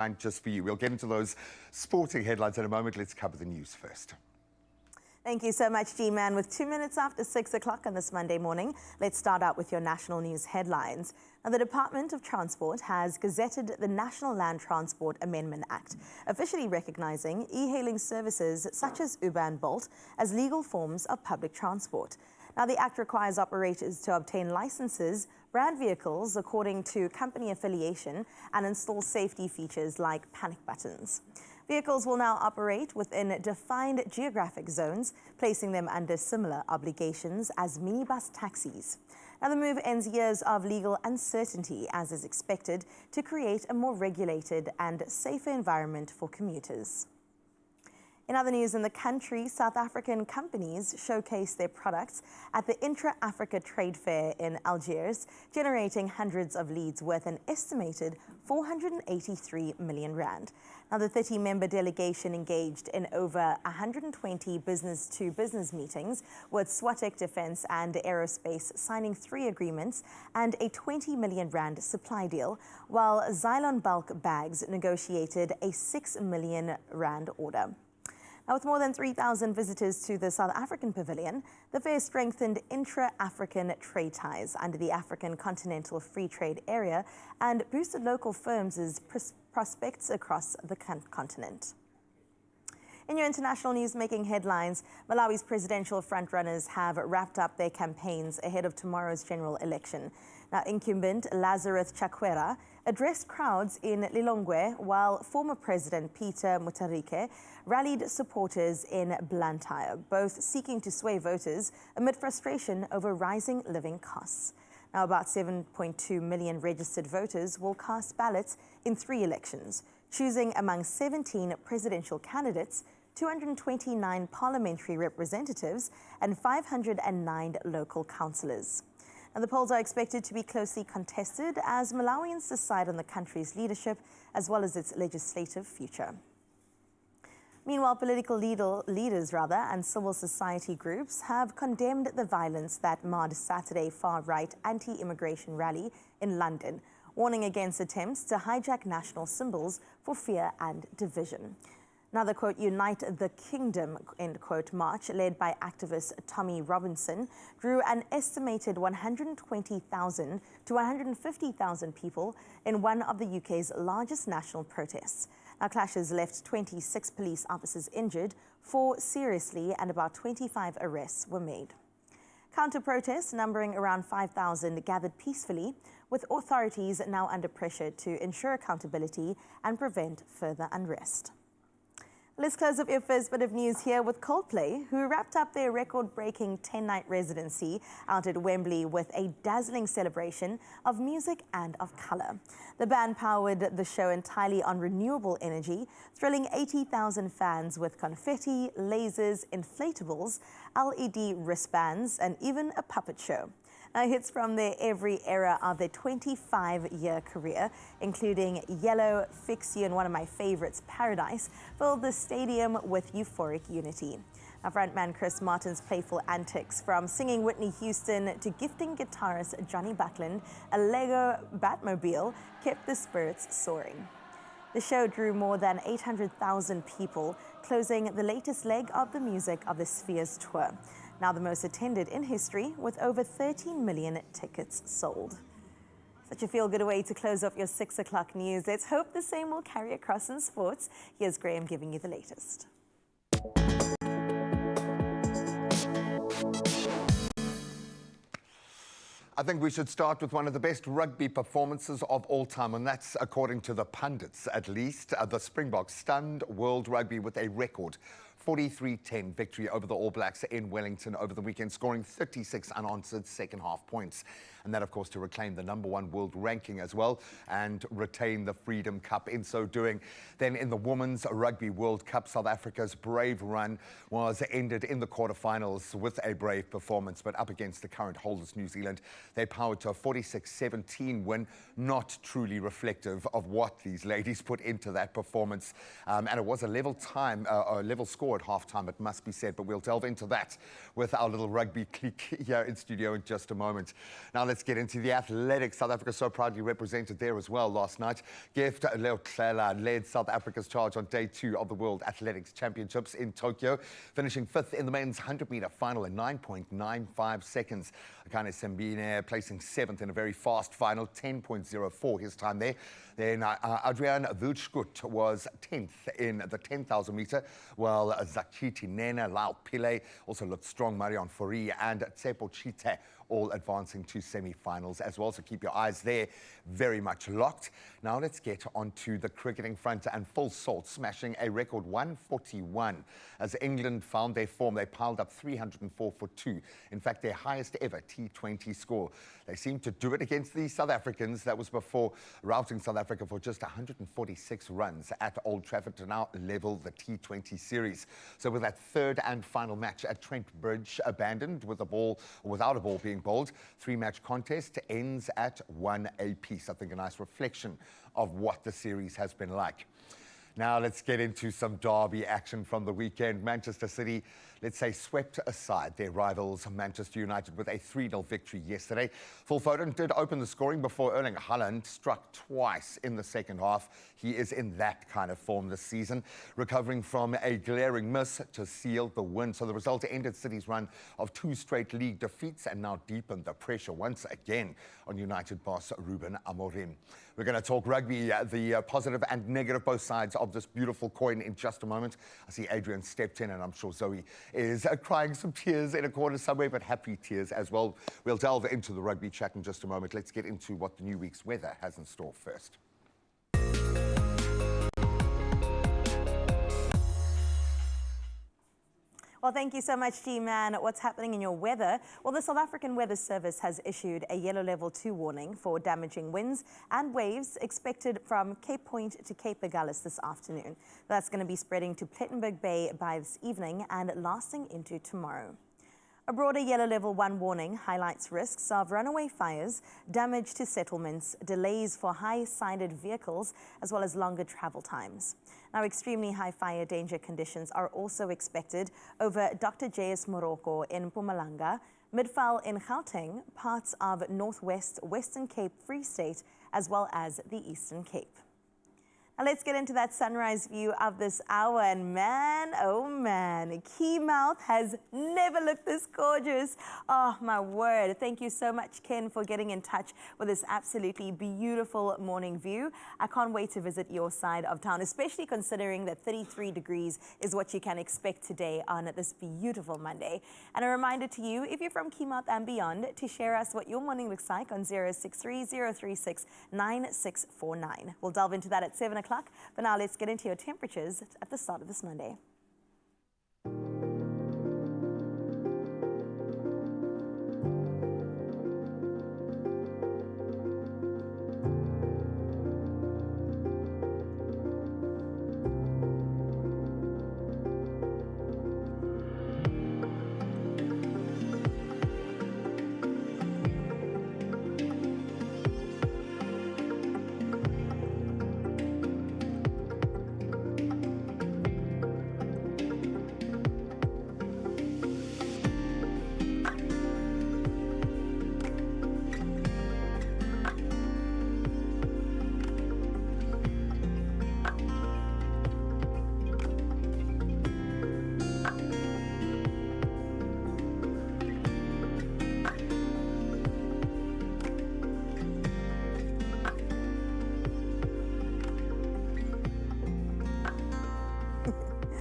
And just for you. We'll get into those sporting headlines in a moment. Let's cover the news first. Thank you so much, G-Man. With 2 minutes after 6 o'clock on this Monday morning, let's start out with your national news headlines. Now, the Department of Transport has gazetted the National Land Transport Amendment Act, officially recognizing e-hailing services such as Uber and Bolt as legal forms of public transport. Now, the Act requires operators to obtain licenses, brand vehicles according to company affiliation, and install safety features like panic buttons. Vehicles will now operate within defined geographic zones, placing them under similar obligations as minibus taxis. Now, the move ends years of legal uncertainty, as is expected, to create a more regulated and safer environment for commuters. In other news in the country, South African companies showcase their products at the Intra-Africa Trade Fair in Algiers, generating hundreds of leads worth an estimated 483 million rand. Now, the 30-member delegation engaged in over 120 business-to-business meetings, with Swatek Defence and Aerospace signing 3 agreements and a 20 million rand supply deal, while Xylon Bulk Bags negotiated a 6 million rand order. Now, with more than 3,000 visitors to the South African pavilion, the fair strengthened intra-African trade ties under the African Continental Free Trade Area and boosted local firms' prospects across the continent. In your international news making headlines, Malawi's presidential frontrunners have wrapped up their campaigns ahead of tomorrow's general election. Now, incumbent Lazarus Chakwera addressed crowds in Lilongwe, while former President Peter Mutharika rallied supporters in Blantyre, both seeking to sway voters amid frustration over rising living costs. Now, about 7.2 million registered voters will cast ballots in 3 elections, choosing among 17 presidential candidates, 229 parliamentary representatives, and 509 local councillors. Now, the polls are expected to be closely contested as Malawians decide on the country's leadership as well as its legislative future. Meanwhile, political leaders and civil society groups have condemned the violence that marred Saturday's far-right anti-immigration rally in London, warning against attempts to hijack national symbols for fear and division. Now, the quote, Unite the Kingdom, end quote, march led by activist Tommy Robinson drew an estimated 120,000 to 150,000 people in one of the UK's largest national protests. Now, clashes left 26 police officers injured, 4 seriously, and about 25 arrests were made. Counter-protests numbering around 5,000 gathered peacefully, with authorities now under pressure to ensure accountability and prevent further unrest. Let's close up your first bit of news here with Coldplay, who wrapped up their record-breaking 10-night residency out at Wembley with a dazzling celebration of music and of colour. The band powered the show entirely on renewable energy, thrilling 80,000 fans with confetti, lasers, inflatables, LED wristbands, and even a puppet show. Now, hits from their every era of their 25-year career, including Yellow, Fix You, and one of my favorites, Paradise, filled the stadium with euphoric unity. Now, frontman Chris Martin's playful antics, from singing Whitney Houston to gifting guitarist Johnny Buckland a Lego Batmobile, kept the spirits soaring. The show drew more than 800,000 people, closing the latest leg of the Music of the Spheres tour, now the most attended in history, with over 13 million tickets sold. Such a feel-good way to close off your 6 o'clock news. Let's hope the same will carry across in sports. Here's Graham giving you the latest. I think we should start with one of the best rugby performances of all time, and that's, according to the pundits at least, the Springboks stunned World Rugby with a record 43-10 victory over the All Blacks in Wellington over the weekend, scoring 36 unanswered second-half points. And that, of course, to reclaim the #1 world ranking as well and retain the Freedom Cup in so doing. Then in the Women's Rugby World Cup, South Africa's brave run was ended in the quarterfinals with a brave performance, but up against the current holders, New Zealand, they powered to a 46-17 win, not truly reflective of what these ladies put into that performance. And it was a level score score at halftime, it must be said, but we'll delve into that with our little rugby clique here in studio in just a moment. Now let's get into the athletics. South Africa so proudly represented there as well last night. Gift Leotlela led South Africa's charge on day 2 of the World Athletics Championships in Tokyo, finishing 5th in the men's 100-meter final in 9.95 seconds. Akane Sembine placing 7th in a very fast final, 10.04 his time there. Then Adrian Wildschut was 10th in the 10,000 meter, while Zakiti Nena, Lau Pile also looked strong. Marion Fourie and Tsepo Chite all advancing to semi-finals as well. So keep your eyes there very much locked. Now let's get onto the cricketing front, and full salt smashing a record 141. As England found their form, they piled up 304 for 2. In fact, their highest ever T20 score. They seemed to do it against the South Africans. That was before routing South Africa for just 146 runs at Old Trafford to now level the T20 series. So with that third and final match at Trent Bridge abandoned with a ball, or without a ball being bowled, 3-match contest ends at 1 apiece. I think a nice reflection of what the series has been like. Now let's get into some derby action from the weekend. Manchester City, let's say, swept aside their rivals Manchester United with a 3-0 victory yesterday. Phil Foden did open the scoring before Erling Haaland struck twice in the second half. He is in that kind of form this season, recovering from a glaring miss to seal the win. So the result ended City's run of 2 straight league defeats and now deepened the pressure once again on United boss Ruben Amorim. We're going to talk rugby, the positive and negative both sides of this beautiful coin in just a moment. I see Adrian stepped in, and I'm sure Zoe is crying some tears in a corner somewhere, but happy tears as well. We'll delve into the rugby chat in just a moment. Let's get into what the new week's weather has in store first. Well, thank you so much, G-Man. What's happening in your weather? Well, the South African Weather Service has issued a yellow level 2 warning for damaging winds and waves expected from Cape Point to Cape Agulhas this afternoon. That's going to be spreading to Plettenberg Bay by this evening and lasting into tomorrow. A broader yellow level 1 warning highlights risks of runaway fires, damage to settlements, delays for high-sided vehicles, as well as longer travel times. Now, extremely high fire danger conditions are also expected over Dr. J.S. Morocco in Mpumalanga, Midvaal in Gauteng, parts of Northwest, Western Cape, Free State, as well as the Eastern Cape. Now let's get into that sunrise view of this hour, and man, oh man, Keymouth has never looked this gorgeous. Oh my word. Thank you so much, Ken, for getting in touch with this absolutely beautiful morning view. I can't wait to visit your side of town, especially considering that 33 degrees is what you can expect today on this beautiful Monday. And a reminder to you, if you're from Keymouth and beyond, to share us what your morning looks like on 063 036 9649. We'll delve into that at 7 o'clock. But now let's get into your temperatures at the start of this Monday.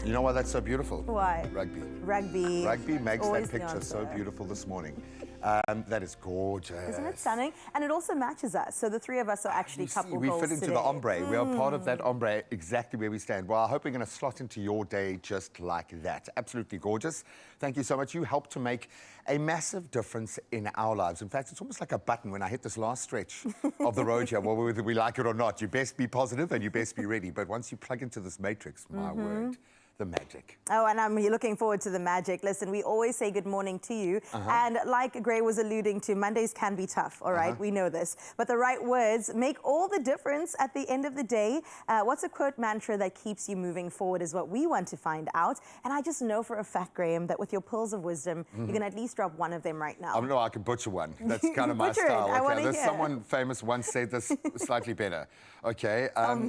You know why that's so beautiful? Why? Rugby. Rugby. Rugby makes Always that the picture so answer. beautiful this morning. That is gorgeous. Isn't it stunning? And it also matches us. So the three of us are actually couple We goals fit into today. the ombre. We are part of that ombre, exactly where we stand. Well, I hope we're going to slot into your day just like that. Absolutely gorgeous. Thank you so much. You helped to make a massive difference in our lives. In fact, it's almost like a button when I hit this last stretch of the road here. Well, whether we like it or not, you best be positive and you best be ready. But once you plug into this matrix, my word, the magic. Oh, and I'm looking forward to the magic. Listen, we always say good morning to you. And like Gray was alluding to, Mondays can be tough, all right? We know this. But the right words make all the difference at the end of the day. What's a quote mantra that keeps you moving forward is what we want to find out. And I just know for a fact, Graham, that with your pearls of wisdom, you can at least drop one of them right now. No, I can butcher one. That's kind of my Butcher it. style. I wanna There's hear. someone famous once said this slightly better. Okay,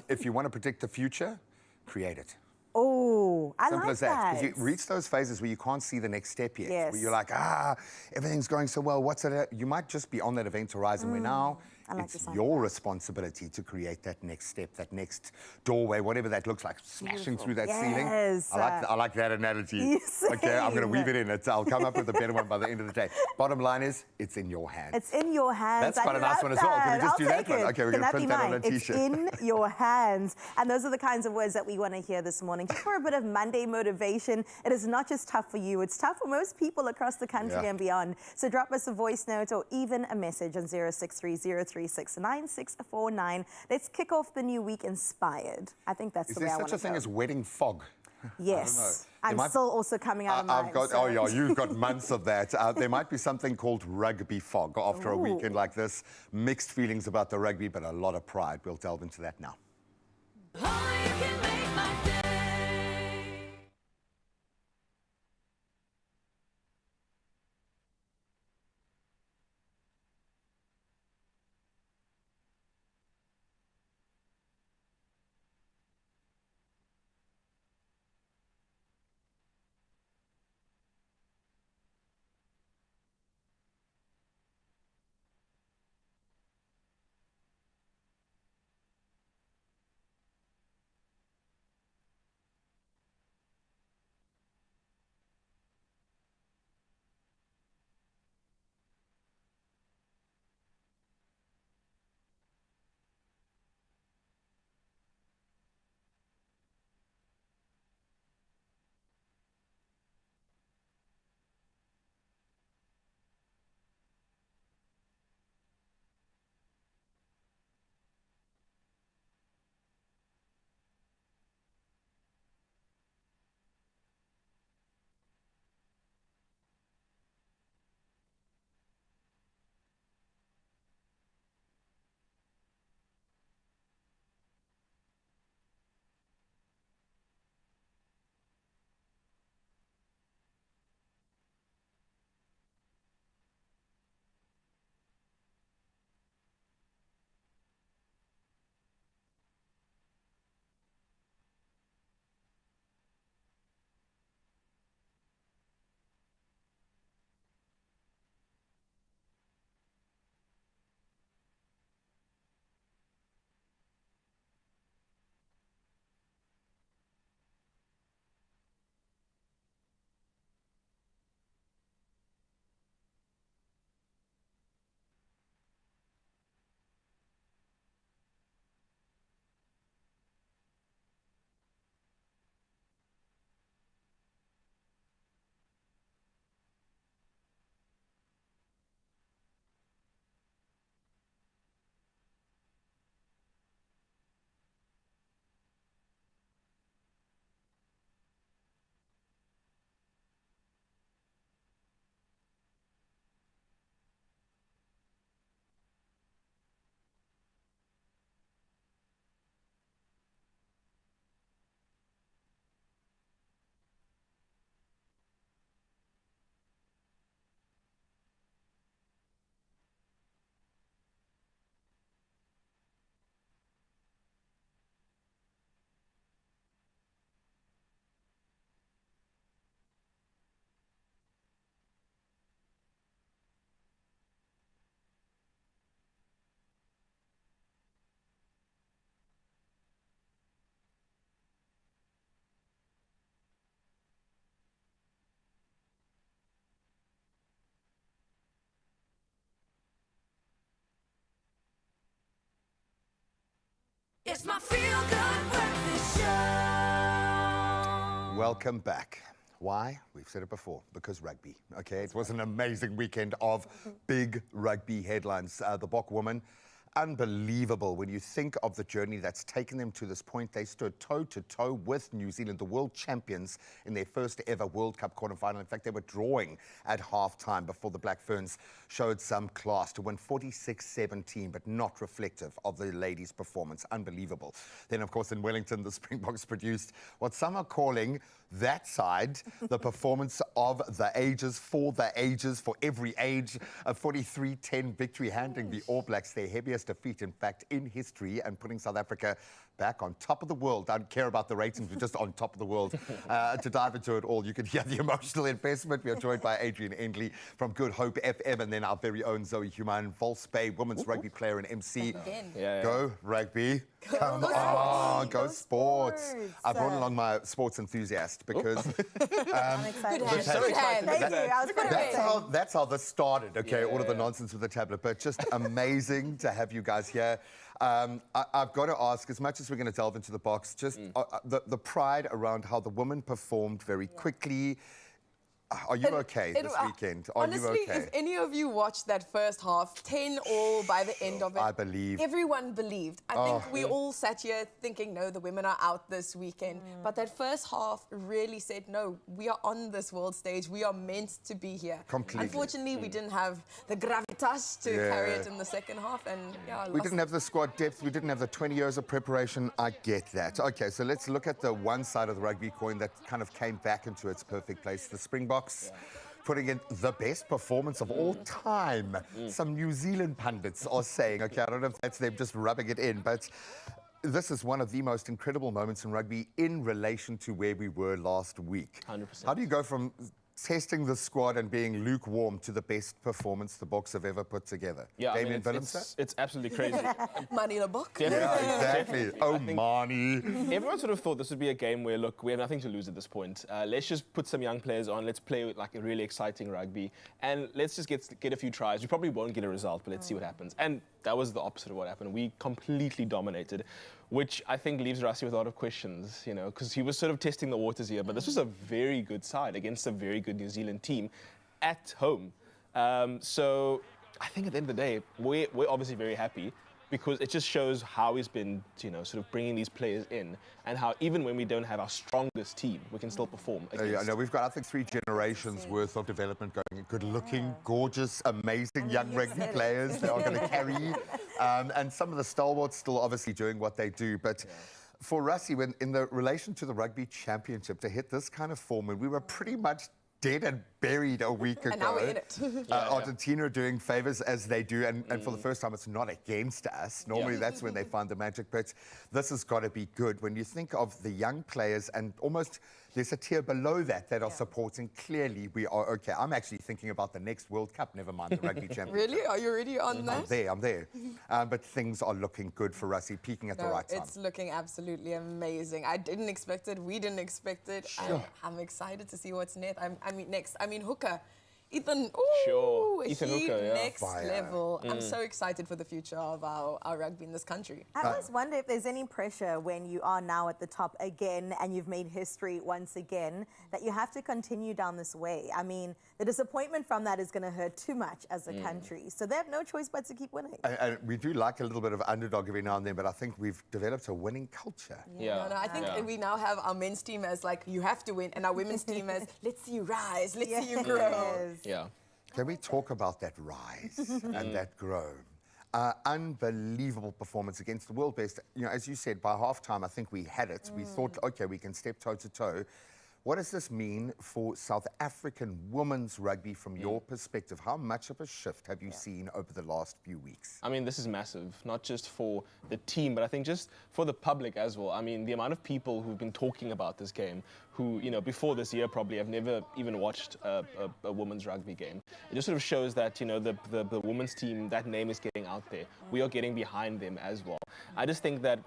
if you want to predict the future, create it. Oh, I Simple like as that. that. Because you reach those phases where you can't see the next step yet. Yes. Where you're like, everything's going so well. What's it? You might just be on that event horizon where now it's your responsibility to create that next step, that next doorway, whatever that looks like, smashing through that ceiling. I like that analogy. Okay, I'm going to weave it in. I'll come up with a better one by the end of the day. Bottom line is, it's in your hands. It's in your hands. That's quite a nice one as well. Can we just do that one? Okay, we're going to print that on a It's t-shirt. in your hands. And those are the kinds of words that we want to hear this morning. Just for a bit of Monday motivation. It is not just tough for you, it's tough for most people across the country and beyond. So drop us a voice note or even a message on 0630369649. Let's kick off the new week inspired. I think that's the way I want to go. Is there such a thing as wedding fog? Yes. I'm still also coming out of mine. Oh yeah, you've got months of that. There might be something called rugby fog after a weekend like this. Mixed feelings about the rugby, but a lot of pride. We'll delve into that now. It's my feel-good breakfast show. Welcome back. Why? We've said it before, because rugby. Okay, it was an amazing weekend of big rugby headlines. The Bok woman Unbelievable when you think of the journey that's taken them to this point. They stood toe-to-toe with New Zealand, the world champions, in their first ever World Cup quarterfinal. In fact, they were drawing at half-time before the Black Ferns showed some class to win 46-17, but not reflective of the ladies' performance. Unbelievable. Then, of course, in Wellington, the Springboks produced what some are calling that side, the performance of the ages, for every age. A 43-10 victory, handing the All Blacks their heaviest defeat, in fact, in history, and putting South Africa back on top of the world. I don't care about the ratings, we're just on top of the world. To dive into it all, you can hear the emotional investment. We are joined by Adrian Endley from Good Hope FM, and then our very own Zoe Human, False Bay, women's rugby player and MC. Go Rugby. Come on, go sports. I brought along my sports enthusiast because I'm excited. Good hand. Thank you. I was pretty that's how this started, okay? All of the nonsense with the tablet, but just amazing to have you guys here. I've got to ask, as much as we're going to delve into the box, just the pride around how the women performed very quickly. Are you okay this weekend? Are honestly, you okay? if any of you watched that first half, 10-all by the end of it, I believe. Everyone believed. I think we all sat here thinking, no, the women are out this weekend. But that first half really said, no, we are on this world stage. We are meant to be here. Completely. Unfortunately, we didn't have the gravitas to carry it in the second half. And we didn't have the squad depth. We didn't have the 20 years of preparation. I get that. Okay, so let's look at the one side of the rugby coin that kind of came back into its perfect place. The Springboks. Putting in the best performance of all time. Some New Zealand pundits are saying, okay, I don't know if that's them just rubbing it in, but this is one of the most incredible moments in rugby in relation to where we were last week. 100%. How do you go from testing the squad and being lukewarm to the best performance the Boks have ever put together? Yeah, Damien I mean, it's absolutely crazy. money in a book. Yeah, exactly. Oh, Marnie. Everyone sort of thought this would be a game where, look, we have nothing to lose at this point. Let's just put some young players on. Let's play like a really exciting rugby, and let's just get a few tries. We probably won't get a result, but let's see what happens. And that was the opposite of what happened. We completely dominated, which I think leaves Rassie with a lot of questions, you know, because he was sort of testing the waters here. But this was a very good side against a very good New Zealand team at home. So I think at the end of the day, we're obviously very happy, because it just shows how he's been, you know, sort of bringing these players in, and how even when we don't have our strongest team, we can still perform. Yeah, no, we've got, I think, 3 generations worth of development going. Good-looking, gorgeous, amazing young rugby players that are going to carry. And some of the stalwarts still obviously doing what they do. But for Rassie, when in the relation to the Rugby Championship, to hit this kind of form, when we were pretty much dead and buried a week ago. And now we're in it. Argentina are doing favours as they do, and for the first time it's not against us. Normally that's when they find the magic, but this has got to be good. When you think of the young players, and almost there's a tier below that are supporting, clearly we are okay. I'm actually thinking about the next World Cup, never mind the Rugby Championship. Really? Are you already on that? I'm there. But things are looking good for Rassie, peaking at the right time. It's looking absolutely amazing. I didn't expect it. We didn't expect it. Sure. I'm excited to see what's next. I mean, Hooker. Ethan, Ethan Hooker, yeah. Next Fire. level. I'm so excited for the future of our rugby in this country. I always wonder if there's any pressure when you are now at the top again and you've made history once again, that you have to continue down this way. I mean, the disappointment from that is going to hurt too much as a country. So they have no choice but to keep winning. And we do like a little bit of underdog every now and then, but I think we've developed a winning culture. No, I think we now have our men's team as like, you have to win, and our women's team as, let's see you rise, let's see you grow. Yeah. Can we talk about that rise and that grow? Unbelievable performance against the world best. You know, as you said, by halftime, I think we had it. We thought, okay, we can step toe-to-toe. What does this mean for South African women's rugby from your perspective? How much of a shift have you seen over the last few weeks? I mean, this is massive, not just for the team, but I think just for the public as well. I mean, the amount of people who've been talking about this game, who, you know, before this year probably have never even watched a women's rugby game. It just sort of shows that, you know, the women's team, that name is getting out there. We are getting behind them as well. I just think that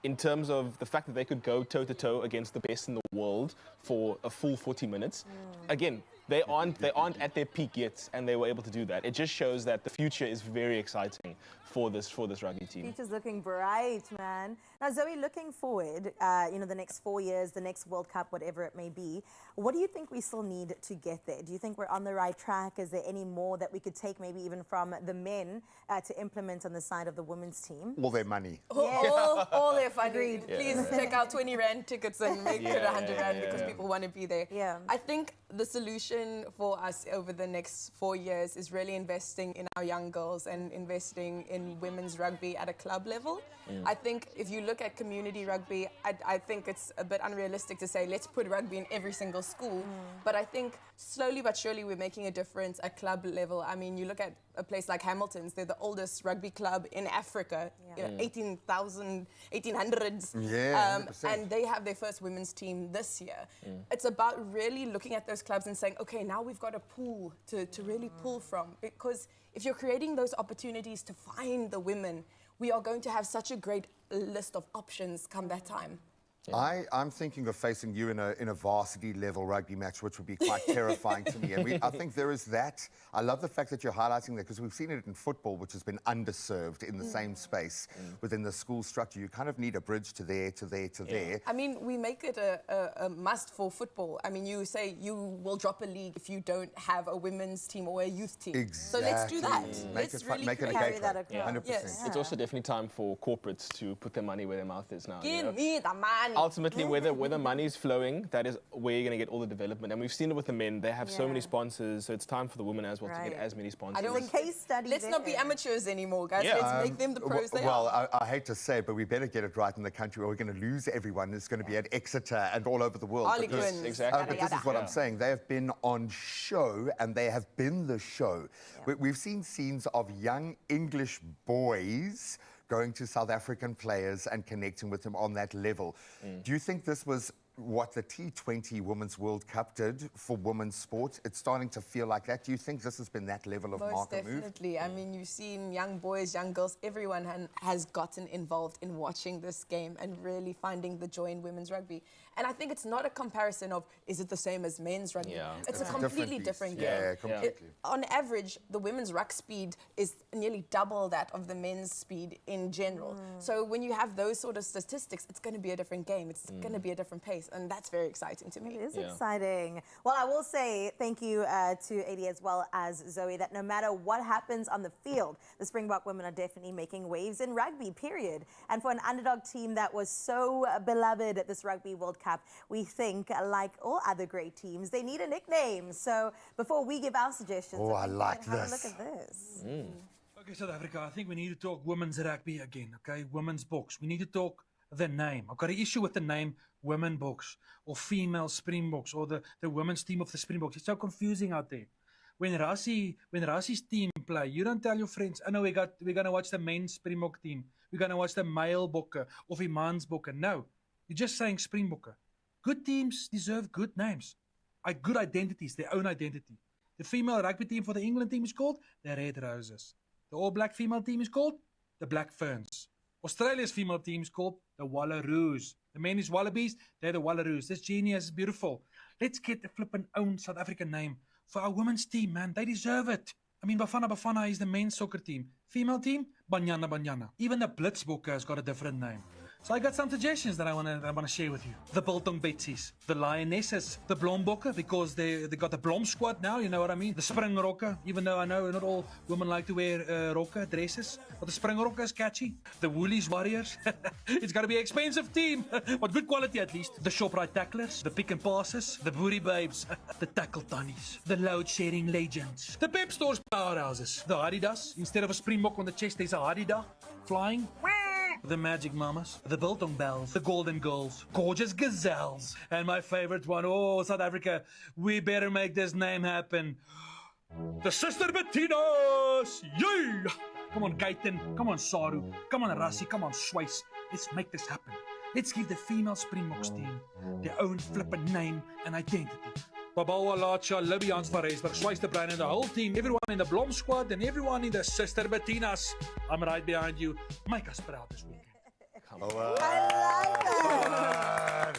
in terms of the fact that they could go toe-to-toe against the best in the world for a full 40 minutes, again, they aren't at their peak yet, and they were able to do that. It just shows that the future is very exciting for this rugby team. Future's looking bright, man. Now, Zoe, looking forward, the next 4 years, the next World Cup, whatever it may be, what do you think we still need to get there? Do you think we're on the right track? Is there any more that we could take, maybe even from the men, to implement on the side of the women's team? All their money. All their funding. Agreed. Please take out 20 Rand tickets and make it 100 Rand because people want to be there. Yeah. I think the solution for us over the next 4 years is really investing in our young girls and investing in women's rugby at a club level. I think if you look at community rugby, I think it's a bit unrealistic to say let's put rugby in every single school. But I think slowly but surely we're making a difference at club level. I mean, you look at a place like Hamilton's, they're the oldest rugby club in Africa, 1800s. Yeah, 100%. And they have their first women's team this year. It's about really looking at those clubs and saying, okay, now we've got a pool to really pull from. Because if you're creating those opportunities to find the women, we are going to have such a great list of options come that time. I'm thinking of facing you in a varsity level rugby match, which would be quite terrifying to me. And I think there is that. I love the fact that you're highlighting that because we've seen it in football, which has been underserved in the same space within the school structure. You kind of need a bridge to there, to there, to there. I mean, we make it a must for football. I mean, you say you will drop a league if you don't have a women's team or a youth team. Exactly. So let's do that. Make it a carry gateway. that across. 100%. Yes. It's also definitely time for corporates to put their money where their mouth is now. Give me the money. Ultimately, where the money's flowing, that is where you're going to get all the development. And we've seen it with the men. They have so many sponsors, so it's time for the women as well to get as many sponsors. I don't The case study Let's not be there. amateurs anymore, guys. Yeah. Let's make them the pros they Well, are. I hate to say it, but we better get it right in the country or we're going to lose everyone. It's going to be at Exeter and all over the world. Harlequins. Exactly. But this is what I'm saying. They have been on show and they have been the show. We've seen scenes of young English boys going to South African players and connecting with them on that level. Do you think this was what the T20 Women's World Cup did for women's sport? It's starting to feel like that. Do you think this has been that level of Most market move? definitely. I mean, you've seen young boys, young girls, everyone has gotten involved in watching this game and really finding the joy in women's rugby. And I think it's not a comparison of, is it the same as men's rugby? Yeah. It's a It's a completely different different beast. game. Yeah, completely. On average, the women's ruck speed is nearly double that of the men's speed in general. So when you have those sort of statistics, it's going to be a different game. It's going to be a different pace. And that's very exciting to me. It is exciting. Well, I will say thank you to AD as well as Zoe that no matter what happens on the field, the Springbok women are definitely making waves in rugby, period. And for an underdog team that was so beloved at this Rugby World Cup, we think, like all other great teams, they need a nickname. So before we give our suggestions, I like have this. a look at this. Okay, South Africa, I think we need to talk women's rugby again, okay? Women's books. We need to talk the name. I've got an issue with the name Women Books or Female Springboks or the women's team of the Springboks. It's so confusing out there. When Rassie's team play, you don't tell your friends, oh no, we're going to watch the men's Springbok team. We're going to watch the male bokke of the man's bokke. No, you're just saying Springbokke. Good teams deserve good names. Good identities, their own identity. The female rugby team for the England team is called the Red Roses. The All Black female team is called the Black Ferns. Australia's female team is called the Wallaroos. The men is Wallabies, they're the Wallaroos. This genius is beautiful. Let's get the flippin' own South African name for our women's team, man. They deserve it. I mean, Bafana is the men's soccer team. Female team, Banyana. Even the Blitzbokke has got a different name. So I got some suggestions that I wanna share with you. The Biltong Betsies, the Lionesses, the Blombokke, because they got the Blom squad now, you know what I mean? The Springrokke, even though I know not all women like to wear rokke, dresses, but the Springrokke is catchy. The Woolies Warriors, it's gotta be an expensive team, but good quality at least. The Shoprite Tacklers, the Pick and Passes, the Booty Babes, the Tackle Tannies, the Load Sharing Legends, the Pep Stores Powerhouses, the Adidas, instead of a Springbok on the chest, there's a Adidas flying. The Magic Mamas, the Biltong Bells, the Golden Girls, Gorgeous Gazelles, and my favorite one, South Africa, we better make this name happen. The Sister Bettinas! Yay! Come on, Kaiten, come on, Saru, come on, Rassie, come on, Schweiss. Let's make this happen. Let's give the female Springboks team their own flippin' name and identity. Babawa, Lacha, Libby, Hans van Rensburg, Schweiss de Bruin and the whole team, everyone in the Blom squad and everyone in the Sister Bettinas. I'm right behind you. Make us proud this weekend. I like it.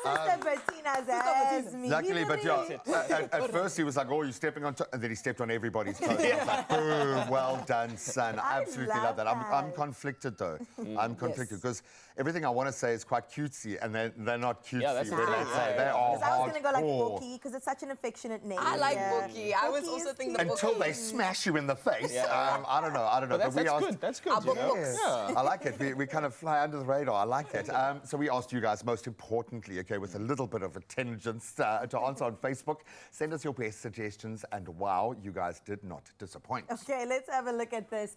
Sister Bettina. Martina's as me. Luckily, but yeah, at first he was like, "Oh, you're stepping on," and then he stepped on everybody's toes. I was like, "Boom, well done, son." I absolutely love that. I'm conflicted though. I'm conflicted because everything I want to say is quite cutesy, and they're not cutesy. Yeah, that's the thing. They are Because I was going to go like hardcore. Bookie, because it's such an affectionate name. I like Bookie. I was Bookie also is thinking cute. Until Bookie. they smash you in the face. Yeah. I don't know. But that's good. That's good. Our You know? books. Yeah. I like it. We kind of fly under the radar. I like that. So we asked you guys, most importantly, okay, with a little bit of intelligence to answer on Facebook. Send us your best suggestions, and wow, you guys did not disappoint. Okay, let's have a look at this.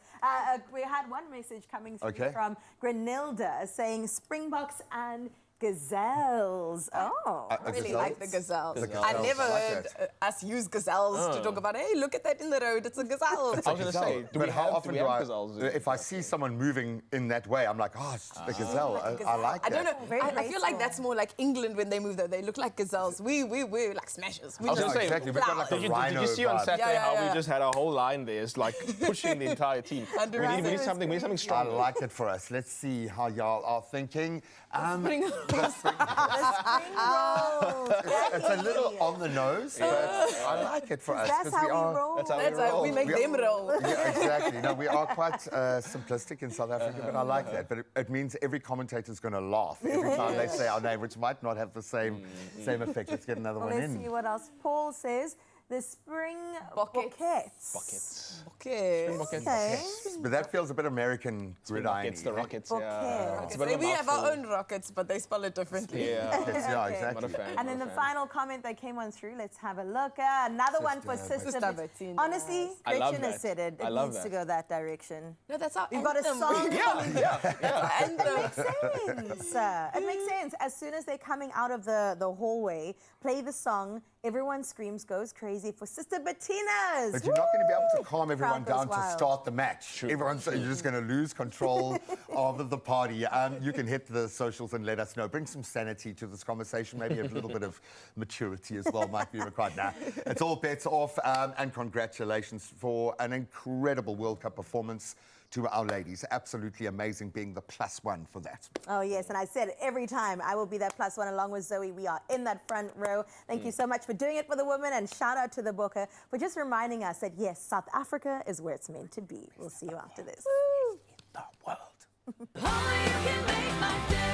We had one message coming through Okay. from Grenilda saying Springboks and gazelles. Oh. I really like the gazelles. The I gazelles, never I like heard that. us use gazelles to talk about, hey, look at that in the road, it's a gazelle. I was going to say, But how often do I, gazelles? if I see someone moving in that way, I'm like, oh, it's a gazelle. I like I that. don't know. Very I feel graceful. like that's more like England when they move though. They look like gazelles. We're like smashers. We I was just gonna say, exactly. We've got like a Did rhino you see on vibe. Saturday Yeah, how yeah. we just had our whole line there? It's like pushing the entire team. We need something. We need something I strong. like it for us. Let's see how y'all are thinking. Spring Rolls. It's a little on the nose, but I like it for us. That's 'cause how we we are, roll. That's how That's how we make them roll. Yeah, exactly. No, we are quite simplistic in South Africa, but I like that. But it means every commentator is going to laugh every time they say our name, which might not have the same effect. Let's get another Well, one let's see in. what else. Paul says the spring Buckets. bouquets. Buckets. Okay. Okay. But that feels a bit American gridiron. Rockets, the rockets. Bouquet. Yeah. It's a bit Say of a we have our mouthful. own rockets, but they spell it differently. Yeah. Yeah, Okay. exactly. Not a fan. And then not the a fan. final comment that came on through, let's have a look. Another one for Sister Sister Bettina. Bettina. Honestly, I love Gretchen has that. said it. It I love needs to that. go that direction. No, that's our You've got a anthem. song. Anthem. Sense. It makes sense. As soon as they're coming out of the hallway, play the song. Everyone screams, goes crazy for Sister Bettina's. But you're not going to be able to calm everyone Crowd goes down to wild. start the match. Everyone's you're just going to lose control of the party. You can hit the socials and let us know. Bring some sanity to this conversation. Maybe a little bit of maturity as well might be required. Now, it's all bets off, and congratulations for an incredible World Cup performance to our ladies. Absolutely amazing being the +1 for that. Oh, yes, and I said it every time. I will be that +1 along with Zoe. We are in that front row. Thank you so much for doing it for the women, and shout out to the booker for just reminding us that, yes, South Africa is where it's meant to be. We'll see you after this. The world. Only you can make my day.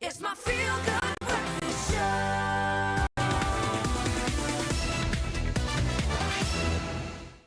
It's my feel-good breakfast show.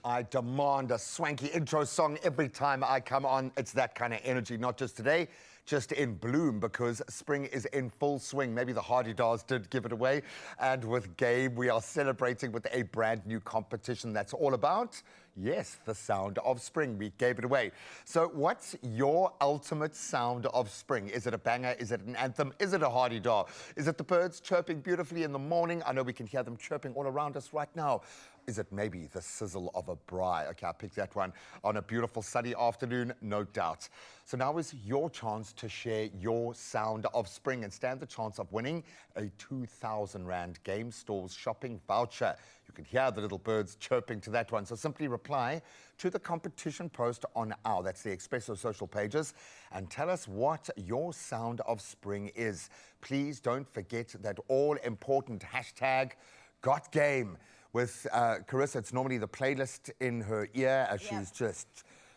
I demand a swanky intro song every time I come on. It's that kind of energy, not just today, just in bloom, because spring is in full swing. Maybe the Hardy Dars did give it away. And with Gabe, we are celebrating with a brand new competition that's all about, yes, the sound of spring. We gave it away. So what's your ultimate sound of spring? Is it a banger? Is it an anthem? Is it a Hardy Dar? Is it the birds chirping beautifully in the morning? I know we can hear them chirping all around us right now. Is it maybe the sizzle of a braai? Okay, I picked that one on a beautiful sunny afternoon, no doubt. So now is your chance to share your sound of spring and stand the chance of winning a 2,000 Rand Game Stores shopping voucher. You can hear the little birds chirping to that one. So simply reply to the competition post on that's the Expresso social pages, and tell us what your sound of spring is. Please don't forget that all-important hashtag #GotGame. With Carissa, it's normally the playlist in her ear as she's just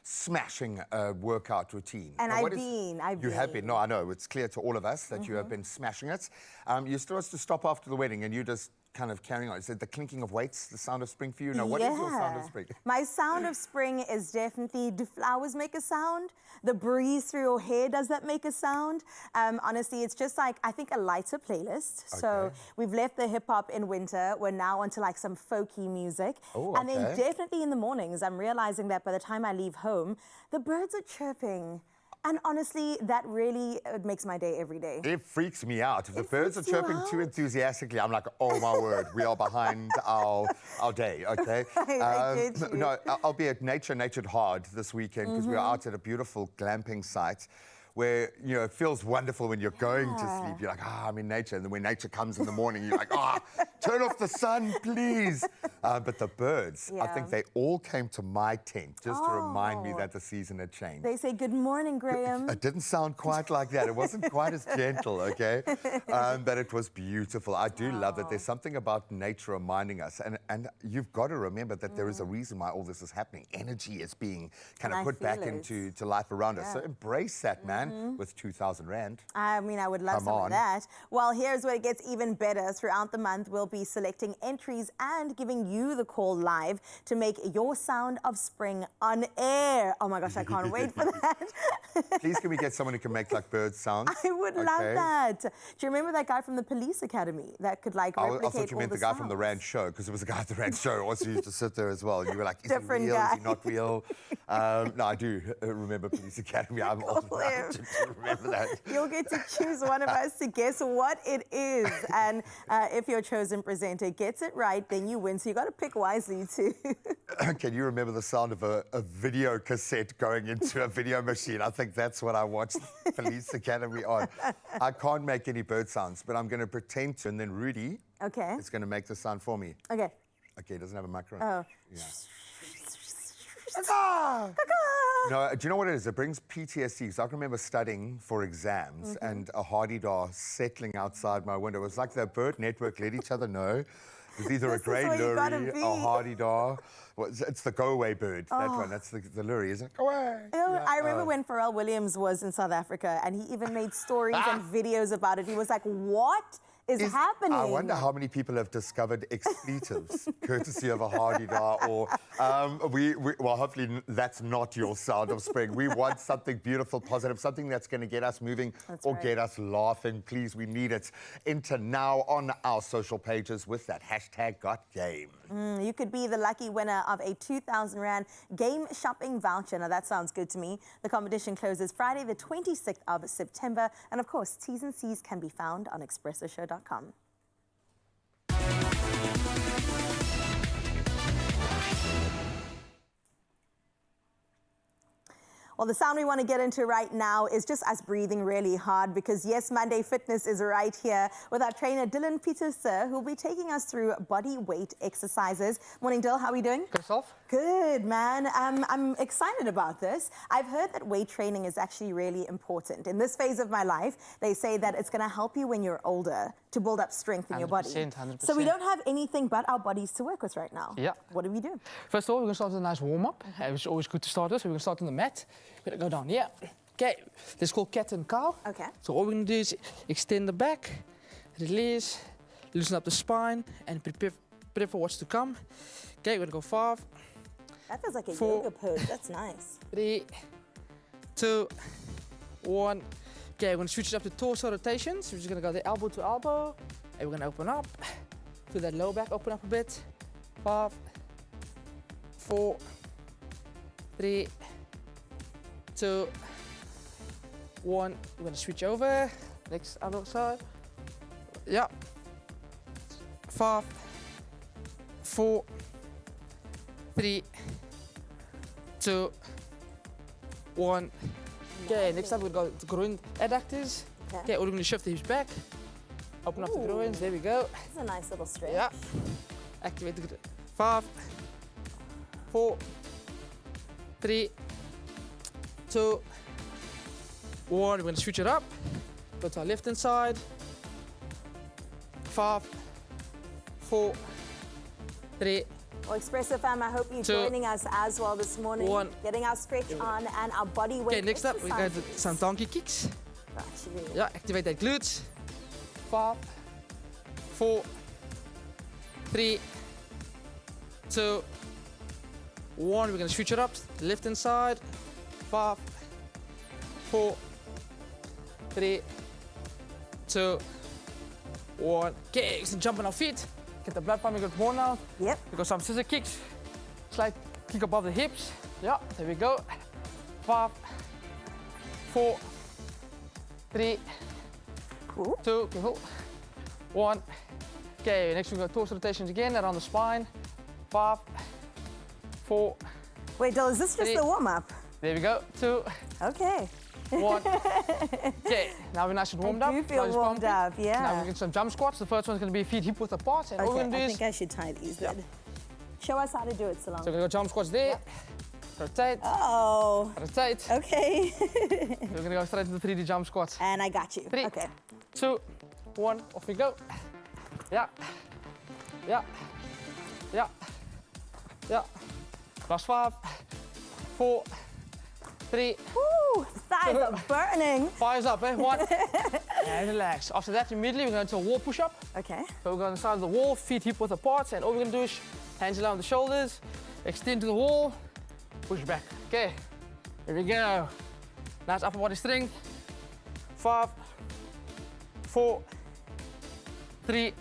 smashing a workout routine. And Now, I've what is- been. You have been. No, I know. It's clear to all of us that you have been smashing it. You're supposed to stop after the wedding and you just kind of carrying on. Is it the clinking of weights, the sound of spring for you? No, what is your sound of spring? My sound of spring is definitely, do flowers make a sound? The breeze through your hair, does that make a sound? Honestly, it's just like, I think a lighter playlist. So Okay. we've left the hip hop in winter. We're now onto like some folky music. Oh, And then okay. definitely in the mornings, I'm realizing that by the time I leave home, the birds are chirping. And honestly, that really makes my day every day. It freaks me out. If the It birds are freaks you chirping too out? enthusiastically, I'm like, oh my word, we are behind our day, okay? I get you. No, I'll be at Natured Hard this weekend because we're out at a beautiful glamping site where, you know, it feels wonderful when you're going to sleep. You're like, I'm in nature. And then when nature comes in the morning, you're like, turn off the sun, please. But the birds, I think Yeah. they all came to my tent just to remind me Oh. that the season had changed. They say, good morning, Graham. It didn't sound quite like that. It wasn't quite as gentle, okay? But it was beautiful. I do love that. There's something about nature reminding us. And you've got to remember that there is a reason why all this is happening. Energy is being kind And of I put back feel it. into life around us. So embrace that, man, with 2,000 Rand. I mean, I would love Come some on. of that. Well, here's where it gets even better. Throughout the month, we'll be selecting entries and giving you the call live to make your sound of spring on air. Oh my gosh, I can't wait for that. Please, can we get someone who can make like bird sounds? I would love Okay. that. Do you remember that guy from the police academy that could like I replicate thought you meant all the guy from the sounds? Rand show, because it was the guy at the Rand show also used to sit there as well. And you were like, is Different he real? Is guy. he not real? No, I do remember Police Academy. I'm old Call enough him. to remember that. You'll get to choose one of us to guess what it is. And if your chosen presenter gets it right, then you win. So you got to pick wisely too. Can you remember the sound of a video cassette going into a video machine? I think that's what I watched Police Academy on. I can't make any bird sounds, but I'm going to pretend to, and then Rudy Okay. is going to make the sound for me. Okay. Okay, he doesn't have a microphone. Oh. Yeah. No, do you know what it is? It brings PTSD. So I can remember studying for exams and a Hardy Dar settling outside my window. It was like the bird network let each other know. It was either This a is grey where you gotta lurry, be. a Hardy Dar. Well, it's the go-away bird, that one. That's the lurry, isn't it? Go away. I remember when Pharrell Williams was in South Africa and he even made stories and videos about it. He was like, what is happening? I wonder how many people have discovered expletives courtesy of a Hardy Dar, or well, hopefully that's not your sound of spring. We want something beautiful, positive, something that's going to get us moving or right. get us laughing. Please, we need it. Enter now on our social pages with that hashtag #GotGame. You could be the lucky winner of a 2,000 Rand game shopping voucher. Now that sounds good to me. The competition closes Friday, the 26th of September. And of course, T's and C's can be found on expressoshow.com. Well, the sound we want to get into right now is just us breathing really hard because, yes, Monday Fitness is right here with our trainer, Dylan Pieterse, who will be taking us through body weight exercises. Morning, Dill. How are we doing? Good yourself? Good, man. I'm excited about this. I've heard that weight training is actually really important. In this phase of my life, they say that it's going to help you when you're older to build up strength in your body. 100%. So we don't have anything but our bodies to work with right now. Yeah. What do we do? First of all, we're going to start with a nice warm-up, which is always good to start with. So we're going to start on the mat. We're going to go down here, Okay, this is called cat and cow. Okay. So all we're gonna do is extend the back, release, loosen up the spine, and prepare for what's to come. Okay, we're gonna go 5, That feels like a 4. yoga pose. That's nice. 3, 2, 1. Okay, we're gonna switch it up to torso rotations. We're just gonna go the elbow to elbow, and we're gonna open up. Feel that low back open up a bit. 5, 4, 3, 2, 1. We're gonna switch over. Next elbow side. Yeah. 5, 4, 3, 2, 1. Okay, next up we're going to groin adductors. Okay, we're going to shift the hips back. Open up the groins, there we go. This is a nice little stretch. Yeah. Activate the 5, 4, 3, 2, 1. We're going to switch it up. Go to our left hand side. 5, 4, 3, Well, Expresso fam, I hope you're 2, joining us as well this morning. 1. Getting our stretch on and our body weight. Okay, next up we got exercises. some donkey kicks. Right, Yeah, activate that glutes. 5, 4, 3, 2, 1. We're gonna switch it up. Left hand side. 5, 4, 3, 2, 1. Okay, let's jump on our feet. Get the blood pumping a bit more now. Yep. We got some scissor kicks. Slight kick above the hips. Yeah, there we go. 5, 4, 3, Ooh. 2, okay, hold. 1. Okay, next we go torso rotations again around the spine. 5, 4. Wait, Dol, is this just 3. the warm up? There we go. 2, Okay. 1. Okay, now we're nice and warmed up. I do feel Nice warmed pumping. up, Now yeah. we're getting some jump squats. The first one's gonna be feet hip width apart, and all we're Okay, gonna do I is think I should tie these Yeah. then. Show us how to do it, Salon. so we're gonna go jump squats there. Rotate, Oh, rotate. okay. We're gonna go straight to the 3D jump squats. And I got you. 3, Okay. 2, 1, off we go. Yeah. Yeah. Yeah. Yeah. Last 5, 4, 3, Woo, thighs are burning. fires up, eh? 1. And relax. After that, immediately we're going to a wall push-up. Okay. So we're going to the side of the wall, feet hip width apart, and all we're going to do is hands around the shoulders, extend to the wall, push back. Okay, here we go. Nice upper body strength. 5, 4, 3,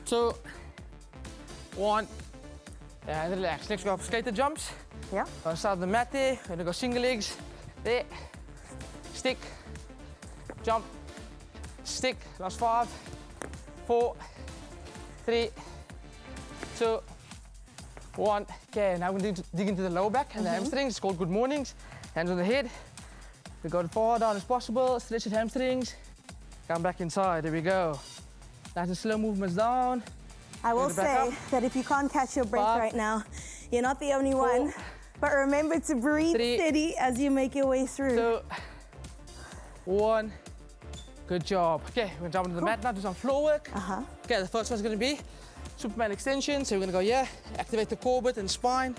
2, 1, and relax. Next, we go up skater jumps. Yeah. On the side of the mat there, we're gonna go single legs. There, stick, jump, stick. Last 5, 4, 3, 2, 1. Okay, now we're going to dig into the lower back and the hamstrings. It's called good mornings. Hands on the head. We go as far down as possible. Stretch the hamstrings. Come back inside. There we go. Nice and slow movements down. I will Bring it back say up. that if you can't catch your breath 5, right now, you're not the only one. But remember to breathe 3, steady as you make your way through. 2, 1. Good job. Okay, we're gonna jump into the mat now, do some floor work. Okay, the first one's gonna be Superman extension. So we're gonna go here, activate the core bit and spine.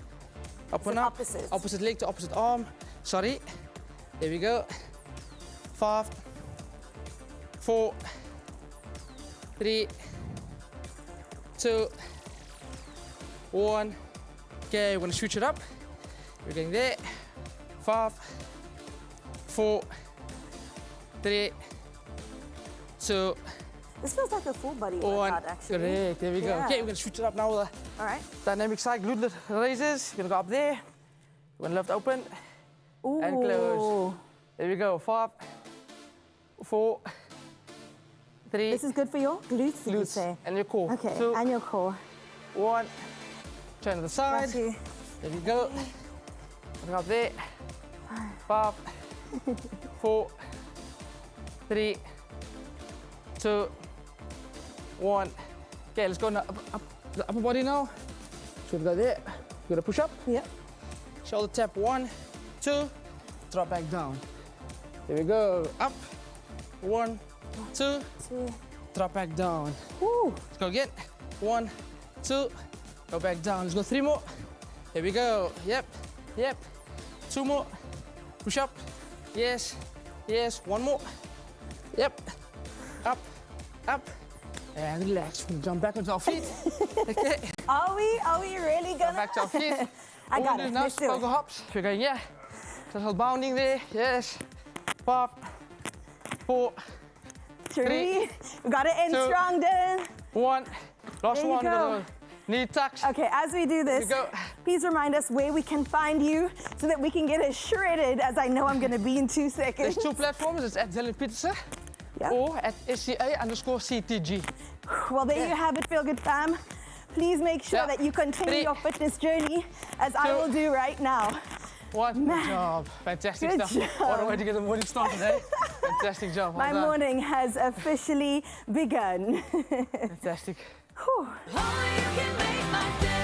Up and up. opposite leg to opposite arm. Sorry. There we go. 5, 4, 3, 2, 1. Okay, we're gonna switch it up. We're getting there. 5, 4, 3, 2, This feels like a full body 1. workout, actually. Correct. There we go. Yeah. Okay, we're gonna switch it up now with All right. a dynamic side glute raises. We're gonna go up there. We're gonna lift open Ooh. and close. There we go. 5, 4, 3. This is good for your glutes, did you glutes say? and your core. Okay, 2, and your core. 1. Turn to the side. Got you. There we go. Bring up there. 5, 4, 3, 2, 1. Okay, let's go now up the upper body now. So we go there. We're gonna push up. Yep. Shoulder tap. 1, 2. Drop back down. There we go. Up. 1, 2. 2. Drop back down. Woo. Let's go again. 1, 2. Go back down. Let's go 3 more. Here we go. Yep. Yep. 2 more. Push up. Yes, yes, one more. Yep, up, up, and relax. We're gonna jump back onto our feet. Okay, Are we really gonna? back to our feet. I All got we it. do now Let's is do pogo it. hops. We're going, yeah. Little bounding there, yes. 5, 4, 3. We gotta end 2, strong, Dan. 1. Last There you one. go. Knee tucks. Okay, as we do this, we go. please remind us where we can find you so that we can get as shredded as I know I'm gonna be in 2 seconds. There's 2 platforms. It's at Dylan Peterson Yeah. or at SCA_CTG. Well, there you have it, Feel Good Fam. Please make sure Yeah. that you continue 3, your fitness journey as I 2, will do right now. 1. Good job. Fantastic Good stuff. What a job. way to get the morning started, eh? Fantastic job. Well My done. morning has officially begun. Only Fantastic. you can make my day.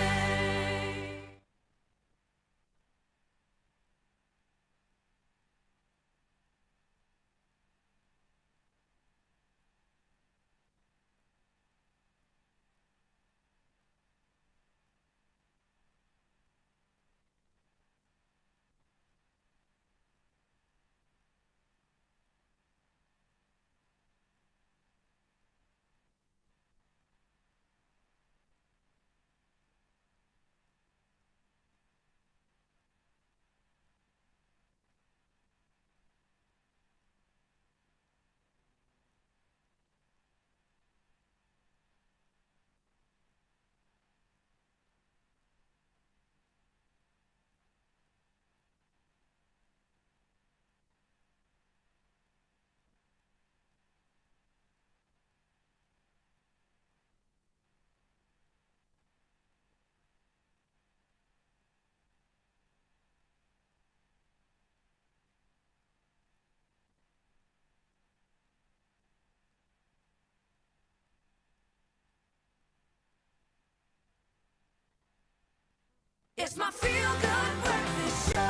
It's my feel good breakfast show.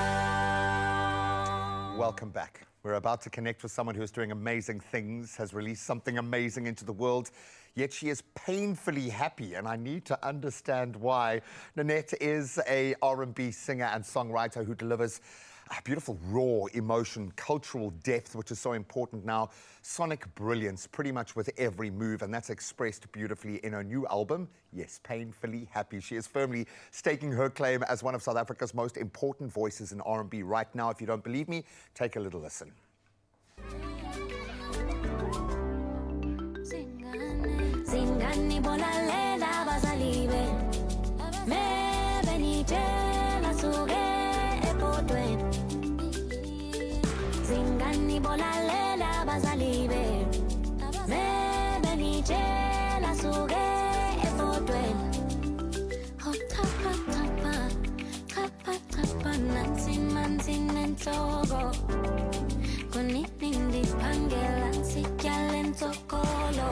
Welcome back. We're about to connect with someone who is doing amazing things, has released something amazing into the world, yet she is painfully happy, and I need to understand why. Nanette is a R&B singer and songwriter who delivers a beautiful raw emotion, cultural depth, which is so important now, sonic brilliance pretty much with every move, and that's expressed beautifully in her new album, yes, Painfully Happy. She is firmly staking her claim as one of South Africa's most important voices in R&B right now. If you don't believe me, take a little listen. Zingani bolalela bazaliwe me benitela suge epotweni Zingani bolalela bazaliwe me benitela suge epotweni Hotapa tapa kapa tapa nansi mansi nentogo Kunini ndipangela nsikyale ntokolo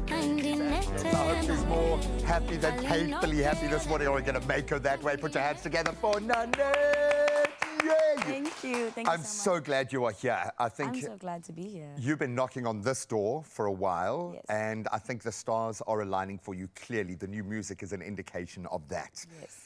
I hope she's more happy than painfully happy this morning. Are we going to make her that way? Put your hands together for Nanette! Yay! Thank you. Thank I'm you so glad you are here. I think I'm so glad to be here. you've been knocking on this door for a while, Yes. and I think the stars are aligning for you clearly. The new music is an indication of that. Yes.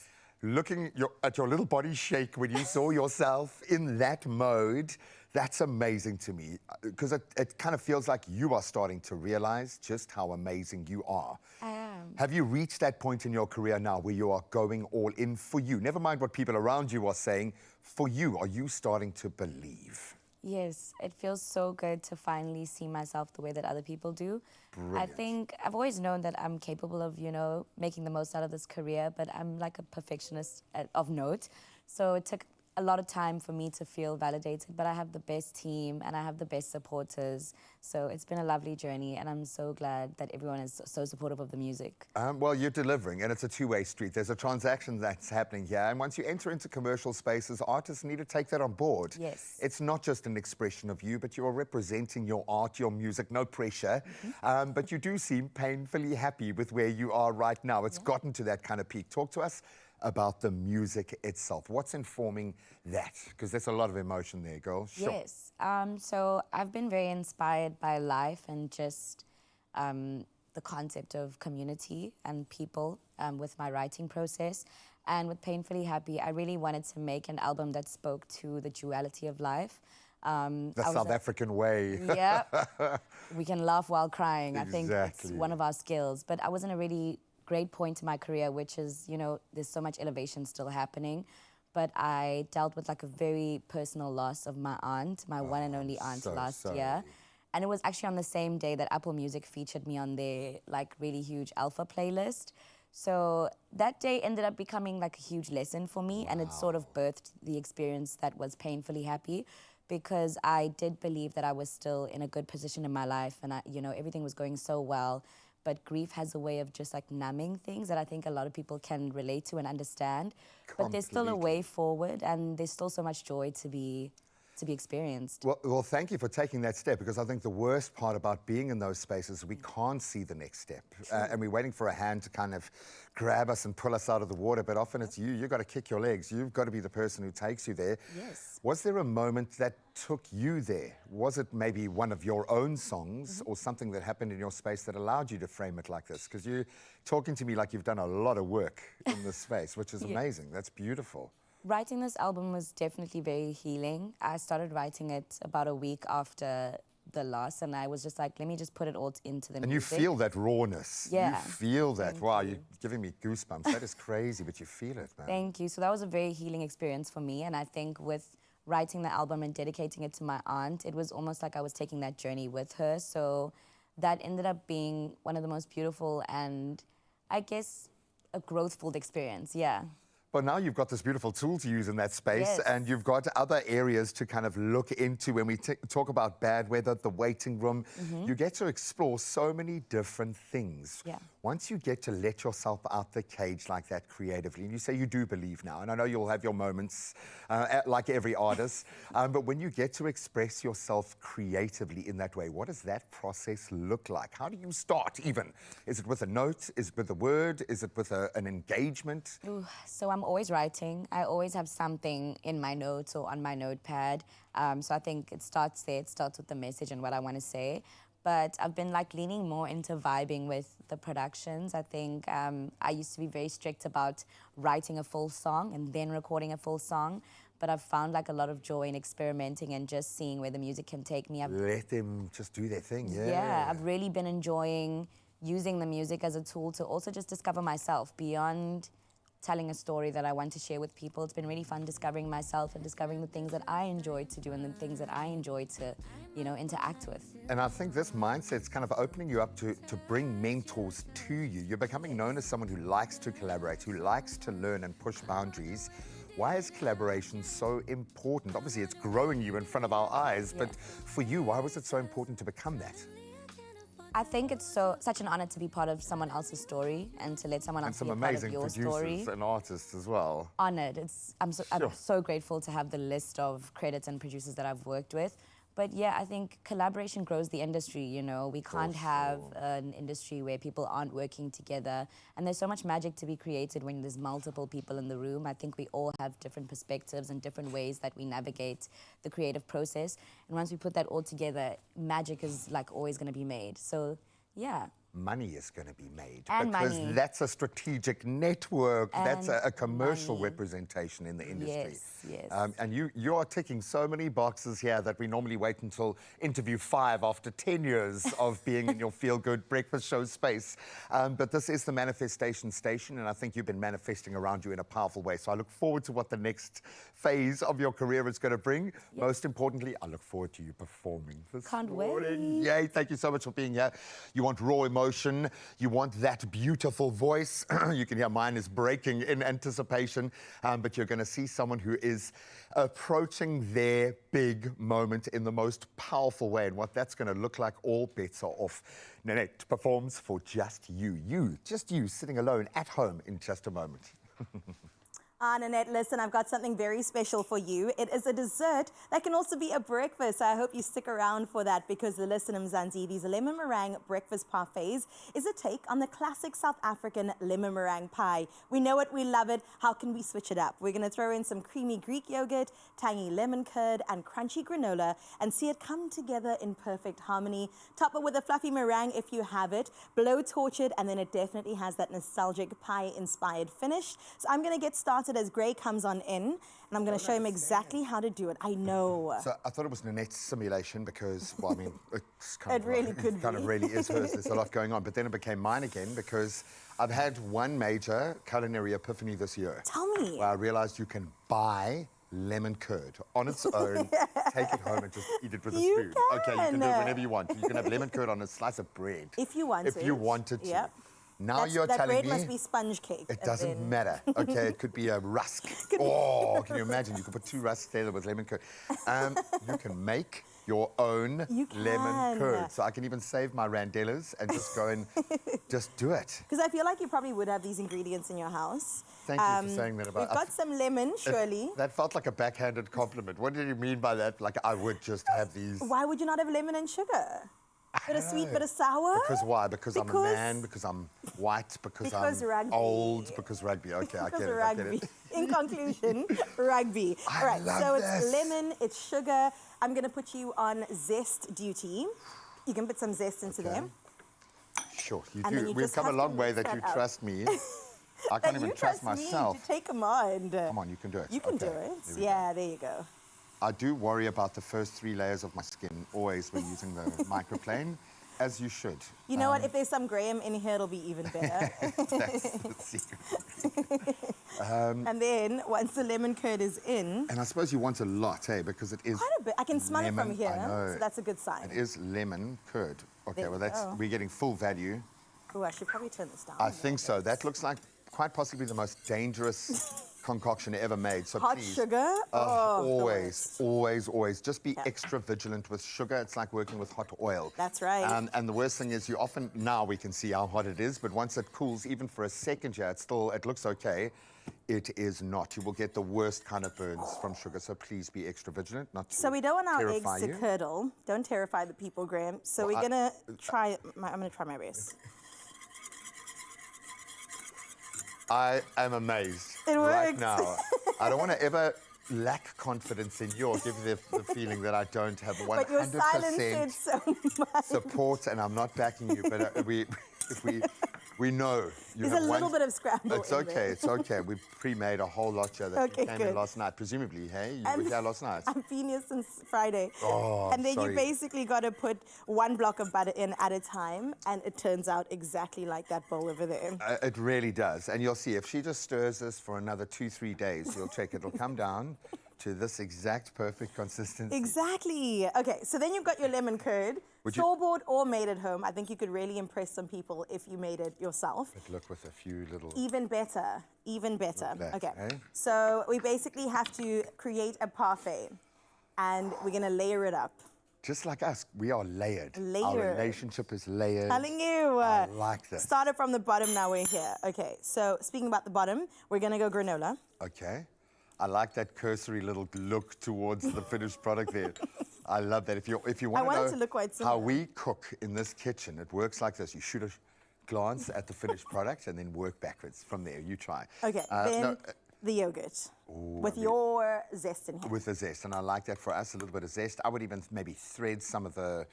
Looking at your little body shake when you saw yourself in that mode, that's amazing to me, because it kind of feels like you are starting to realize just how amazing you are. I am. Have you reached that point in your career now where you are going all in for you? Never mind what people around you are saying. For you, are you starting to believe? Yes, it feels so good to finally see myself the way that other people do. I think I've always known that I'm capable of, making the most out of this career, but I'm like a perfectionist of note. So it took a lot of time for me to feel validated, but I have the best team and I have the best supporters. So it's been a lovely journey, and I'm so glad that everyone is so supportive of the music. Well, you're delivering, and it's a two-way street. There's a transaction that's happening here, and once you enter into commercial spaces, artists need to take that on board. Yes. It's not just an expression of you, but you are representing your art, your music, no pressure. But you do seem painfully happy with where you are right now. It's gotten to that kind of peak. Talk to us about the music itself. What's informing that? Because there's a lot of emotion there, girl. Sure. Yes. So I've been very inspired by life and just the concept of community and people with my writing process. And with Painfully Happy, I really wanted to make an album that spoke to the duality of life. The I was South African way. Yeah, we can laugh while crying. I think it's Exactly. one of our skills. But I was in a really great point in my career, which is, you know, there's so much elevation still happening. But I dealt with like a very personal loss of my aunt, my one and only aunt so last sorry. year. And it was actually on the same day that Apple Music featured me on their like really huge Alpha playlist. So that day ended up becoming like a huge lesson for me, and it sort of birthed the experience that was painfully happy, because I did believe that I was still in a good position in my life, and you know, everything was going so well. But grief has a way of just like numbing things that I think a lot of people can relate to and understand. But there's still a way forward, and there's still so much joy to be experienced. Well, thank you for taking that step, because I think the worst part about being in those spaces, we can't see the next step. And we're waiting for a hand to kind of grab us and pull us out of the water, but often it's you. You've got to kick your legs. You've got to be the person who takes you there. Yes. Was there a moment that took you there? Was it maybe one of your own songs or something that happened in your space that allowed you to frame it like this? Because you're talking to me like you've done a lot of work in this space, which is amazing. That's beautiful. Writing this album was definitely very healing. I started writing it about a week after the loss, and I was just like, let me just put it all into the And music. you feel that rawness. Yeah. You feel that. Wow, you're giving me goosebumps. That is crazy, but you feel it, man. Thank you. So that was a very healing experience for me, and I think with writing the album and dedicating it to my aunt, it was almost like I was taking that journey with her. So that ended up being one of the most beautiful and, I guess, a growth-filled experience, yeah. But now you've got this beautiful tool to use in that space, Yes. and you've got other areas to kind of look into. When we talk about bad weather, the waiting room, you get to explore so many different things. Yeah. Once you get to let yourself out the cage like that creatively, and you say you do believe now, and I know you'll have your moments like every artist, but when you get to express yourself creatively in that way, what does that process look like? How do you start even? Is it with a note? Is it with a word? Is it with an engagement? Ooh, so I'm always writing. I always have something in my notes or on my notepad. So I think it starts there. It starts with the message and what I want to say. But I've been like leaning more into vibing with the productions. I think I used to be very strict about writing a full song and then recording a full song. But I've found like a lot of joy in experimenting and just seeing where the music can take me. Let them just do their thing, yeah. Yeah, I've really been enjoying using the music as a tool to also just discover myself beyond telling a story that I want to share with people. It's been really fun discovering myself and discovering the things that I enjoy to do and the things that I enjoy to, you know, interact with. And I think this mindset's kind of opening you up to bring mentors to you. You're becoming known as someone who likes to collaborate, who likes to learn and push boundaries. Why is collaboration so important? Obviously, it's growing you in front of our eyes, but for you, why was it so important to become that? I think it's such an honor to be part of someone else's story and to let someone And else some be a part of amazing your producers story. and artists as well. Honored. I'm so grateful to have the list of credits and producers that I've worked with. But yeah, I think collaboration grows the industry, you know. We can't have an industry where people aren't working together. And there's so much magic to be created when there's multiple people in the room. I think we all have different perspectives and different ways that we navigate the creative process. And once we put that all together, magic is like always going to be made. So yeah. Money is going to be made. And because money. that's a strategic network. That's And a commercial money. representation in the industry. Yes, yes. And you are ticking so many boxes here that we normally wait until interview 5 after 10 years of being in your feel-good breakfast show space. But this is the manifestation station, and I think you've been manifesting around you in a powerful way. So I look forward to what the next phase of your career is going to bring. Most importantly, I look forward to you performing this Can't morning. wait. Yay, thank you so much for being here. You want raw emotion, you want that beautiful voice. You can hear mine is breaking in anticipation, but you're going to see someone who is approaching their big moment in the most powerful way, and what that's going to look like, all bets are off. Nanette performs for just you, just you, sitting alone at home in just a moment. Nanette, listen, I've got something very special for you. It is a dessert that can also be a breakfast. So I hope you stick around for that, because the listen Mzansi, these lemon meringue breakfast parfaits is a take on the classic South African lemon meringue pie. We know it, we love it. How can we switch it up? We're going to throw in some creamy Greek yogurt, tangy lemon curd, and crunchy granola, and see it come together in perfect harmony. Top it with a fluffy meringue if you have it. Blow torch it, and then it definitely has that nostalgic pie-inspired finish. So I'm going to get started it as Gray comes on in, and I'm going to show him exactly how to do it. I know. So I thought it was Nanette's simulation because, well, I mean, it's kind It of really could kind of be. really is hers. There's a lot going on, but then it became mine again because I've had one major culinary epiphany this year. Tell me. Where I realized you can buy lemon curd on its own, take it home and just eat it with a You spoon. Okay, you can do it can. whenever you want. You can have lemon curd on a slice of bread. If you want If you wanted to. Yep. Now you're that telling bread me must be sponge cake. it and doesn't then- matter. Okay, it could be a rusk. Oh, can you imagine? You could put 2 rusks together with lemon curd. You can make your own You lemon can. curd. So I can even save my randellas and just go and just do it. Because I feel like you probably would have these ingredients in your house. Thank you for saying that about. We've got some lemon, surely. That felt like a backhanded compliment. What did you mean by that? Like I would just have these. Why would you not have lemon and sugar? Bit of sweet, bit of sour? Because why? Because I'm a Because- man, because I'm white, because Because I'm rugby. old, because rugby. Okay, I Because get of it. I get rugby. it. In conclusion, rugby. I All right, love so this. it's lemon, it's sugar. I'm going to put you on zest duty. You can put some zest into Okay. there. Sure, you And then do. you We've just come a have to long way mix that you that up. trust me. I That can't even you trust me myself. to take command. Come on, you can do it. You can Okay, do there it. we go. Yeah, there you go. I do worry about the first 3 layers of my skin always when using the microplane, as you should. You know what? If there's some Graham in here, it'll be even better. That's the secret. And then once the lemon curd is in, And I suppose you want a lot, eh? Because it is quite a bit. I can smell it from lemon, here, I know. so that's a good sign. It is lemon curd. Okay, There well we that's go. we're getting full value. Oh, I should probably turn this down. I think so. That looks like quite possibly the most dangerous concoction ever made. So Hot please. sugar? Oh, the Always, worst. always, always. Just be Yeah. extra vigilant with sugar. It's like working with hot oil. That's right. And the worst thing is you often, now we can see how hot it is, but once it cools, even for a second here, it looks okay. It is not. You will get the worst kind of burns from sugar, so please be extra vigilant, not to So we don't want our terrify eggs to you. curdle. Don't terrify the people, Graham. So Well, we're gonna try. I'm gonna try my best. I am amazed It right works. now. I don't want to ever lack confidence in you or give you the feeling that I don't have But your silence 100% said so much. support, and I'm not backing you, but we know you There's have a little one. bit of scramble. It's in okay, there. it's okay. We pre-made a whole lot here that Okay, came good. in last night. Presumably, hey? You And- were here last night. I've been here since Friday. Oh, and then sorry. you basically got to put 1 block of butter in at a time, and it turns out exactly like that bowl over there. It really does. And you'll see, if she just stirs this for another 2-3 days, you'll check it'll come down to this exact perfect consistency. Exactly. Okay, so then you've got your lemon curd, Would you- store-bought or made at home. I think you could really impress some people if you made it yourself. But look, with a few little... Even better, even better. Look at that, Okay, eh? so we basically have to create a parfait, and we're gonna layer it up. Just like us, we are layered. Our Layered. relationship is layered. Telling you. I like this. Started from the bottom, now we're here. Okay, so speaking about the bottom, we're gonna go granola. Okay. I like that cursory little look towards the finished product there. I love that. If you want want it to to know look quite how similar. we cook in this kitchen, it works like this. You shoot a glance at the finished product and then work backwards from there. You try. Okay, then no, the yogurt with I mean- your zest in here. with the zest, and I like that for us, a little bit of zest. I would even maybe thread some of the...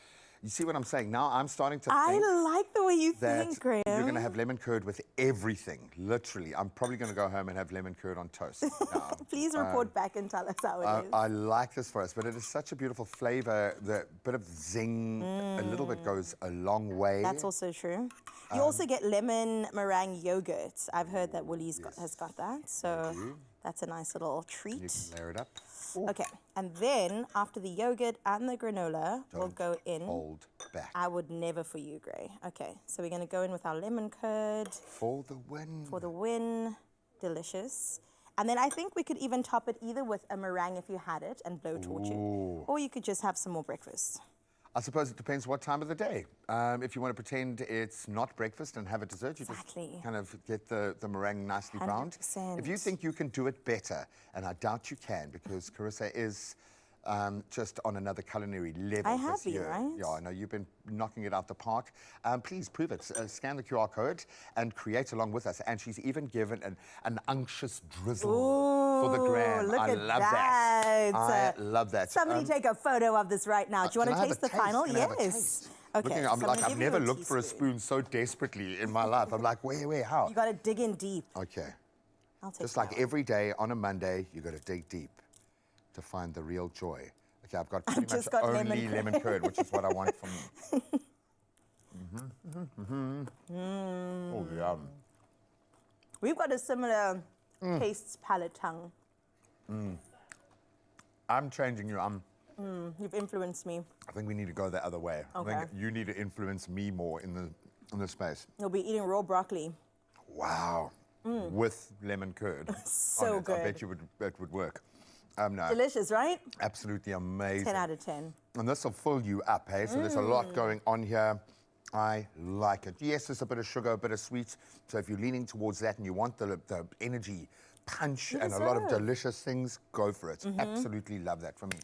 You see what I'm saying? Now I'm starting to I think like the way you that think, Graham. you're going to have lemon curd with everything, literally. I'm probably going to go home and have lemon curd on toast. now. Please report back and tell us how it is. I like this for us, but it is such a beautiful flavor. The bit of zing, a little bit goes a long way. That's also true. You also get lemon meringue yogurt. I've heard that Woolies has got that, so that's a nice little You treat. can layer it up. Okay, and then after the yogurt and the granola, we'll go in. Hold back. I would never for you, Gray. Okay, so we're gonna go in with our lemon curd For the win. for the win. Delicious. And then I think we could even top it either with a meringue if you had it and blowtorch it, or you could just have some more breakfast. I suppose it depends what time of the day. If you want to pretend it's not breakfast and have a dessert, you Exactly. just kind of get the meringue nicely browned. 100%. If you think you can do it better, and I doubt you can, because Carissa is just on another culinary level I have this been, year. right? Yeah, I know you've been knocking it out the park. Please prove it. Scan the QR code and create along with us. And she's even given an unctuous drizzle for the gram. look I at love that. I love that. Somebody take a photo of this right now. Do you Can want I to have taste a the final? Can I have a Yes. taste? Okay. Looking, so I'm like, gonna I've give you never a looked for a teaspoon. spoon so desperately in my life. I'm like, where, how? You got to dig in deep. Okay. I'll take Just that like one. every day on a Monday, you got to dig deep to find the real joy. Okay, I've got pretty much just got only lemon lemon curd, which is what I want from you. Oh, yum. We've got a similar tastes palate tongue. I'm changing you. You've influenced me. I think we need to go the other way. I Okay. think you need to influence me more in the space. You'll be eating raw broccoli. Wow. With lemon curd. So on it. I bet good. you it would work. No, Delicious, right? absolutely amazing. 10 out of 10. And this will fill you up, hey? So there's a lot going on here. I like it. Yes, there's a bit of sugar, a bit of sweet. So if you're leaning towards that and you want the energy punch and a lot of deserve. delicious things, go for it. Absolutely love that for me.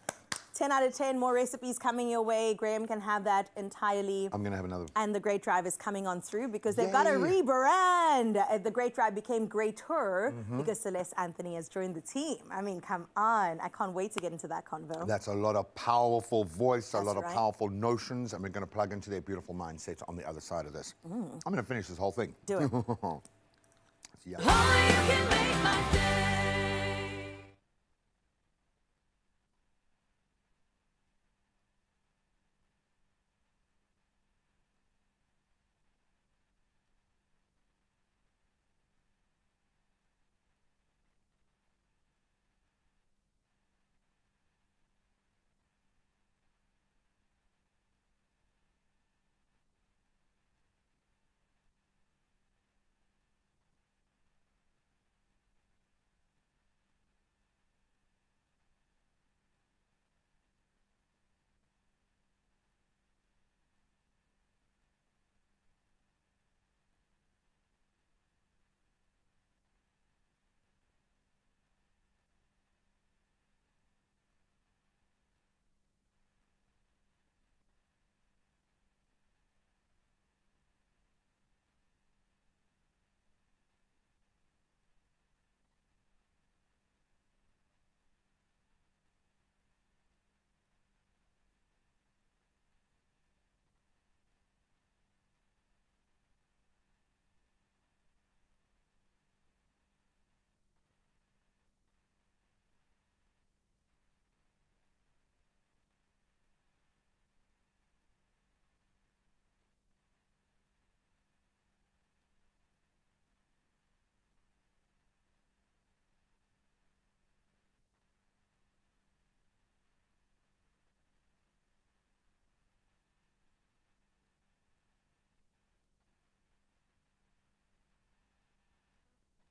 10 out of 10, more recipes coming your way. Graham can have that entirely. I'm going to have another. And the Great Drive is coming on through because they've got a Yay. rebrand. The Great Drive became Greater because Celeste Anthony has joined the team. I mean, come on. I can't wait to get into that convo. That's a lot of powerful voice, a That's lot of right. powerful notions, and we're going to plug into their beautiful mindset on the other side of this. I'm going to finish this whole thing. Do it. It's yummy. Only you can make my day.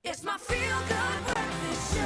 It's my feel-good breakfast show.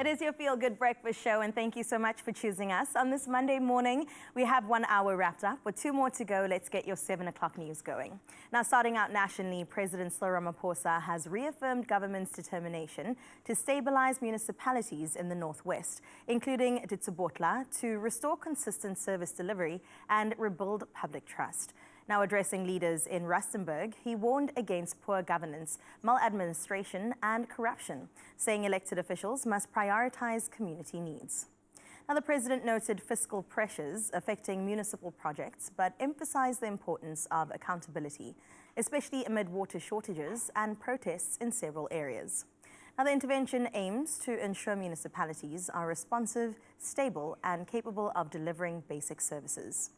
It is your Feel Good Breakfast Show, and thank you so much for choosing us. On this Monday morning, we have 1 hour wrapped up. With 2 more to go, let's get your 7 o'clock news going. Now, starting out nationally, President Cyril Ramaphosa has reaffirmed government's determination to stabilize municipalities in the northwest, including Ditsobotla, to restore consistent service delivery and rebuild public trust. Now addressing leaders in Rustenburg, he warned against poor governance, maladministration and corruption, saying elected officials must prioritize community needs. Now the president noted fiscal pressures affecting municipal projects, but emphasized the importance of accountability, especially amid water shortages and protests in several areas. Now the intervention aims to ensure municipalities are responsive, stable and capable of delivering basic services.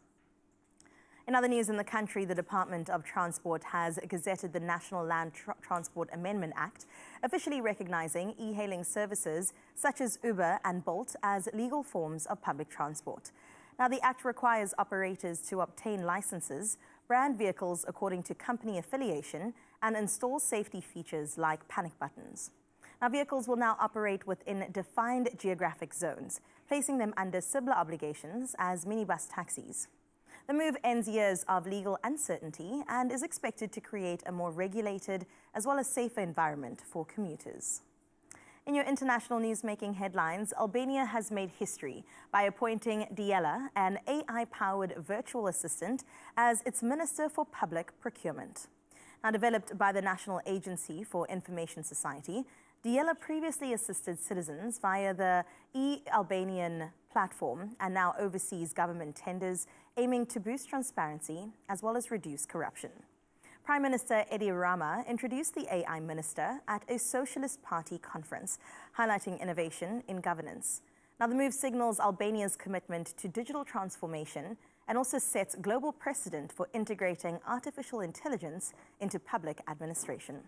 In other news in the country, the Department of Transport has gazetted the National Land Transport Amendment Act, officially recognizing e-hailing services such as Uber and Bolt as legal forms of public transport. Now, the act requires operators to obtain licenses, brand vehicles according to company affiliation, and install safety features like panic buttons. Now, vehicles will now operate within defined geographic zones, placing them under similar obligations as minibus taxis. The move ends years of legal uncertainty and is expected to create a more regulated as well as safer environment for commuters. In your international news-making headlines, Albania has made history by appointing Diela, an AI-powered virtual assistant, as its Minister for Public Procurement. Now developed by the National Agency for Information Society, Diela previously assisted citizens via the e-Albanian platform and now oversees government tenders aiming to boost transparency as well as reduce corruption. Prime Minister Edi Rama introduced the AI minister at a Socialist Party conference, highlighting innovation in governance. Now, the move signals Albania's commitment to digital transformation and also sets global precedent for integrating artificial intelligence into public administration.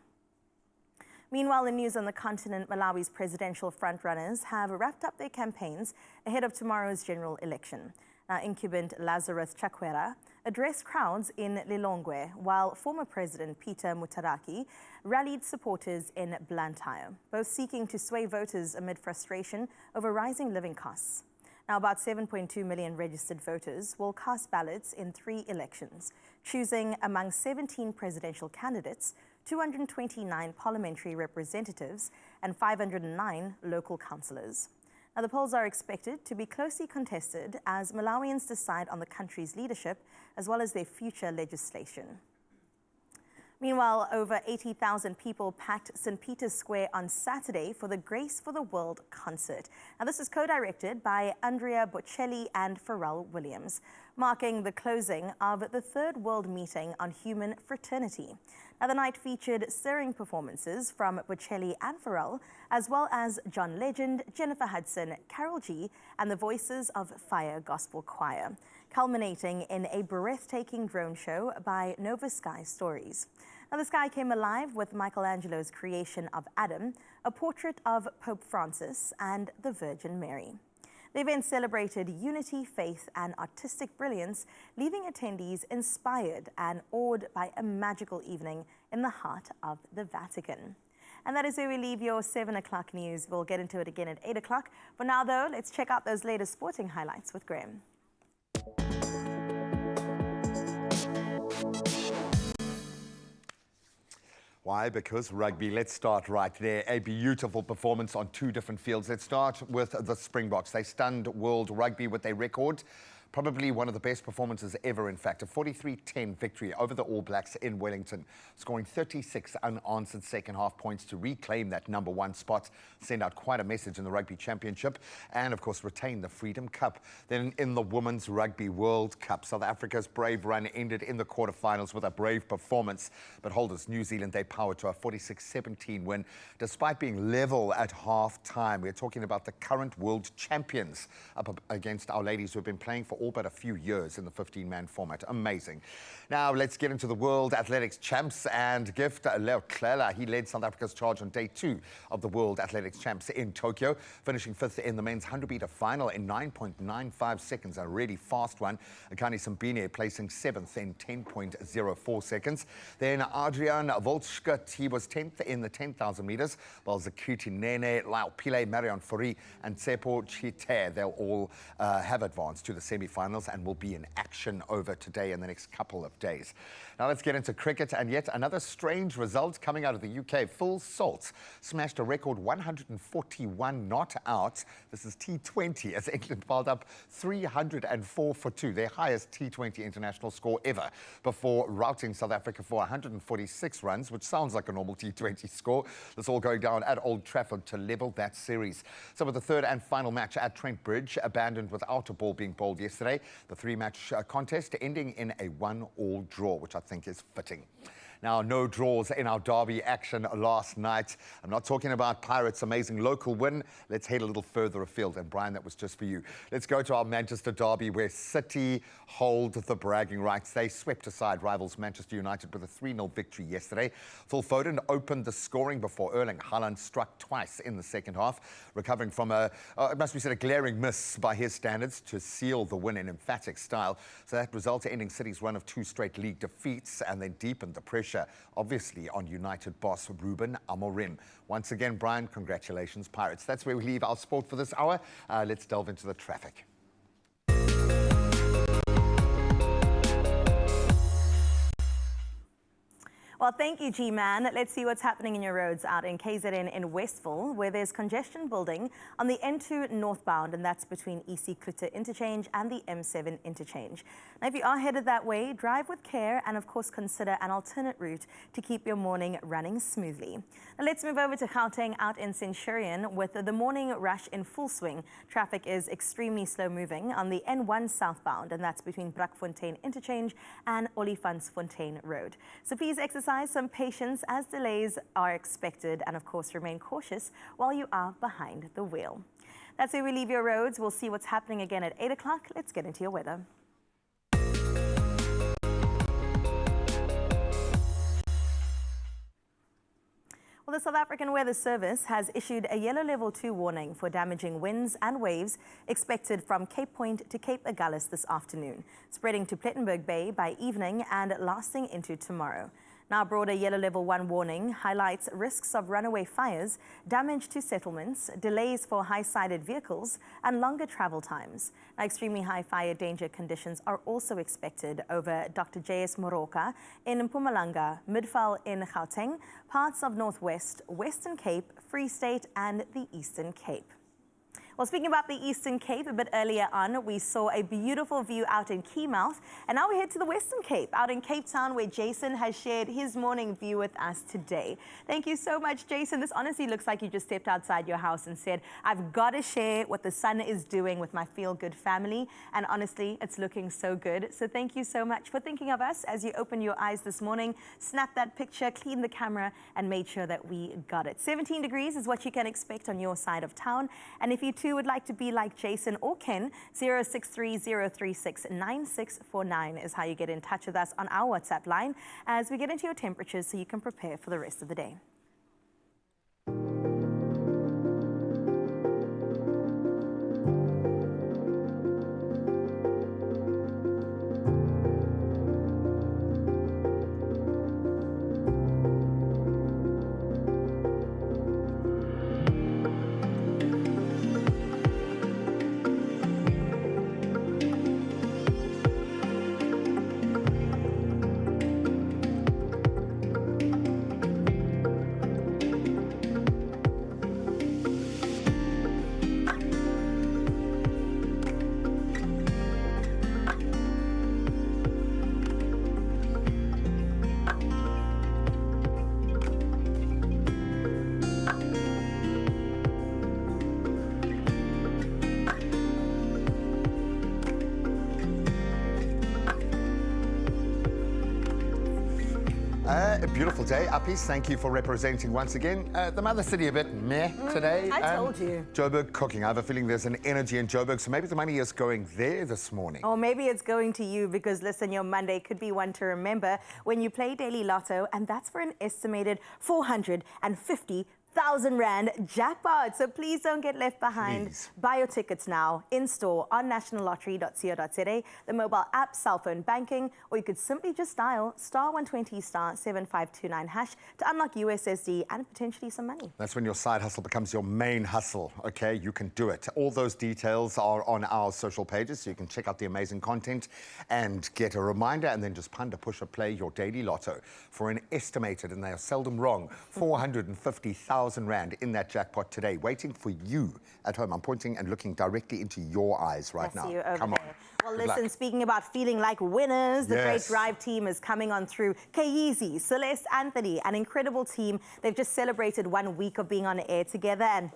Meanwhile, in news on the continent, Malawi's presidential frontrunners have wrapped up their campaigns ahead of tomorrow's general election. Now, incumbent Lazarus Chakwera addressed crowds in Lilongwe, while former President Peter Muthariki rallied supporters in Blantyre, both seeking to sway voters amid frustration over rising living costs. Now, about 7.2 million registered voters will cast ballots in 3 elections, choosing among 17 presidential candidates, 229 parliamentary representatives, and 509 local councillors. Now, the polls are expected to be closely contested as Malawians decide on the country's leadership as well as their future legislation. Meanwhile, over 80,000 people packed St. Peter's Square on Saturday for the Grace for the World concert. Now, this is co-directed by Andrea Bocelli and Pharrell Williams, marking the closing of the Third World Meeting on Human Fraternity. Now, the night featured stirring performances from Bocelli and Pharrell, as well as John Legend, Jennifer Hudson, Carol G, and the voices of Fire Gospel Choir, culminating in a breathtaking drone show by Nova Sky Stories. Now, the sky came alive with Michelangelo's creation of Adam, a portrait of Pope Francis, and the Virgin Mary. The event celebrated unity, faith, and artistic brilliance, leaving attendees inspired and awed by a magical evening in the heart of the Vatican. And that is where we leave your 7 o'clock news. We'll get into it again at 8 o'clock. For now, though, let's check out those latest sporting highlights with Graham. Why? Because rugby. Let's start right there. A beautiful performance on 2 different fields. Let's start with the Springboks. They stunned World Rugby with a record. Probably one of the best performances ever, in fact. A 43-10 victory over the All Blacks in Wellington, scoring 36 unanswered second-half points to reclaim that #1 spot, send out quite a message in the Rugby Championship, and, of course, retain the Freedom Cup. Then in the Women's Rugby World Cup, South Africa's brave run ended in the quarterfinals with a brave performance, but holders New Zealand, they powered to a 46-17 win, despite being level at half-time. We're talking about the current world champions up against our ladies who have been playing for all but a few years in the 15-man format. Amazing. Now, let's get into the World Athletics Champs and gift Leo Klela. He led South Africa's charge on day 2 of the World Athletics Champs in Tokyo, finishing 5th in the men's 100-meter final in 9.95 seconds, a really fast one. Akani Simbine placing 7th in 10.04 seconds. Then Adrian Voltschut, he was 10th in the 10,000 meters, while Zakuti Nene, Lau Pile, Marion Fourie, and Tsepo Chite, they'll all have advanced to the semi-finals and will be in action over today and the next couple of days. Now let's get into cricket, and yet another strange result coming out of the UK. Full Salt smashed a record 141 not out. This is T20 as England piled up 304 for 2, their highest T20 international score ever, before routing South Africa for 146 runs, which sounds like a normal T20 score. This all going down at Old Trafford to level that series. So with the third and final match at Trent Bridge abandoned without a ball being bowled yesterday, the 3-match contest ending in a 1-all draw, which I think is fitting. Now, no draws in our derby action last night. I'm not talking about Pirates' amazing local win. Let's head a little further afield. And Brian, that was just for you. Let's go to our Manchester derby, where City hold the bragging rights. They swept aside rivals Manchester United with a 3-0 victory yesterday. Phil Foden opened the scoring before Erling Haaland struck twice in the second half, recovering from it must be said, a glaring miss by his standards to seal the win in emphatic style. So that resulted ending City's run of 2 straight league defeats, and then deepened the pressure, obviously, on United boss Ruben Amorim. Once again, Brian, congratulations, Pirates. That's where we leave our sport for this hour. Let's delve into the traffic. Well, thank you, G-Man. Let's see what's happening in your roads out in KZN in Westville, where there's congestion building on the N2 northbound, and that's between EC Klute interchange and the M7 interchange. Now, if you are headed that way, drive with care and, of course, consider an alternate route to keep your morning running smoothly. Now, let's move over to Gauteng out in Centurion with the morning rush in full swing. Traffic is extremely slow moving on the N1 southbound, and that's between Brakfontein interchange and Olifantsfontein Road. So please exercise some patience as delays are expected, and of course remain cautious while you are behind the wheel. That's where we leave your roads. We'll see what's happening again at 8 o'clock. Let's get into your weather. Well, the South African Weather Service has issued a yellow level 2 warning for damaging winds and waves expected from Cape Point to Cape Agulhas this afternoon, spreading to Plettenberg Bay by evening and lasting into tomorrow. Now, a broader yellow level 1 warning highlights risks of runaway fires, damage to settlements, delays for high-sided vehicles, and longer travel times. Now, extremely high fire danger conditions are also expected over Dr. J.S. Moroka in Mpumalanga, Midvaal in Gauteng, parts of Northwest, Western Cape, Free State, and the Eastern Cape. Well, speaking about the Eastern Cape, a bit earlier on, we saw a beautiful view out in Keymouth, and now we head to the Western Cape, out in Cape Town, where Jason has shared his morning view with us today. Thank you so much, Jason. This honestly looks like you just stepped outside your house and said, I've got to share what the sun is doing with my feel-good family, and honestly, it's looking so good. So thank you so much for thinking of us as you opened your eyes this morning, snapped that picture, cleaned the camera, and made sure that we got it. 17 degrees is what you can expect on your side of town, and if you too would like to be like Jason or Ken, 0630369649 is how you get in touch with us on our WhatsApp line as we get into your temperatures so you can prepare for the rest of the day. A beautiful day, Uppies. Thank you for representing once again. The mother city a bit meh today. I told you. Joburg cooking. I have a feeling there's an energy in Joburg, so maybe the money is going there this morning. Or maybe it's going to you because, listen, your Monday could be one to remember when you play Daily Lotto, and that's for an estimated 450,000 Rand jackpot. So please don't get left behind. Please. Buy your tickets now in store on nationallottery.co.za, the mobile app, cell phone banking, or you could simply just dial *120 *7529 hash to unlock USSD and potentially some money. That's when your side hustle becomes your main hustle, okay? You can do it. All those details are on our social pages, so you can check out the amazing content and get a reminder, and then just push or play your Daily Lotto for an estimated, and they are seldom wrong, 450,000 Rand in that jackpot today, waiting for you at home. I'm pointing and looking directly into your eyes right now. You over Come there. on. Well, Good listen, luck. speaking about feeling like winners, the Great Yes. Drive team is coming on through. Kayizi, Celeste, Anthony, an incredible team. They've just celebrated 1 week of being on air together, and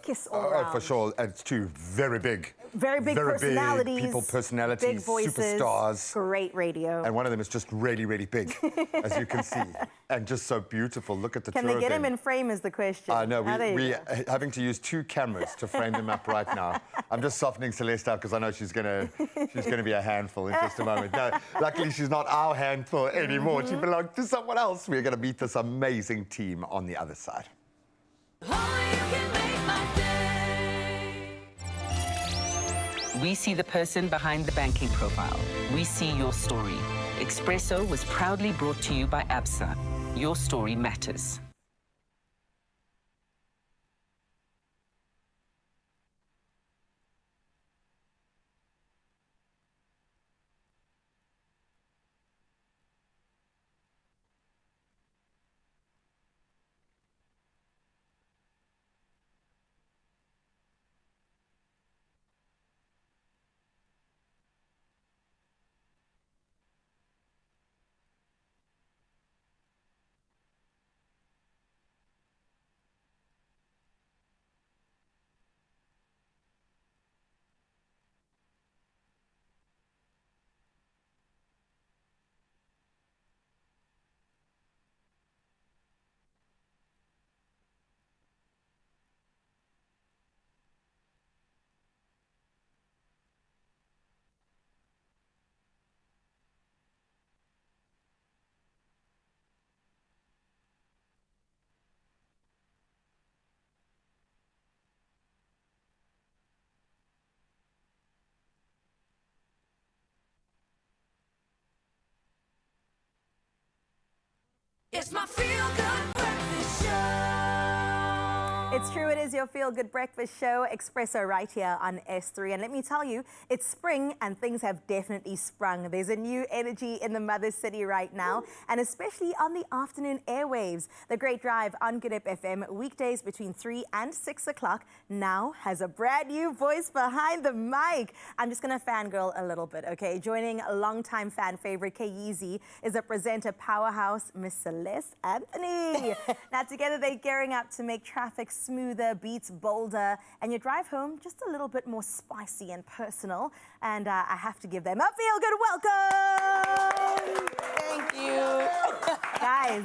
kiss all around. For sure. And it's two very big personalities, people, personalities, big voices, superstars. great radio. And one of them is just really, really big, as you can see, and just so beautiful. Look at the Can two they of get them. him in frame is the question. No, There you we're go. having to use 2 cameras to frame him up right now. I'm just softening Celeste up because I know she's gonna be a handful in just a moment. No, luckily she's not our handful anymore. She belongs to someone else. We're gonna beat this amazing team on the other side. Oh, you can make my day. We see the person behind the banking profile. We see your story. Expresso was proudly brought to you by ABSA. Your story matters. It's my feel-good breakfast show. It's true, it is your feel-good breakfast show, Expresso, right here on S3. And let me tell you, it's spring and things have definitely sprung. There's a new energy in the mother city right now, and especially on the afternoon airwaves. The Great Drive on Good Hope FM, weekdays between 3 and 6 o'clock, now has a brand new voice behind the mic. I'm just going to fangirl a little bit, okay? Joining a longtime fan favorite, K-Yeezy, is a presenter powerhouse, Miss Celeste Anthony. Now, together they're gearing up to make traffic smoother, beats bolder, and your drive home just a little bit more spicy and personal. And I have to give them a feel-good welcome. Thank you. Guys,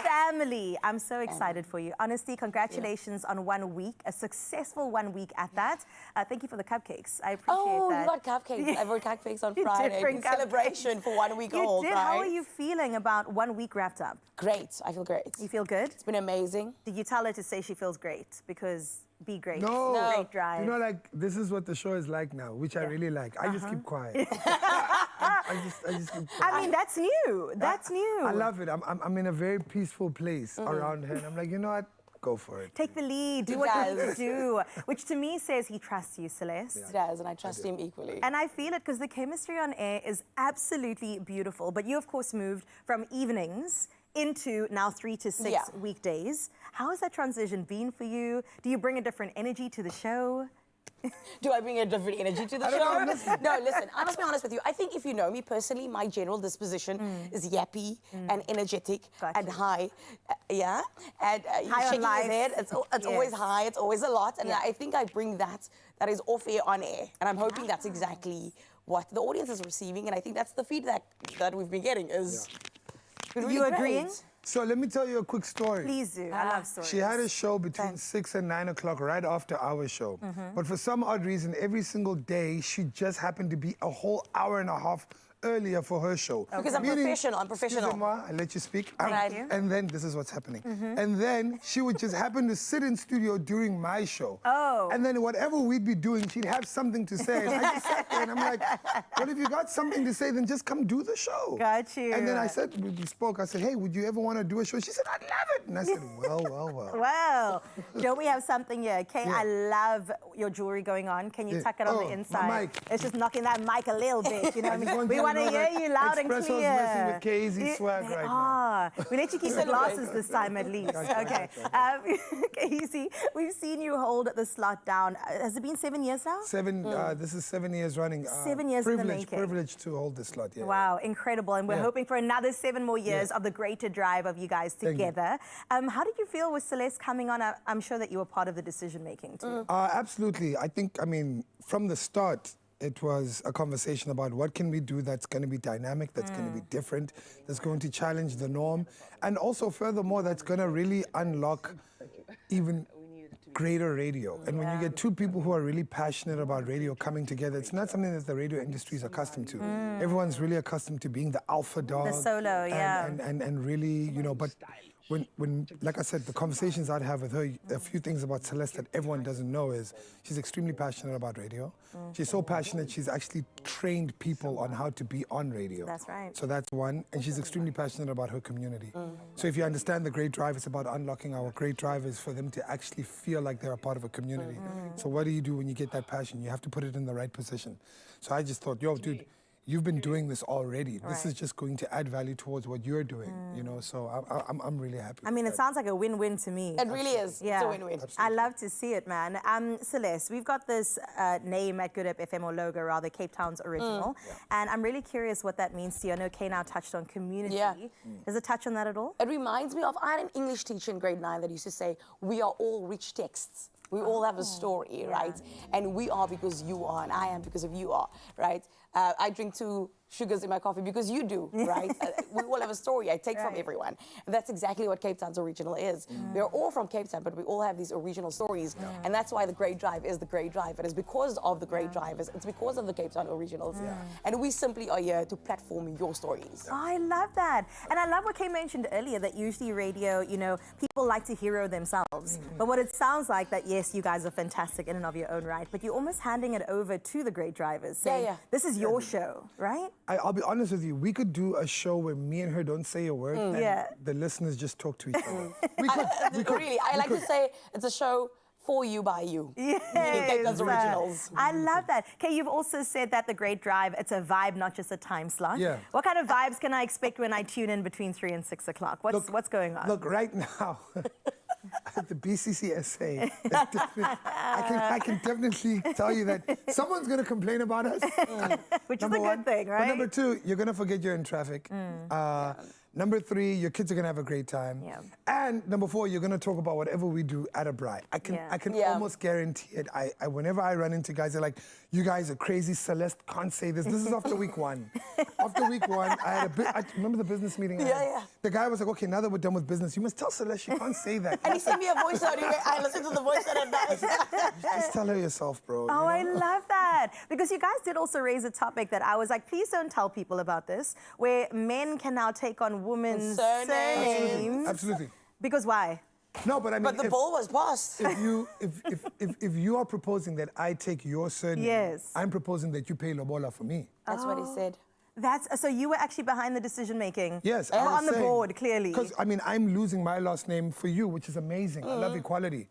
family, I'm so excited for you. Honestly, congratulations on 1 week, a successful 1 week at that. Thank you for the cupcakes. I appreciate that. You got cupcakes. I brought cupcakes on You did Friday. bring In cupcakes. celebration for 1 week You old, did. right? How are you feeling about 1 week wrapped up? Great. I feel great. You feel good? It's been amazing. Did you tell her to say she feels great? Because be great. No. Great drive. You know, like, this is what the show is like now, which I really like. I just keep quiet. I just keep quiet. I mean, that's new. That's new. I love it. I'm in a very peaceful place around her, and I'm like, you know what? Go for it. Take the lead. Do what you need to do. Which to me says he trusts you, Celeste. It does, and I trust him equally. And I feel it because the chemistry on air is absolutely beautiful. But you, of course, moved from evenings into now 3 to 6 weekdays. How has that transition been for you? Do you bring a different energy to the show? Do I bring a different energy to the show? No, listen, I must be honest with you. I think if you know me personally, my general disposition is yappy and energetic and high. And High on shaking life. his head. It's always high, it's always a lot. And I think I bring that is off air on air. And I'm hoping that's exactly what the audience is receiving. And I think that's the feedback that we've been getting is... You agreeing? So let me tell you a quick story. Please do. I love stories. She had a show between 6 and 9 o'clock right after our show. But for some odd reason, every single day, she just happened to be a whole hour and a half earlier for her show. Because I'm professional. Excusez-moi, I let you speak. Thank you. And then this is what's happening. And then she would just happen to sit in studio during my show. Oh. And then whatever we'd be doing, she'd have something to say. And I just sat there and I'm like, well, if you got something to say, then just come do the show. Got you. And then I said, we spoke, I said, hey, would you ever want to do a show? She said, I'd love it. And I said, well. Well, don't we have something here? Okay, I love your jewelry going on. Can you tuck it on the inside? my mic. It's just knocking that mic a little bit, you know what I just mean? want We you to want to know hear that you loud and Expresso's clear. messing with K-Eazy swag right now. We let you keep the glasses this time at least. Okay. K-Eazy, we've seen you hold the slot down. Has it been 7 years now? This is 7 years running. 7 years in the making. Privileged to hold this slot, yeah. Wow, incredible. And we're hoping for another 7 more years of the greater drive of you guys together. How did you feel with Celeste coming on? I'm sure that you were part of the decision-making too. Absolutely. I mean, from the start, it was a conversation about what can we do that's going to be dynamic, that's going to be different, that's going to challenge the norm, and also furthermore, that's going to really unlock even greater radio. And when you get two people who are really passionate about radio coming together, it's not something that the radio industry is accustomed to. Everyone's really accustomed to being the alpha dog. The solo, and really, you know, but when, like I said, the conversations I'd have with her, a few things about Celeste that everyone doesn't know is she's extremely passionate about radio. She's so passionate, she's actually trained people on how to be on radio. That's right. So that's one. And she's extremely passionate about her community. So if you understand the Great Drive, it's about unlocking our great drivers for them to actually feel like they're a part of a community. So what do you do when you get that passion? You have to put it in the right position. So I just thought, yo, dude, you've been doing this already. This is just going to add value towards what you're doing, you know, so I'm really happy. I mean, it sounds like a win-win to me. It really is. Yeah. It's a win-win. I love to see it, man. Celeste, we've got this name at Good Hope FM, or logo rather, Cape Town's original. And I'm really curious what that means to you. I know Kay now touched on community. Does it touch on that at all? It reminds me of, I had an English teacher in grade 9 that used to say, we are all rich texts. We all have a story, right? And we are because you are, and I am because of you are, right? I drink 2 sugars in my coffee because you do, right? We all have a story I take from everyone. And that's exactly what Cape Town's original is. We're all from Cape Town, but we all have these original stories. And that's why the Great Drive is the Great Drive. It is because of the Great Drivers. It's because of the Cape Town originals. And we simply are here to platform your stories. Oh, I love that. And I love what Kay mentioned earlier, that usually radio, you know, people like to hero themselves. But what it sounds like that, yes, you guys are fantastic in and of your own right, but you're almost handing it over to the Great Drivers, saying, this is your show, right? I'll be honest with you. We could do a show where me and her don't say a word, and Yeah. the listeners just talk to each other. Really, I like to say it's a show for you by you. Cape Town's originals. I love that. Okay, you've also said that the Great Drive, it's a vibe, not just a time slot. Yeah. What kind of vibes can I expect when I tune in between 3 and 6 o'clock? What's going on? Look, right now, at the BCCSA, I can definitely tell you that someone's going to complain about us. Which is a Number good one. thing, right? But number two, you're going to forget you're in traffic. Number three, your kids are going to have a great time. Yeah. And number four, you're going to talk about whatever we do at a bride. I can almost guarantee it. Whenever I run into guys, they're like, you guys are crazy. Celeste can't say this. This is after week one. After week one, I remember the business meeting. The guy was like, okay, now that we're done with business, you must tell Celeste she can't say that. And he sent me a voice note. I listened to the voice note at night. Just tell her yourself, bro. Oh, I love that. Because you guys did also raise a topic that I was like, please don't tell people about this, where men can now take on women's surnames. Absolutely. Because why? No, but I mean, But the ball was passed. if you are proposing that I take your surname, Yes. I'm proposing that you pay lobola for me. That's what he said. So you were actually behind the decision making. Yes, You were on the board, clearly. Because I mean, I'm losing my last name for you, which is amazing. I love equality.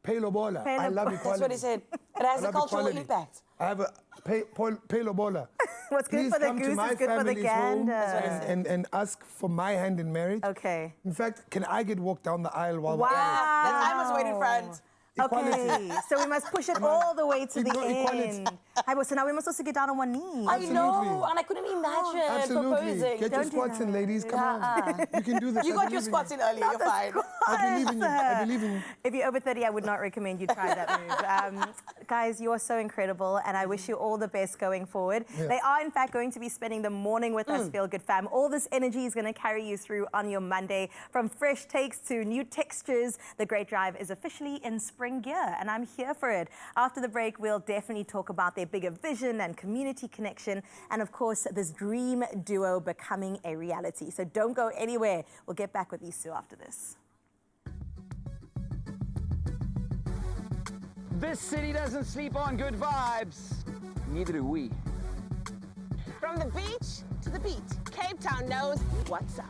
Pay lobola. I love equality. That's what he said. It has I a love cultural equality. impact. I have a pay lobola. What's good Please for the come to goose my is good for the family's home gander. and ask for my hand in marriage. Okay. In fact, can I get walked down the aisle while Wow. I must wait in front. Okay, so we must push it all the way to the Equality. end. So now we must also get down on one knee. I know, and I couldn't imagine Absolutely. proposing. Get your squats in, ladies. Come on. You can do this. You I got your believe in squats in earlier, you're fine. I believe in you. I believe in you. If you're over 30, I would not recommend you try that move. Guys, you are so incredible, and I wish you all the best going forward. Yeah. They are, in fact, going to be spending the morning with us, Feel Good Fam. All this energy is going to carry you through on your Monday. From fresh takes to new textures, the Great Drive is officially in spring gear, and I'm here for it. After the break, we'll definitely talk about their bigger vision and community connection, and of course, this dream duo becoming a reality. So don't go anywhere. We'll get back with Isu after this. This city doesn't sleep on good vibes. Neither do we. From the beach to the beat, Cape Town knows what's up.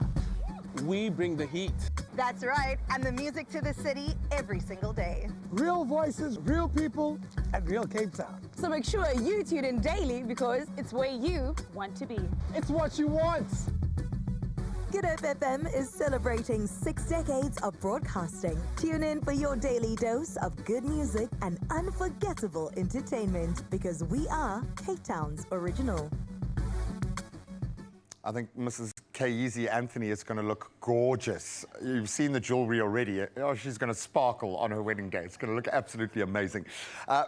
We bring the heat. That's right, and the music to the city every single day. Real voices, real people, and real Cape Town. So make sure you tune in daily because it's where you want to be. It's what you want. Good Hope FM is celebrating 6 decades of broadcasting. Tune in for your daily dose of good music and unforgettable entertainment because we are Cape Town's original. I think Mrs. Kayizi Anthony is going to look gorgeous. You've seen the jewelry already. Oh, she's going to sparkle on her wedding day. It's going to look absolutely amazing.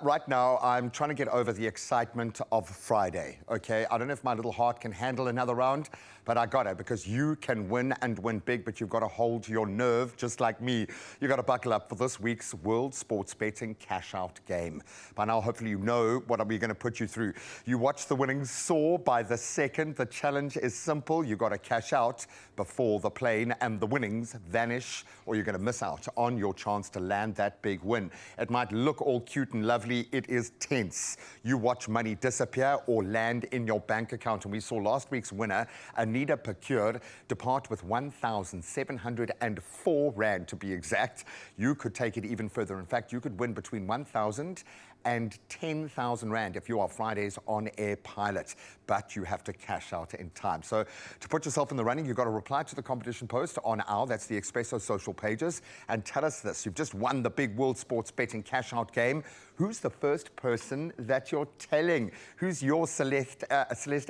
Right now, I'm trying to get over the excitement of Friday, okay? I don't know if my little heart can handle another round, but I got it because you can win and win big, but you've got to hold your nerve just like me. You've got to buckle up for this week's World Sports Betting Cash Out game. By now, hopefully you know what we're going to put you through. You watch the winnings soar by the second. The challenge is simple. You've got to cash out before the plane and the winnings vanish, or you're going to miss out on your chance to land that big win. It might look all cute and lovely. It is tense. You watch money disappear or land in your bank account. And we saw last week's winner, Anita Pacure, depart with 1,704 Rand to be exact. You could take it even further. In fact, you could win between 1,000 and 10,000 Rand if you are Friday's on-air pilot, but you have to cash out in time. So to put yourself in the running, you've got to reply to the competition post on that's the Expresso social pages, and tell us this. You've just won the big World Sports Betting Cash Out game. Who's the first person that you're telling? Who's your Celeste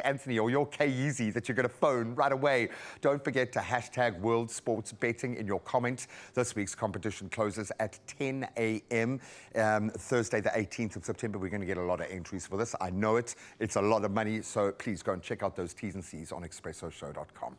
Anthony or your Kayizi that you're going to phone right away? Don't forget to hashtag World Sports Betting in your comment. This week's competition closes at 10 a.m. Thursday, the 18th of September. We're going to get a lot of entries for this. I know it. It's a lot of money. So please go and check out those T's and C's on expressoshow.com.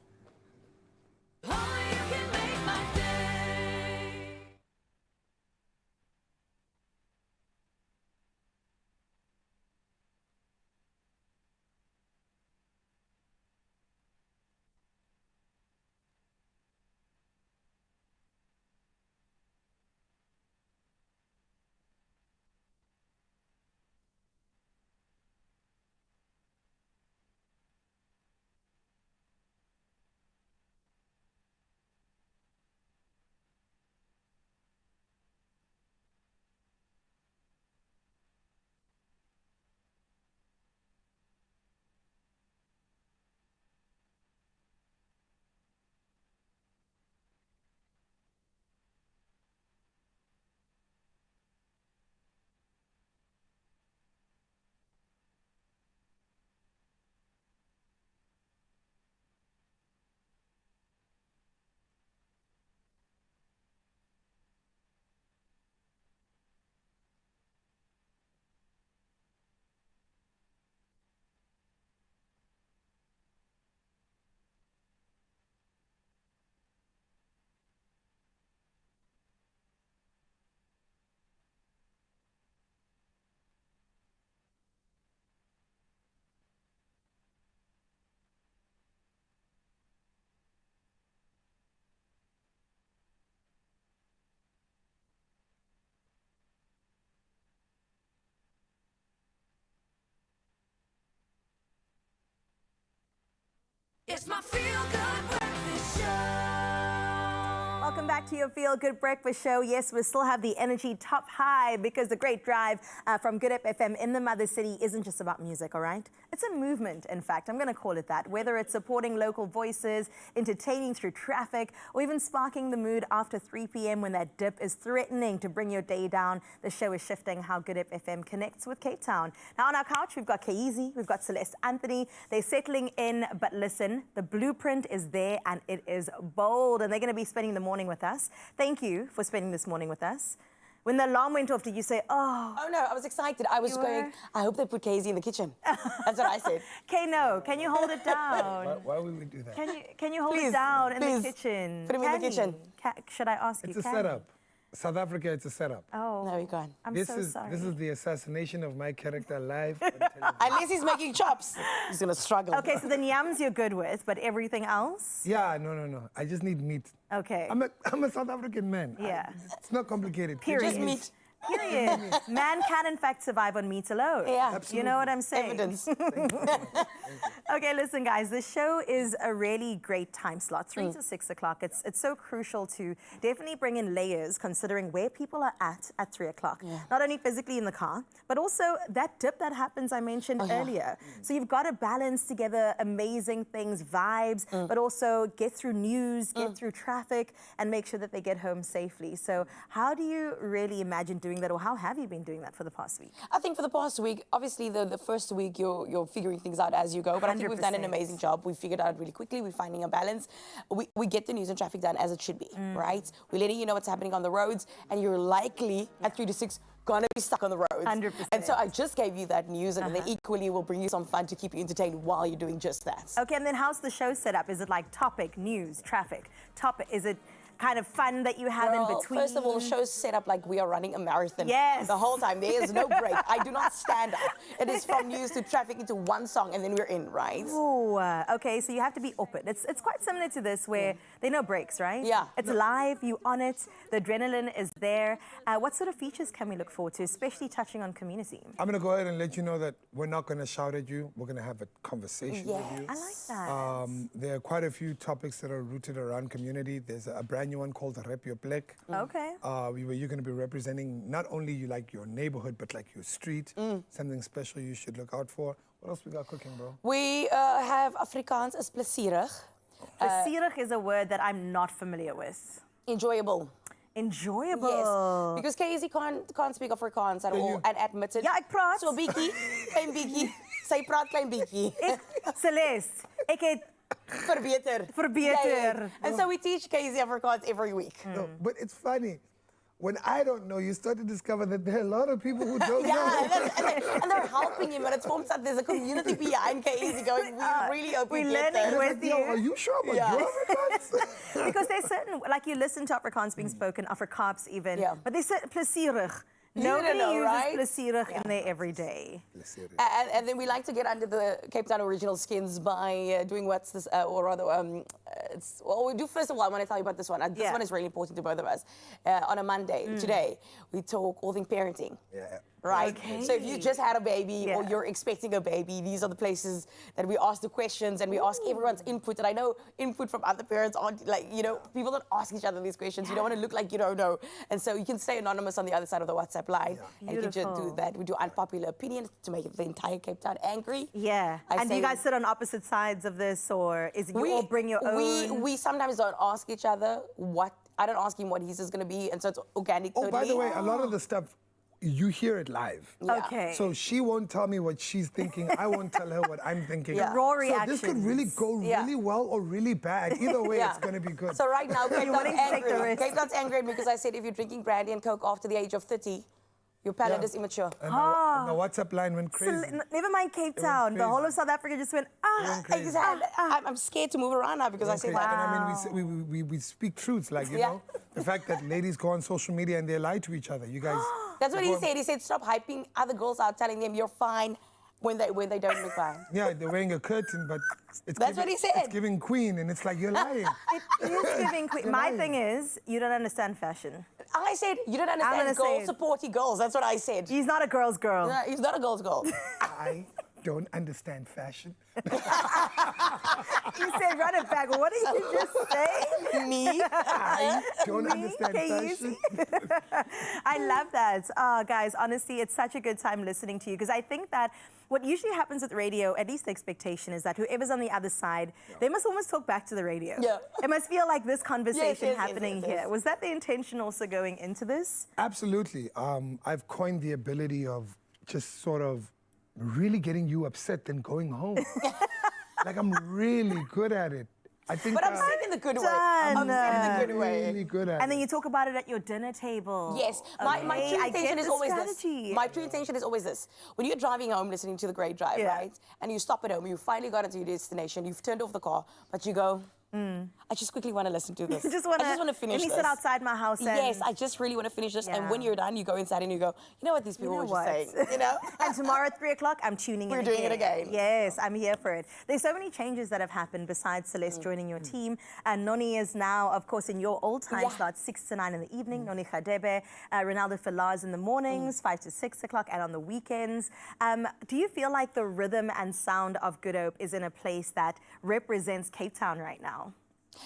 It's my feel-good breakfast show. Welcome back to your Feel Good Breakfast Show. Yes, we still have the energy top high because the great drive from Good FM in the Mother City isn't just about music, all right? It's a movement, in fact. I'm going to call it that. Whether it's supporting local voices, entertaining through traffic, or even sparking the mood after 3 p.m. when that dip is threatening to bring your day down, the show is shifting how Good FM connects with Cape Town. Now on our couch, we've got Kaizi, we've got Celeste Anthony. They're settling in, but listen, the blueprint is there and it is bold, and they're going to be spending the morning with us. Thank you for spending this morning with us. When the alarm went off, did you say, oh? Oh, no, I was excited. I was going, I hope they put Casey in the kitchen. That's what I said. Kay, no. Can you hold it down? Why would we do that? Can you hold Please, it down in please. the kitchen? Put him in the kitchen. Should I ask you? It's a Can setup. South Africa, it's a setup. Oh. No, you can't. I'm This so is sorry. this is the assassination of my character live on television. Unless he's making chops, he's going to struggle. Okay, so the yams you're good with, but everything else? Yeah, no. I just need meat. Okay. I'm a South African man. Yeah. It's not complicated. Period. Just meat. Period. Man can, in fact, survive on meat alone. Yeah. Absolutely. You know what I'm saying? Evidence. Okay, listen, guys, this show is a really great time slot, 3 to 6 o'clock. It's so crucial to definitely bring in layers, considering where people are at 3 o'clock. Yeah. Not only physically in the car, but also that dip that happens I mentioned earlier. So you've got to balance together amazing things, vibes, but also get through news, get through traffic, and make sure that they get home safely. So how do you really imagine doing that, or how have you been doing that for the past week? I think for the past week, obviously the first week you're figuring things out as you go, but I think we've done an 100%. amazing job. We figured out really quickly. We're finding a balance. We get the news and traffic done as it should be, right? We're letting you know what's happening on the roads, and you're likely at 3 to 6 gonna be stuck on the roads. 100%. And so I just gave you that news, and then equally will bring you some fun to keep you entertained while you're doing just that. Okay, and then how's the show set up? Is it like topic, news, traffic, topic? Is it kind of fun that you have in Girl, between? First of all, the show's set up like we are running a marathon. Yes. The whole time. There is no break. I do not stand up. It is from news to traffic into one song, and then we're in, right? Ooh, okay, so you have to be open. It's quite similar to this where there are no breaks, right? Yeah. It's live, you on it, the adrenaline is there. What sort of features can we look forward to, especially touching on community? I'm gonna go ahead and let you know that we're not gonna shout at you. We're gonna have a conversation with you. I like that. There are quite a few topics that are rooted around community. There's a brand new one called Rep Your Plek. Okay. Where you're going to be representing not only your neighborhood, but like your street. Something special you should look out for. What else we got cooking, bro? We have Afrikaans is plezierig. Plezierig is a word that I'm not familiar with. Enjoyable. Enjoyable. Yes. Because Casey can't speak Afrikaans at all and admitted. Ja, ek praat. So bietjie, klein bietjie. Sy praat klein bietjie. Celeste, ek het Verbeter. Verbeter. And so we teach Casey Afrikaans every week. No, but it's funny. When I don't know, you start to discover that there are a lot of people who don't Yeah, know. and they're helping him, and it's forms that there's a community behind Casey going, we really hope we We're get learning there. with Yo, you. are you sure about Yeah. your Afrikaans? Because there's certain, like you listen to Afrikaans being spoken, Afrikaans even, Yeah. but they say plezierig. You Nobody don't know, uses right? plezierig in there every day. And then we like to get under the Cape Town original skins by doing what's this, or rather, we do first of all, I want to tell you about this one. This one is really important to both of us. On a Monday, today, we talk all things parenting. Yeah. Right? Okay. So if you just had a baby or Yeah. you're expecting a baby, these are the places that we ask the questions and we ask everyone's input. And I know input from other parents aren't like, people don't ask each other these questions. You don't want to look like you don't know. And so you can stay anonymous on the other side of the WhatsApp line. And you can just do Beautiful. that. We do unpopular opinions to make the entire Cape Town angry. Yeah. I And do you say- guys sit on opposite sides of this, or is it you all bring your own? We sometimes don't ask each other I don't ask him what his is going to be. And so it's organic. Oh, by the totally. way, a lot of the stuff, you hear it live. Yeah. Okay. So she won't tell me what she's thinking. I won't tell her what I'm thinking. Yeah. Raw So this could really reactions. go Yeah. really well or really bad. Either way, Yeah. it's going to be good. So right now, Cape willing Town's to take the angry. risk? Cape Town's angry at me because I said if you're drinking brandy and Coke after the age of 30, your palate Yeah. is immature. And the WhatsApp line went So, crazy. never mind Cape Town. The whole crazy. of South Africa just went, crazy. Exactly. I'm scared to move around now because I said And that. I mean, we speak truths, like, you Yeah. know, the fact that ladies go on social media and they lie to each other. You guys. That's what he said. He said stop hyping other girls out, telling them you're fine when they don't look fine. Yeah, they're wearing a curtain, but it's That's what he said. It's giving queen, and it's like you're lying. it is giving queen. My lying. thing is, you don't understand fashion. I said you don't gonna understand say girls it. supporting girls. That's what I said. He's not a girl's girl. No, he's not a girl's girl. I don't understand fashion. You said run it back. What did you just say? Me? I don't understand K-Easy. fashion. I love that. Guys, honestly, it's such a good time listening to you because I think that what usually happens with radio, at least the expectation is that whoever's on the other side, they must almost talk back to the radio. Yeah. It must feel like this conversation yes, happening yes. here. Was that the intention also going into this? Absolutely. I've coined the ability of just sort of really getting you upset and going home. Like, I'm really good at it. I think. But I'm saying in the good way. Done. I'm saying in the good way. Really good at And then it. you talk about it at your dinner table. Yes, my Okay, true I intention get is the always strategy. this. My true intention is always this. When you're driving home listening to the Great Drive, Yeah. right? And you stop at home, you finally got into your destination, you've turned off the car, but you go, I just quickly want to listen to this. You just wanna, I just want to finish let me this. sit outside my house and... Yes, I just really want to finish this. And Yeah. when you're done, you go inside and you go, you know what these people You know were just what? saying, you know? And tomorrow at 3 o'clock, I'm tuning in We're doing it again. Yes, I'm here for it. There's so many changes that have happened besides Celeste joining your team. And Noni is now, of course, in your old time slot, 6 to 9 in the evening. Noni Khadebe, Ronaldo Falaz in the mornings, 5 to 6 o'clock, and on the weekends. Do you feel like the rhythm and sound of Good Hope is in a place that represents Cape Town right now?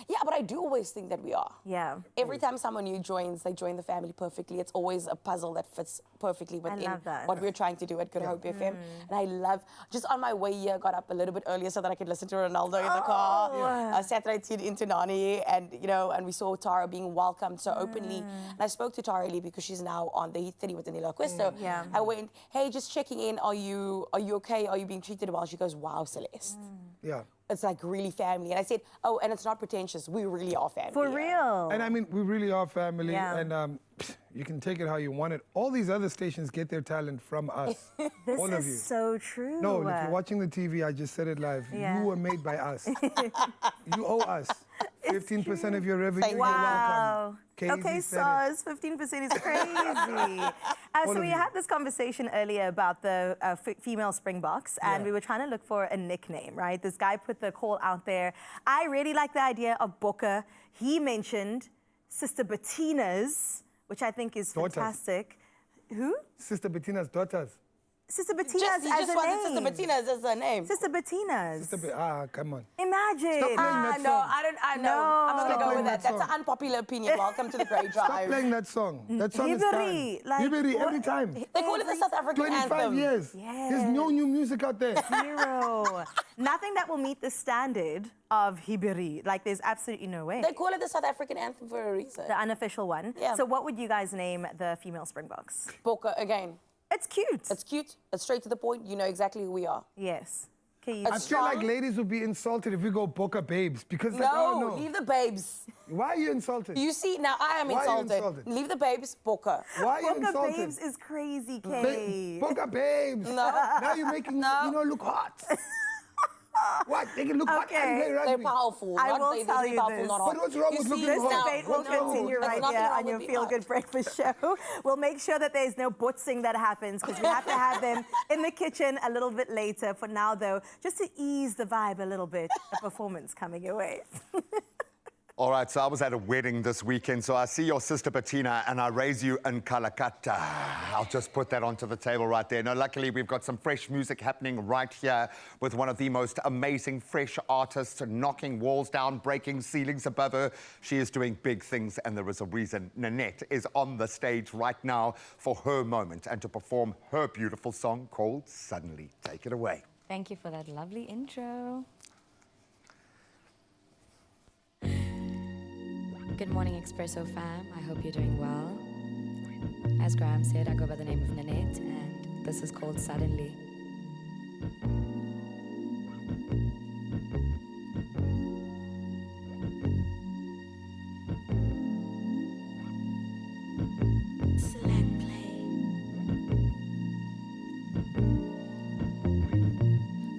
Yeah, but I do always think that we are. Yeah. Every time someone new joins, they join the family perfectly. It's always a puzzle that fits perfectly within love that. what we're trying to do at Good Hope FM. And I love, just on my way here, got up a little bit earlier so that I could listen to Ronaldo in the car. Saturday into Nani, and you know, and we saw Tara being welcomed so openly. And I spoke to Tara Lee because she's now on the Heat 30 with Danilo Questo. Yeah. I went, hey, just checking in. Are you okay? Are you being treated well? She goes, wow, Celeste. Yeah. It's like really family. And I said, oh, and it's not pretentious. We really are family. For real. And I mean, we really are family, Yeah. and you can take it how you want it. All these other stations get their talent from us. This all of you. is so true. No, if you're watching the TV, I just said it live. Yeah. You were made by us. You owe us 15% of your revenue. Thank You're you. welcome. Okay, KZ said it. SARS, 15% is crazy. So of we you. had this conversation earlier about the female Springboks, and we were trying to look for a nickname, right? This guy put the call out there. I really like the idea of Bokke. He mentioned Sister Bettina's, which I think is Daughters. fantastic. Who? Sister Bettina's daughters. Sister Bettina's You as just a wanted name. Sister Bettina's as a name. Sister Bettina's. Come on. Imagine. Stop playing that No, song. I know. No. I'm not going to Stop go with playing that. that That's an song. unpopular opinion. Welcome to the Great Drive. Stop playing that song. That song is Hiberi, done. like, Hiberi what- every time. They call it the South African 25 anthem. years. Yes. There's no new music out there. Zero. Nothing that will meet the standard of Hiberi. Like, there's absolutely no way. They call it the South African anthem for a reason. The unofficial one. Yeah. So what would you guys name the female Springboks? Bokke, again. It's cute. It's cute. It's straight to the point. You know exactly who we are. Yes. Okay, I feel like ladies would be insulted if we go Bokke babes because like, oh no. Leave the babes. Why are you insulted? You see, now I am Why are you insulted. insulted? Leave the babes, Bokke. Why are you Bokke insulted? babes is crazy, Kay. Bokke babes. No. Now you're making you know look hot. What? They can look hot and play rugby. They're powerful. I Not will they, tell they're you powerful, this. not hot. But what's wrong You with see, looking This hot? debate will What's wrong? continue There's right nothing here wrong on with your being Feel hot. Good Breakfast Show. We'll make sure that there's no botsing that happens because we have to have them in the kitchen a little bit later. For now, though, just to ease the vibe a little bit, a performance coming your way. All right, so I was at a wedding this weekend, so I see your sister Bettina and I raise you in Kalakata. I'll just put that onto the table right there. Now, luckily, we've got some fresh music happening right here with one of the most amazing fresh artists, knocking walls down, breaking ceilings above her. She is doing big things, and there is a reason. Nanette is on the stage right now for her moment and to perform her beautiful song called Suddenly. Take it away. Thank you for that lovely intro. Good morning, Expresso fam. I hope you're doing well. As Graham said, I go by the name of Nanette, and this is called Suddenly. Select play.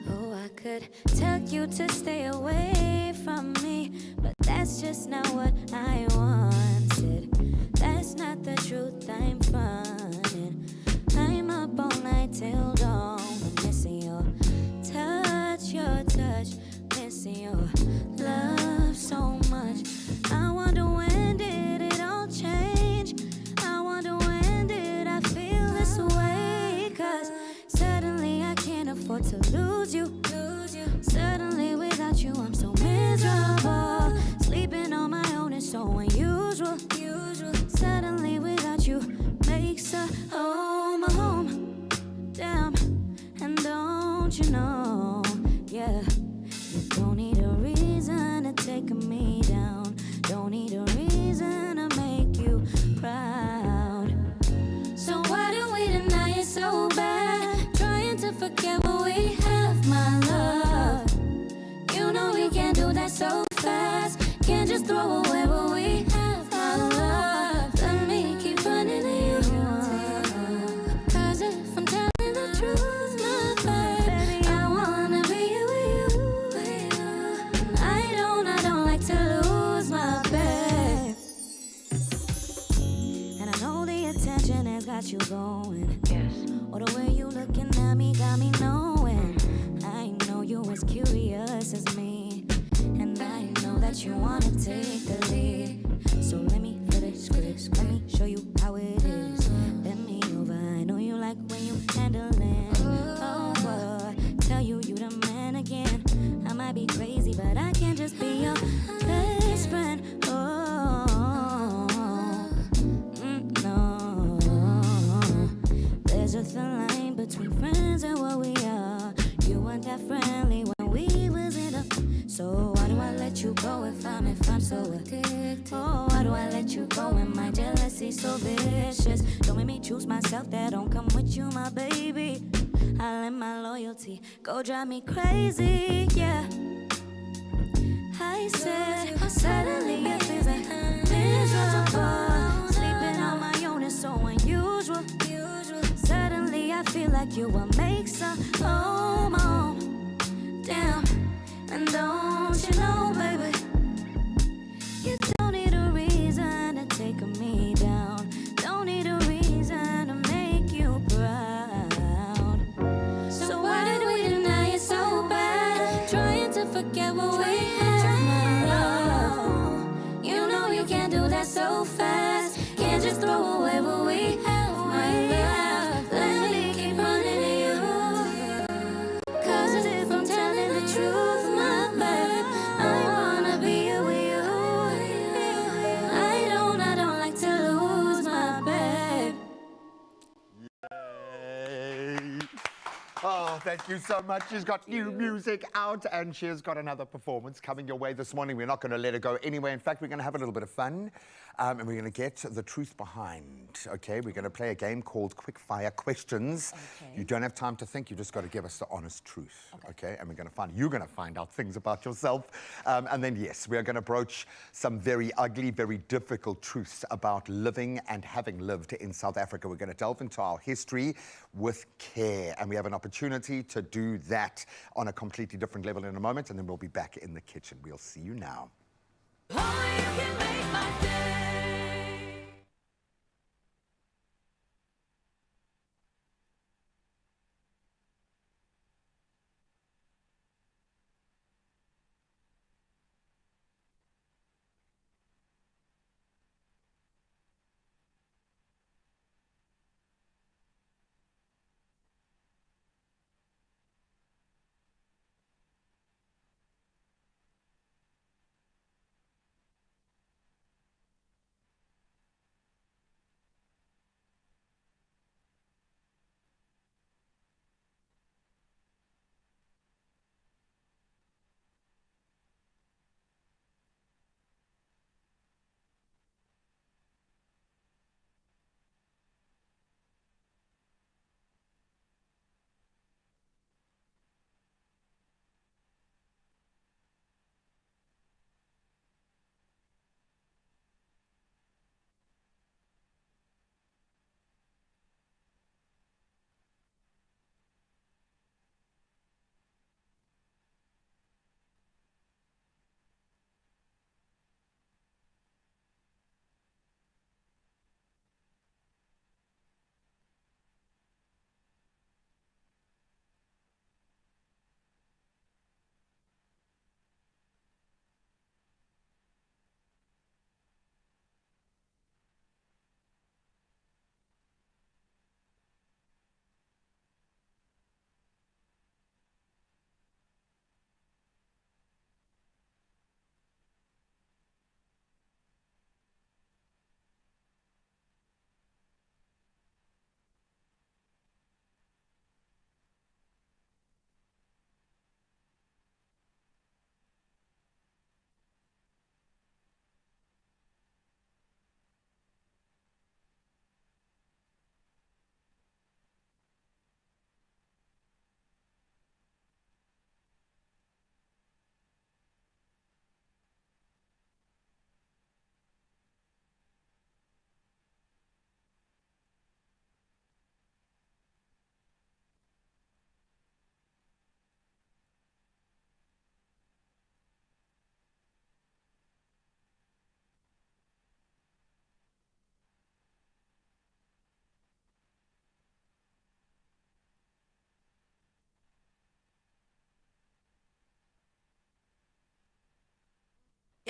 Oh, I could tell you to stay away from me, but that's just not what I wanted. That's not the truth I'm fronting. I'm up all night till dawn, missing your touch, missing your love so much. I wonder when did it all change? I wonder when did I feel this way? 'Cause suddenly I can't afford to lose lose you. Suddenly without you, I'm so miserable. Sleeping on my own is so unusual. Suddenly without you makes a home a home. Damn, and don't you know, yeah, you don't need a reason to take me down. Don't need a reason to make you proud. So why do we deny it so bad? Trying to forget what we have, my love. You know we can't do that so fast. Can't just throw away what we have, my love. Let me keep running to you. 'Cause if I'm telling the truth, my baby, I wanna be with you. I don't like to lose my babe. And I know the attention has got you going. Yes. Or the way you looking at me got me knowing. I know you as curious as me. And I know that you wanna take the lead. So let me flip the script. Let me show you how it is. Bend me over. I know you like when you handling. Oh, boy. Tell you the man again. I might be crazy, but I can't just be your best friend. Oh, no. There's a thin line between friends and what we are. You weren't that friendly when we was in a. So why do I let you go if I'm so addicted? Oh, why do I let you go when my jealousy so vicious? Don't make me choose myself, that don't come with you, my baby. I let my loyalty go drive me crazy, yeah. I said, suddenly it feels like miserable. Sleeping on my own is so unusual. Suddenly I feel like you will make some home. Damn, and don't you know, baby, you don't need a reason to take me down. Don't need a reason to make you proud. So why did we deny it so bad? Trying to forget what we have, my love. You know you can't do that so fast. Can't just throw away what we have, my love. Let me keep running to you. 'Cause if I'm telling the truth, my babe, I wanna be with you. I don't like to lose my babe. Yay. Oh, thank you so much. She's got new music out and she has got another performance coming your way this morning. We're not going to let her go anywhere. In fact, we're going to have a little bit of fun and we're going to get the truth behind. Okay, we're going to play a game called Quickfire Questions. Okay. You don't have time to think. You just got to give us the honest truth. Okay, and you're going to find out things about yourself. And then, yes, we're going to broach some very ugly, very difficult truths about living and having lived in South Africa. We're going to delve into our history with care. And we have an opportunity to do that on a completely different level in a moment. And then we'll be back in the kitchen. We'll see you now. Oh, you can make my day.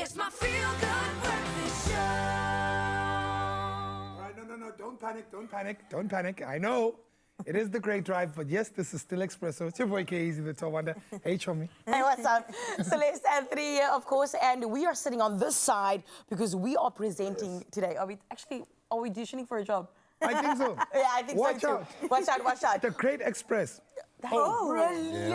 It's my feel-good breakfast show. All right, no, don't panic. I know it is the great drive, but yes, this is still Expresso. It's your boy K-Easy, the top wonder. Hey, Chomi. Hey, what's up? Celeste Anthony here, of course, and we are sitting on this side because we are presenting today. Are we auditioning for a job? I think so. Yeah, I think Watch so too. Watch out. The Great Express. That's brilliant.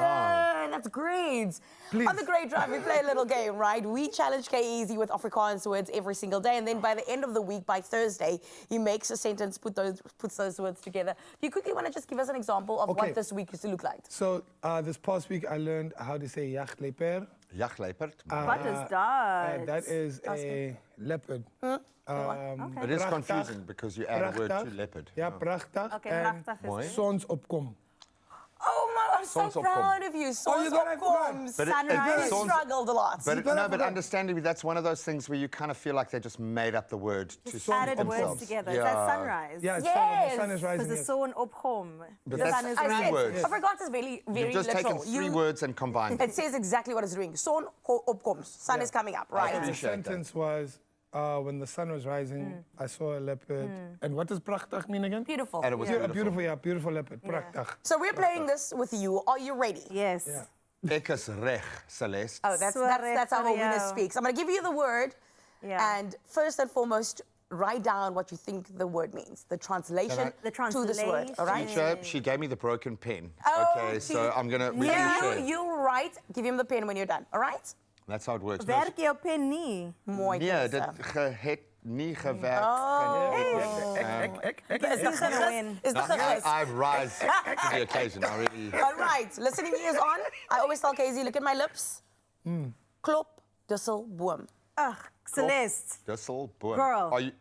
That's great. Please. On the Great Drive, we play a little game, right? We challenge K-Easy with Afrikaans words every single day, and then by the end of the week, by Thursday, he makes a sentence, puts those words together. Do you quickly want to just give us an example of what this week used to look like? So this past week, I learned how to say jachtleper. Jachtleper. What is that? That is a leopard. It is confusing because you add a word to leopard. Ja, prachtig. Okay, and prachtig is zonsopkom. Oh my, I'm so proud of you. Zonsopkom. Sunrise. You struggled a lot. But understandably, that's one of those things where you kind of feel like they just made up the word to added themselves. words together. Is that sunrise? Yeah, it's Yes. the sun is rising. Because the sun opkom. But The that's sun is three rising. words. Afrikaans is very, very You've just literal. taken three words and combined them. It says exactly what it's doing. Son opkoms. Sun is coming up, right? The appreciate that. sentence was, when the sun was rising, I saw a leopard. And what does prachtig mean again? Beautiful. And it was Beautiful leopard. Prachtig. So we're playing this with you. Are you ready? Yes. Ek is reg, Celeste. Oh, that's how a winner speaks. I'm going to give you the word. Yeah. And first and foremost, write down what you think the word means. The translation to this word, all right? Teacher, she gave me the broken pen. Oh, Okay, so I'm going to You write, give him the pen when you're done, all right? That's how it works. Werk jou pen nie. Mooi. Nee, dit het nie gewerkt. Is the I rise to the occasion. I really... All right, listening ears on. I always tell Casey, look at my lips. Klop, dussel, boom. Ugh, Celeste. Disselboom. Girl.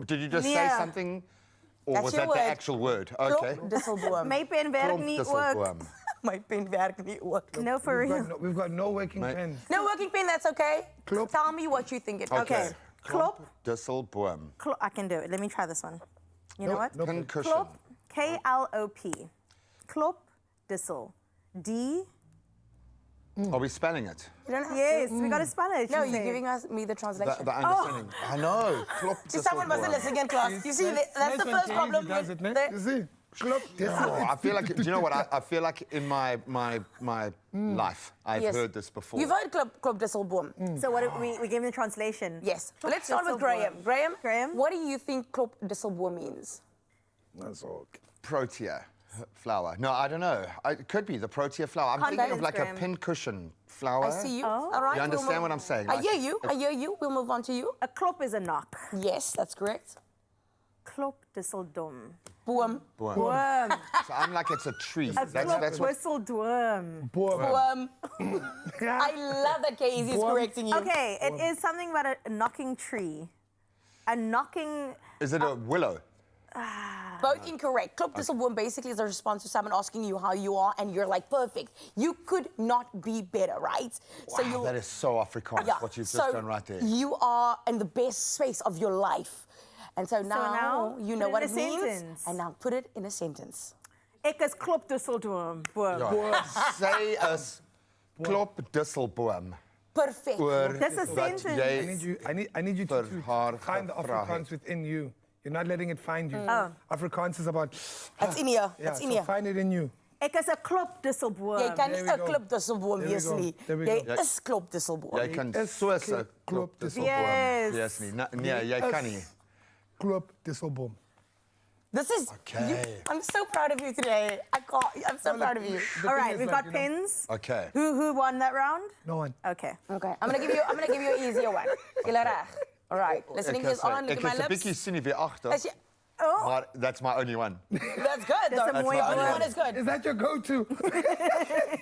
Did you just say Yeah. something? Or That's was your that the word. actual word? Okay. Klop, dussel, boom. My pen werk nie ook. Disselboom. My pen werkt niet ook. No, for real. We've got no working pens. No working pen, that's okay. Klop. Tell me what you think it is. Okay. Klop. Disselboom. I can do it. Let me try this one. You know what? Concussion. Klop. K-L-O-P. Klop. Dissel. D. Are we spelling it? You don't have Yes, to. we got to spell it. No, she you're said. giving me the translation. The understanding. I know. Klop, See, someone wasn't disselboom. listening in class. You see, that's the first problem Does it, with ne? You see? Klop, Oh, I feel like, do you know what? I feel like in my life, I've Yes. heard this before. You've heard klop, dussel, boom. So what we gave him the translation. Yes. Let's start with Disselboom. Graham. Graham? What do you think klop, dussel, boom means? That's all. Protea flower. No, I don't know. It could be the protea flower. I'm Can't thinking of balance, like Graham. a pincushion flower. I see you. All right. You understand what I'm saying? I Like, hear you. I hear you. We'll move on to you. A klop is a knock. Yes, that's correct. Klop disseldom. Boom. Boom. Worm. So I'm like it's a tree. A klop That's what. whistledworm. Boom. I love that Casey is correcting you. Okay, it is something about a knocking tree. A knocking. Is it a willow? Both incorrect. Klop dussel, boom basically is a response to someone asking you how you are, and you're like, perfect. You could not be better, right? Wow, that is so Afrikaans, what you've just done right there. You are in the best space of your life. And so now you know put what it it in a means. sentence. And now put it in a sentence. Ek is klop disseldworm. Ja. Say us klop disselboom. Perfect. Oor Dis 'n wat sentence. jy I need you to vir haar find the gevra Afrikaans het. within you. You're not letting it find you. Afrikaans is about... It's in here. Yeah, It's in so here. find it in you. Ek is 'n klop disselboom. Jy kan nie There we 'n go. klop disselboom There we wees go. nie. There we Jy go. is klop disselboom. Jy kan is soos 'n klop disselboom. Yes. Wees nie. Nee, jy kan nie. Klop disselboom. This is... Okay. I'm so proud of you today. I'm so proud of you. All right, we've got pens. Okay. Who won that round? No one. Okay. Okay. I'm gonna give you an easier one. Julle reg. All right. Listening is on. Look at my Ek is 'n bietjie lips. sinnie weer agter. As jy- Oh, Maar that's my only one. That's good. Dis 'n though. mooi The only woord. one is good. Is that your go-to?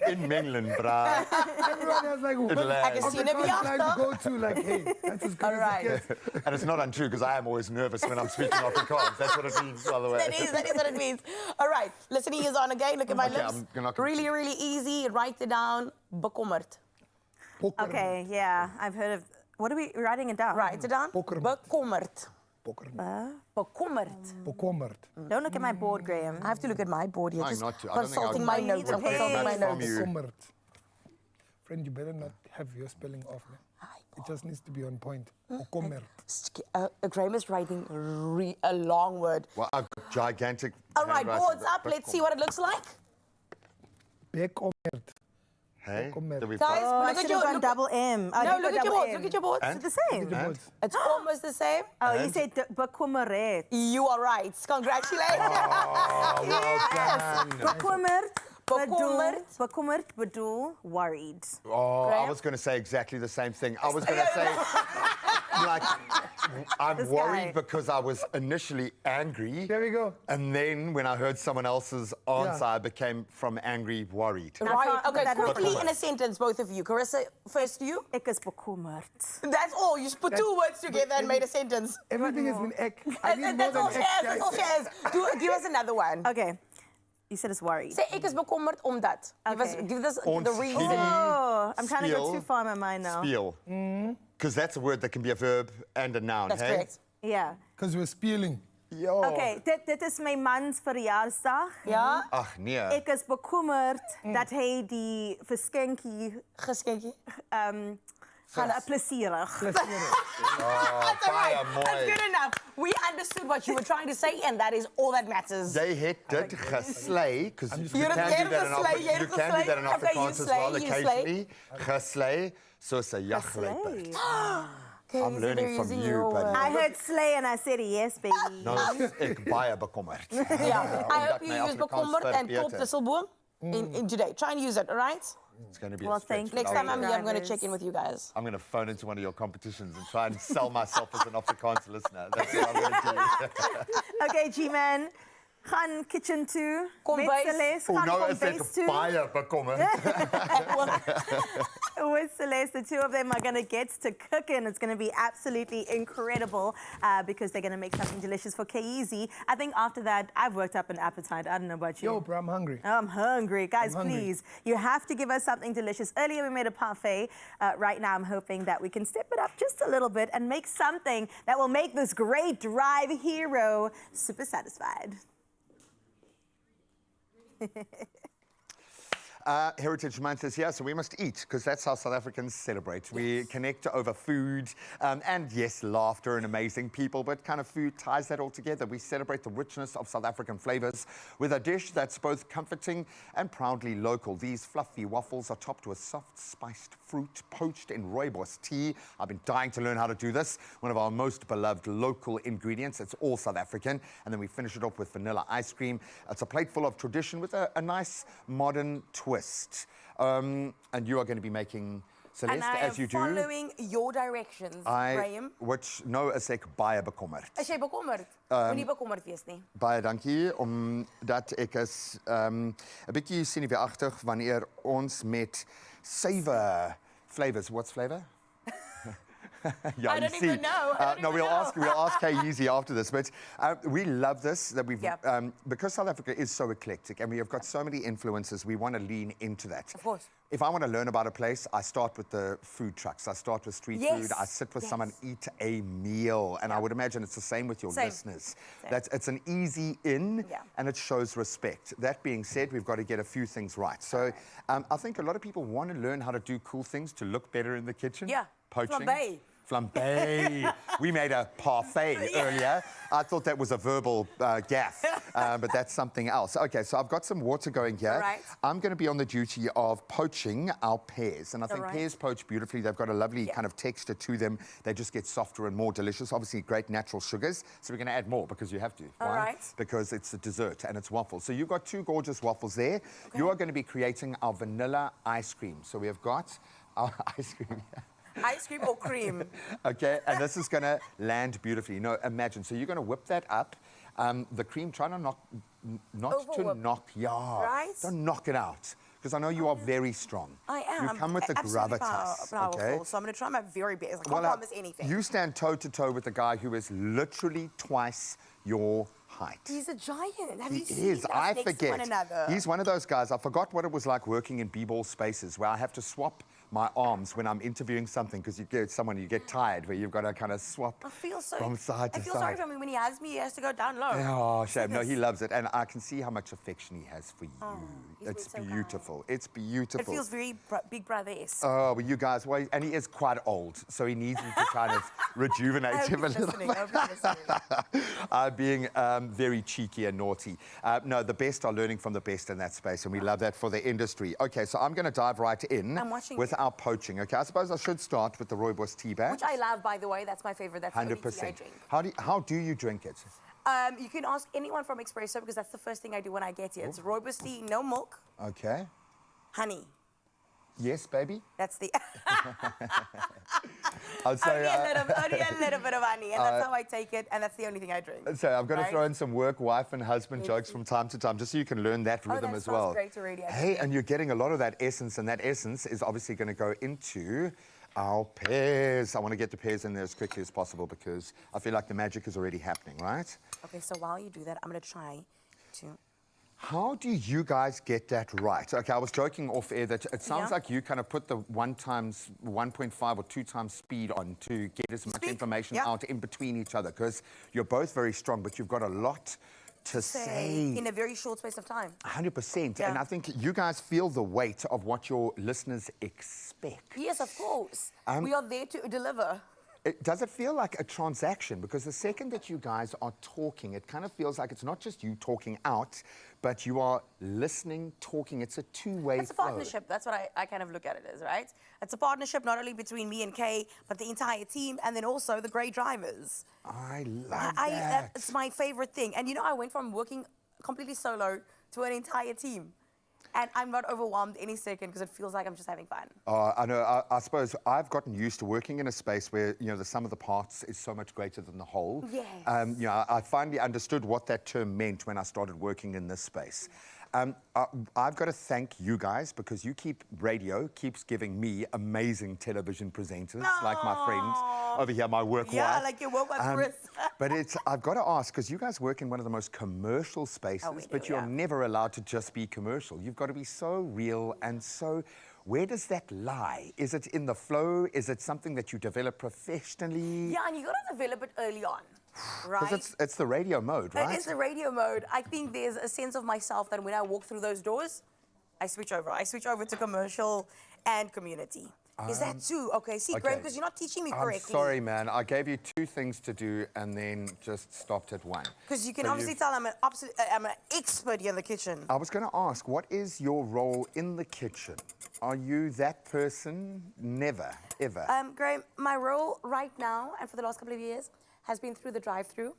In Mengelen, bra. Everyone has like one Ek is sien 'n Afrikaans line to agter. go to. Like, hey, that's as good All as right. it gets. And it's not untrue because I am always nervous when I'm speaking Afrikaans. That's what it means, by the way. That is what it means. All right. Listening is on again. Look at my Okay, lips. I'm gonna- Really, really easy. Write it down. Bekommerd. okay, yeah. I've heard of. What are we writing it down? Write it down. Bekommerd. Bekommerd. Bekommerd. Bekommerd. Don't look at my board, Graham. I have to look at my board here. Trying Just not to. I don't think consulting I'll- my Oh, you need notes. to I'm pay. consulting my From notes. you. Bekommerd. Friend, you better not have your spelling off. Man. It just needs to be on point. Bekommerd. Graham is writing a long word. Well, I've got gigantic. All right, handwriting, boards but up. Let's see what it looks like. Bekommerd. Hey, Bekommerd. do we Guys, Oh, I look at should your have gone double M. No, look at your boards. Look at your boards. Is it the same? And? It's almost the same. Oh, you said bekommerd. You are right. Congratulations. Oh, well done. Bekommerd. Bekommerd. Bekommerd bedoel worried. Oh, I Graham? was going to say exactly the same thing. I was going to say, like, I'm This worried guy. because I was initially angry. There we go. And then when I heard someone else's answer, I became from angry worried. Right. can't- Okay, that quickly not- in a sentence, both of you. Carissa, first you. Ek is bekommerd. That's all. You just put two words together and made a sentence. Everything has been ek. I need more That's than all ek, she has. That's all guys. she has. Give us another one. Okay. You said it's worried. Say ek is bekommerd omdat. Okay. Give us Ons the reason. Oh, I'm trying to go Spiel. too far in my mind now. Spiel. Because that's a word that can be a verb and a noun, That's hey? correct. Yeah. Because we're spieling. Yo. Okay, dit is my mans verjaarsdag. Ja? Ach, nee. Ek is bekommerd dat hy die verskenkie Geskenkie. gaan plesierig. Oh, baie That's mooi. good enough. We understood what you were trying to say, and that is all that matters. Jy het dit geslay, because you Jy het can do that in geslay, jy you het can do that in geslay. Okay, you Afrikaans as well, slay, you slay. occasionally. Geslay, soos 'n jagluiperd. Okay, I'm so learning they're from using you, your buddy. word. I heard slay and I said yes, baby. Nou is ek baie bekommerd. Yeah. I hope Omdat you my use Afrikaans bekommerd and verbeter. kop disselboom in today. Try and use it, all right? It's going to be Well, a stretch. thank you. Next time I'm here, I'm going to Drivers. check in with you guys. I'm going to phone into one of your competitions and try and sell myself as an Afrikaans listener. That's what I'm going to do. Okay, G-Man. Gaan kitchen toe. Kombuis. Met Celeste. Oh, Gaan nou is kombuis ek toe. baie bekommerd. With Celeste, the two of them are going to get to cooking. It's going to be absolutely incredible because they're going to make something delicious for Keizi. I think after that, I've worked up an appetite. I don't know about you. Yo, bro, I'm hungry. I'm hungry. Guys, I'm hungry. please, you have to give us something delicious. Earlier, we made a parfait. Right now, I'm hoping that we can step it up just a little bit and make something that will make this great drive hero super satisfied. Heritage Month is here, so we must eat, because that's how South Africans celebrate. We connect over food, and yes, laughter and amazing people, but kind of food ties that all together. We celebrate the richness of South African flavors with a dish that's both comforting and proudly local. These fluffy waffles are topped with soft spiced fruit poached in rooibos tea. I've been dying to learn how to do this. One of our most beloved local ingredients. It's all South African. And then we finish it off with vanilla ice cream. It's a plate full of tradition with a nice modern twist. And you are going to be making, Celeste, And I as you am do. following your directions, Graham. Which nou is ek baie bekommerd. Is jy bekommerd? Moenie bekommerd wees nie. Baie dankie, omdat ek is 'n bietjie senuweeagtig wanneer ons met suiwer flavors. What's flavor? Yeah, I you don't see. even know. I don't No, even we'll ask Keizi after this. But we love this that we've Yeah. because South Africa is so eclectic and we have got so many influences. We want to lean into that. Of course. If I want to learn about a place, I start with the food trucks. I start with street Yes. food. I sit with Yes. someone, eat a meal, and I would imagine it's the same with your Same. listeners. Same. It's an easy in, Yeah. and it shows respect. That being said, we've got to get a few things right. So I think a lot of people want to learn how to do cool things to look better in the kitchen. Yeah. Poaching. Flambé. Flambé. We made a parfait earlier. I thought that was a verbal gaffe, but that's something else. Okay, so I've got some water going here. All right. I'm going to be on the duty of poaching our pears. And I think right. pears poach beautifully. They've got a lovely kind of texture to them. They just get softer and more delicious. Obviously, great natural sugars. So we're going to add more because you have to. All Why? right. Because it's a dessert and it's waffles. So you've got two gorgeous waffles there. Okay. You are going to be creating our vanilla ice cream. So we have got our ice cream here. Ice cream or cream? Okay, and this is going to land beautifully. No, imagine. So you're going to whip that up. The cream, try to not to knock, Right. Don't knock it out. Because I know you are very strong. I am. You come with the Absolutely gravitas. powerful, Okay. so I'm going to try my very best. I can't promise anything. You stand toe to toe with a guy who is literally twice your height. He's a giant. Have He you seen is. us I next to forget. one another? He's one of those guys. I forgot what it was like working in b-ball spaces where I have to swap my arms when I'm interviewing something, because you get tired where you've got to kind of swap from side to I feel sorry side. for him when he has me. He has to go down low. Oh, shame. No, he loves it. And I can see how much affection he has for you. It's been so beautiful. It's beautiful. It feels very Big Brother-esque. Oh, well, you guys, well, and he is quite old, so he needs me to kind of rejuvenate him a little bit. Being very cheeky and naughty. No, the best are learning from the best in that space, and we love that for the industry. Okay, so I'm going to dive right in with our poaching. Okay, I suppose I should start with the rooibos tea bag. Which I love, by the way. That's my favorite. That's the only tea I 100%. drink. How do you drink it? You can ask anyone from Expresso, because that's the first thing I do when I get here. It's rooibos tea, no milk, Okay. honey. Yes, baby. That's the I'll say, only a little bit of honey, and that's how I take it, and that's the only thing I drink. So I've got to right? throw in some work, wife and husband jokes from time to time, just so you can learn that rhythm that as smells well. great already, Hey, and you're getting a lot of that essence, and that essence is obviously going to go into our pears. I want to get the pears in there as quickly as possible because I feel like the magic is already happening, right? Okay, so while you do that, I'm going to try to... How do you guys get that right? Okay, I was joking off air that it sounds like you kind of put the 1.5 or 2 times speed on to get as much information out in between each other, because you're both very strong, but you've got a lot to say in a very short space of time. 100%. And I think you guys feel the weight of what your listeners expect. Yes, of course. We are there to deliver. Does it feel like a transaction? Because the second that you guys are talking, it kind of feels like it's not just you talking out, but you are listening, talking. It's a two-way flow. It's a partnership. That's what I kind of look at it as, right? It's a partnership not only between me and Kay, but the entire team, and then also the great drivers. I love that. It's my favorite thing. And you know, I went from working completely solo to an entire team. And I'm not overwhelmed any second because it feels like I'm just having fun. I know. I suppose I've gotten used to working in a space where, you know, the sum of the parts is so much greater than the whole. Yes. You know, I finally understood what that term meant when I started working in this space. I've got to thank you guys because radio keeps giving me amazing television presenters, like my friend over here, my work wife. Yeah, like your work wife, Chris. But I've got to ask, because you guys work in one of the most commercial spaces, but you're never allowed to just be commercial. You've got to be so real and so... Where does that lie? Is it in the flow? Is it something that you develop professionally? Yeah, and you got to develop it early on, right? Because it's the radio mode, right? It is the radio mode. I think there's a sense of myself that when I walk through those doors, I switch over. I switch over to commercial and community. Is that too? Okay, see, Graham, because you're not teaching me correctly. I'm sorry, man. I gave you 2 things to do and then just stopped at 1. Because you can obviously tell I'm an expert here in the kitchen. I was going to ask, what is your role in the kitchen? Are you that person? Never, ever. Graham, my role right now and for the last couple of years has been through the drive-thru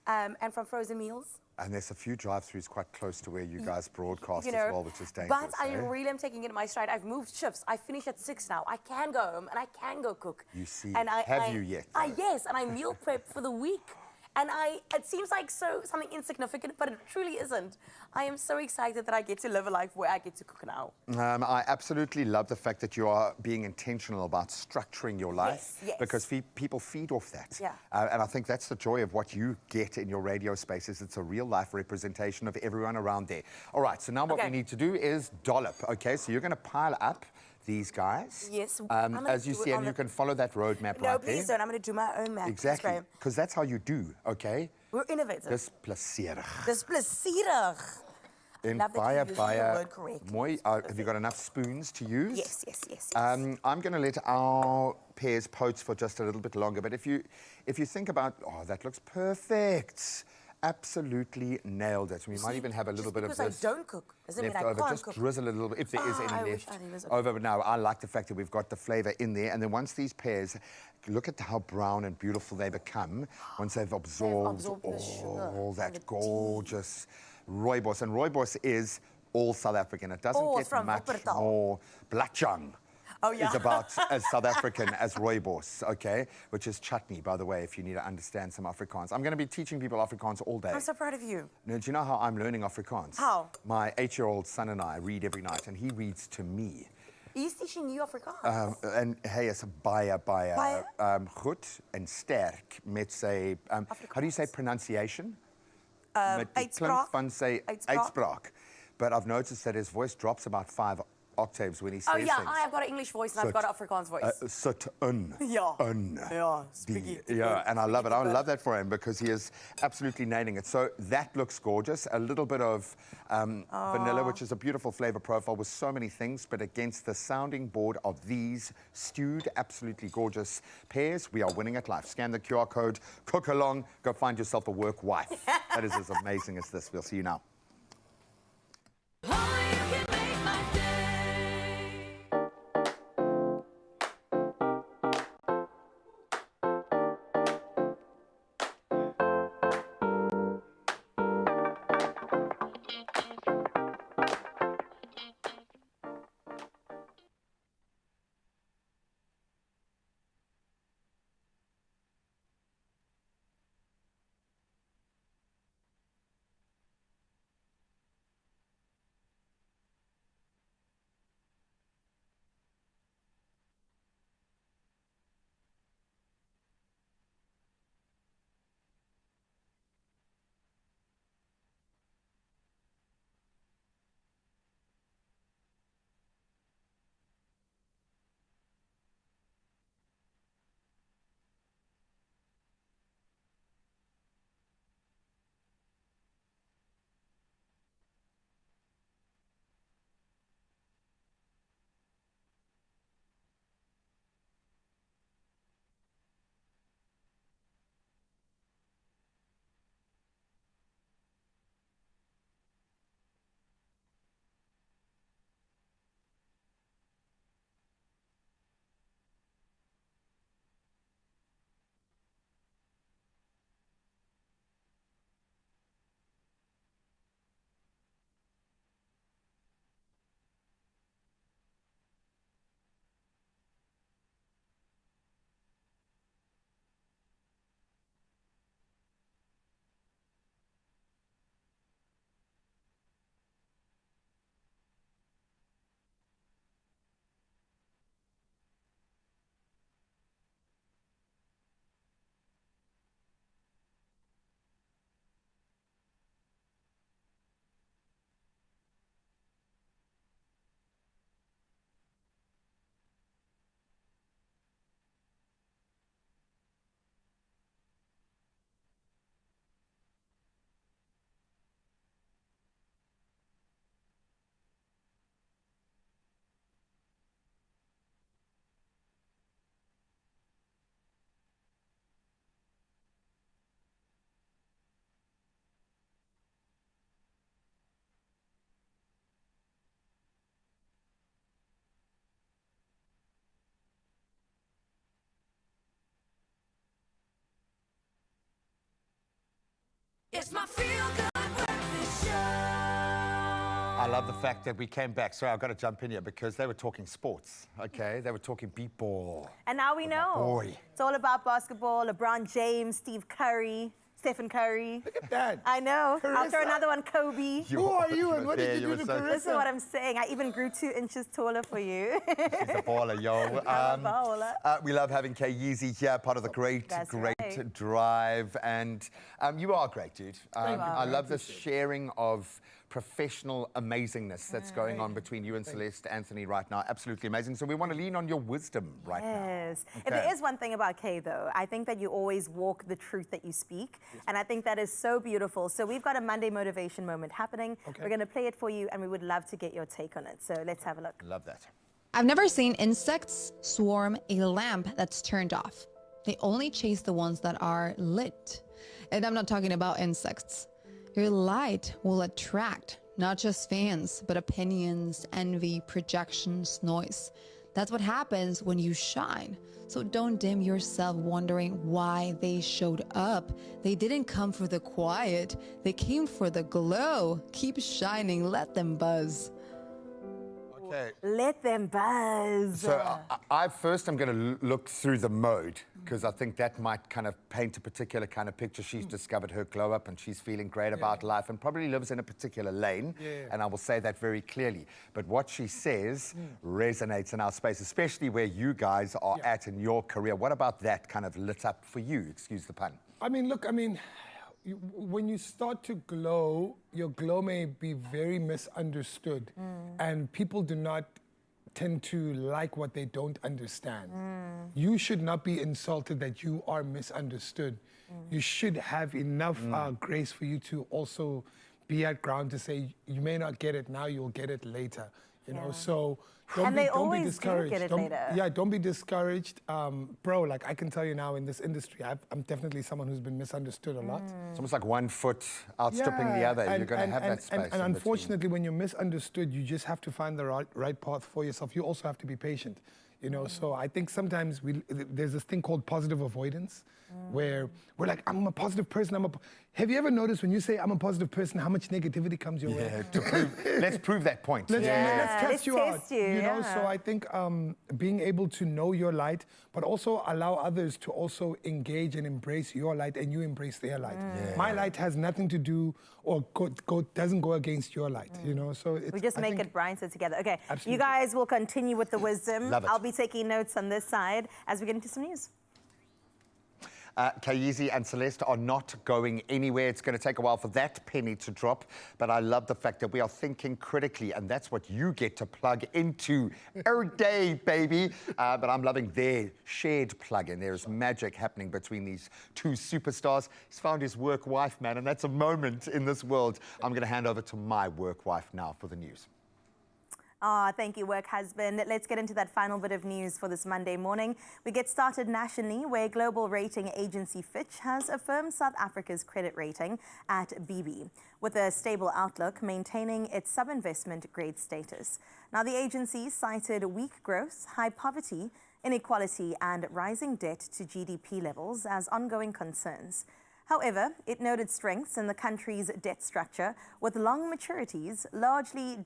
and from frozen meals. And there's a few drive-thrus quite close to where you guys broadcast as well, which is dangerous. But I really am taking it in my stride. I've moved shifts. I finish at 6 now. I can go home and I can go cook. You see, and have you yet? Yes, and I meal prep for the week. And it seems like something insignificant, but it truly isn't. I am so excited that I get to live a life where I get to cook now. I absolutely love the fact that you are being intentional about structuring your life. Yes. Because people feed off that. Yeah. And I think that's the joy of what you get in your radio space is it's a real life representation of everyone around there. All right, so now what we need to do is dollop. Okay, so you're going to pile up these guys. Yes. As you see, and you can follow that roadmap right there. No, please don't. I'm going to do my own map. Exactly. Because that's how you do, okay? We're innovative. Dis plezierig. Dis plezierig. En love that you're using the word correctly. Mooi. Have you got enough spoons to use? Yes. I'm going to let our pears poach for just a little bit longer. But if you think about, that looks perfect. Absolutely nailed it. We might even have a little bit of this. Because I don't cook doesn't mean I can't just cook. drizzle a little bit if there is any left okay. over. But now I like the fact that we've got the flavour in there. And then once these pears, look at how brown and beautiful they become once they've absorbed all that gorgeous rooibos. And rooibos is all South African. It doesn't get much more blatjang. Is about as South African as rooibos, okay? Which is chutney, by the way, if you need to understand some Afrikaans. I'm going to be teaching people Afrikaans all day. I'm so proud of you. Now, do you know how I'm learning Afrikaans? How? My 8-year-old son and I read every night, and he reads to me. He's teaching you Afrikaans. And hy is baie goed en sterk met sy, how do you say pronunciation? Met die klink van sy uitspraak. But I've noticed that his voice drops about 5 octaves when he says Oh yeah, things. I have got an English voice and I've got an Afrikaans voice. Sit in. Yeah. Yeah, speaking. and I love it. I love that for him because he is absolutely nailing it. So that looks gorgeous. A little bit of vanilla, which is a beautiful flavor profile with so many things, but against the sounding board of these stewed, absolutely gorgeous pears, we are winning at life. Scan the QR code, cook along, go find yourself a work wife. That is as amazing as this. We'll see you now. It's my feel-good breakfast show. I love the fact that we came back. Sorry, I've got to jump in here because they were talking sports, okay? They were talking beat ball. And now we know. Boy. It's all about basketball. LeBron James, Steve Curry, Stephen Curry. Look at that. I know. I'll throw Carissa. another one, Kobe. Who are you and what did you do to Carissa? This is what I'm saying. I even grew 2 inches taller for you. She's a baller, yo. I'm a baller. We love having Kay Yeezy here, part of the great right. drive. And you are great, dude. I love the sharing of professional amazingness that's going on between you and Celeste Anthony right now. Absolutely amazing. So we want to lean on your wisdom right now. Yes. If there is one thing about Kay, though, I think that you always walk the truth that you speak. And I think that is so beautiful. So we've got a Monday motivation moment happening. Okay. We're going to play it for you, and we would love to get your take on it. So let's have a look. Love that. I've never seen insects swarm a lamp that's turned off. They only chase the ones that are lit. And I'm not talking about insects. Your light will attract not just fans, but opinions, envy, projections, noise. That's what happens when you shine. So don't dim yourself wondering why they showed up. They didn't come for the quiet. They came for the glow. Keep shining. Let them buzz. Okay. Let them buzz. So I first I'm going to look through the mode because I think that might kind of paint a particular kind of picture. She's discovered her glow up and she's feeling great about life and probably lives in a particular lane. And I will say that very clearly. But what she says resonates in our space, especially where you guys are at in your career. What about that kind of lit up for you? Excuse the pun. I mean, look, when you start to glow, your glow may be very misunderstood and people do not tend to like what they don't understand. You should not be insulted that you are misunderstood. You should have enough grace for you to also be at ground to say, you may not get it now, you'll get it later. You know, so don't be discouraged. Don't be discouraged. Bro, like I can tell you now in this industry, I'm definitely someone who's been misunderstood a lot. It's almost like one foot outstripping the other. You're going to have that space. And unfortunately, when you're misunderstood, you just have to find the right path for yourself. You also have to be patient. You know, so I think sometimes there's this thing called positive avoidance, where we're like, I'm a positive person. Have you ever noticed when you say I'm a positive person, how much negativity comes your way? Let's prove that point. Let's test you out. You know, so I think being able to know your light, but also allow others to also engage and embrace your light, and you embrace their light. My light has nothing to do or doesn't go against your light. You know, so we just make it brighter together. Okay, absolutely. You guys will continue with the wisdom. Love it. I'll be taking notes on this side as we get into some news. Kayizi and Celeste are not going anywhere. It's going to take a while for that penny to drop, but I love the fact that we are thinking critically, and that's what you get to plug into every day, baby. But I'm loving their shared plug-in. There's magic happening between these two superstars. He's found his work wife, man, and that's a moment in this world. I'm going to hand over to my work wife now for the news. Thank you, work husband. Let's get into that final bit of news for this Monday morning. We get started nationally, where global rating agency Fitch has affirmed South Africa's credit rating at BB, with a stable outlook, maintaining its sub-investment grade status. Now, the agency cited weak growth, high poverty, inequality, and rising debt to GDP levels as ongoing concerns. However, it noted strengths in the country's debt structure, with long maturities largely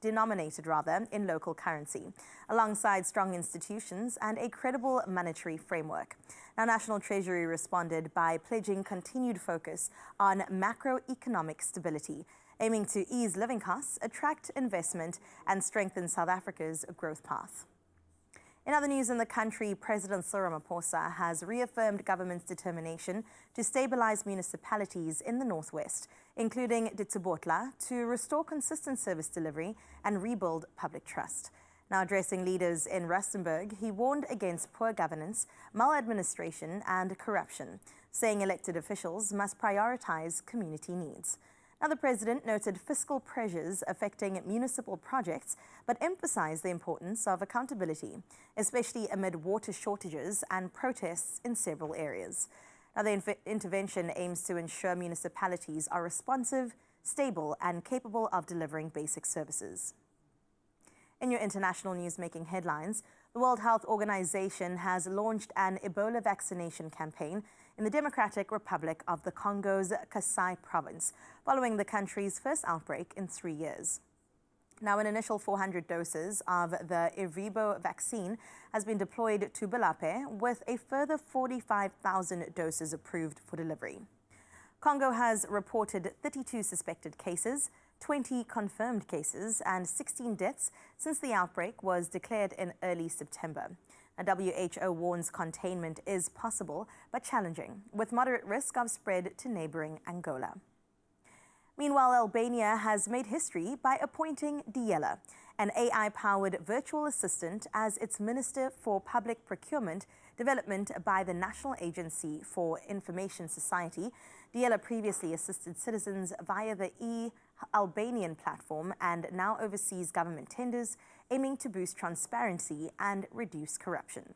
denominated in local currency, alongside strong institutions and a credible monetary framework. Now, National Treasury responded by pledging continued focus on macroeconomic stability, aiming to ease living costs, attract investment, and strengthen South Africa's growth path. In other news in the country, President Cyril Ramaphosa has reaffirmed government's determination to stabilize municipalities in the northwest, including Ditsobotla, to restore consistent service delivery and rebuild public trust. Now, addressing leaders in Rustenburg, he warned against poor governance, maladministration, and corruption, saying elected officials must prioritize community needs. Now, the president noted fiscal pressures affecting municipal projects, but emphasized the importance of accountability, especially amid water shortages and protests in several areas. Now, the intervention aims to ensure municipalities are responsive, stable, and capable of delivering basic services. In your international news making headlines, the World Health Organization has launched an Ebola vaccination campaign in the Democratic Republic of the Congo's Kasai province, following the country's first outbreak in 3 years. Now, an initial 400 doses of the Ervebo vaccine has been deployed to Bulape, with a further 45,000 doses approved for delivery. Congo has reported 32 suspected cases, 20 confirmed cases, and 16 deaths since the outbreak was declared in early September. WHO warns containment is possible but challenging, with moderate risk of spread to neighboring Angola. Meanwhile, Albania has made history by appointing Diela, an AI-powered virtual assistant, as its Minister for Public Procurement Development by the National Agency for Information Society. Diela previously assisted citizens via the e-Albanian platform and now oversees government tenders, aiming to boost transparency and reduce corruption.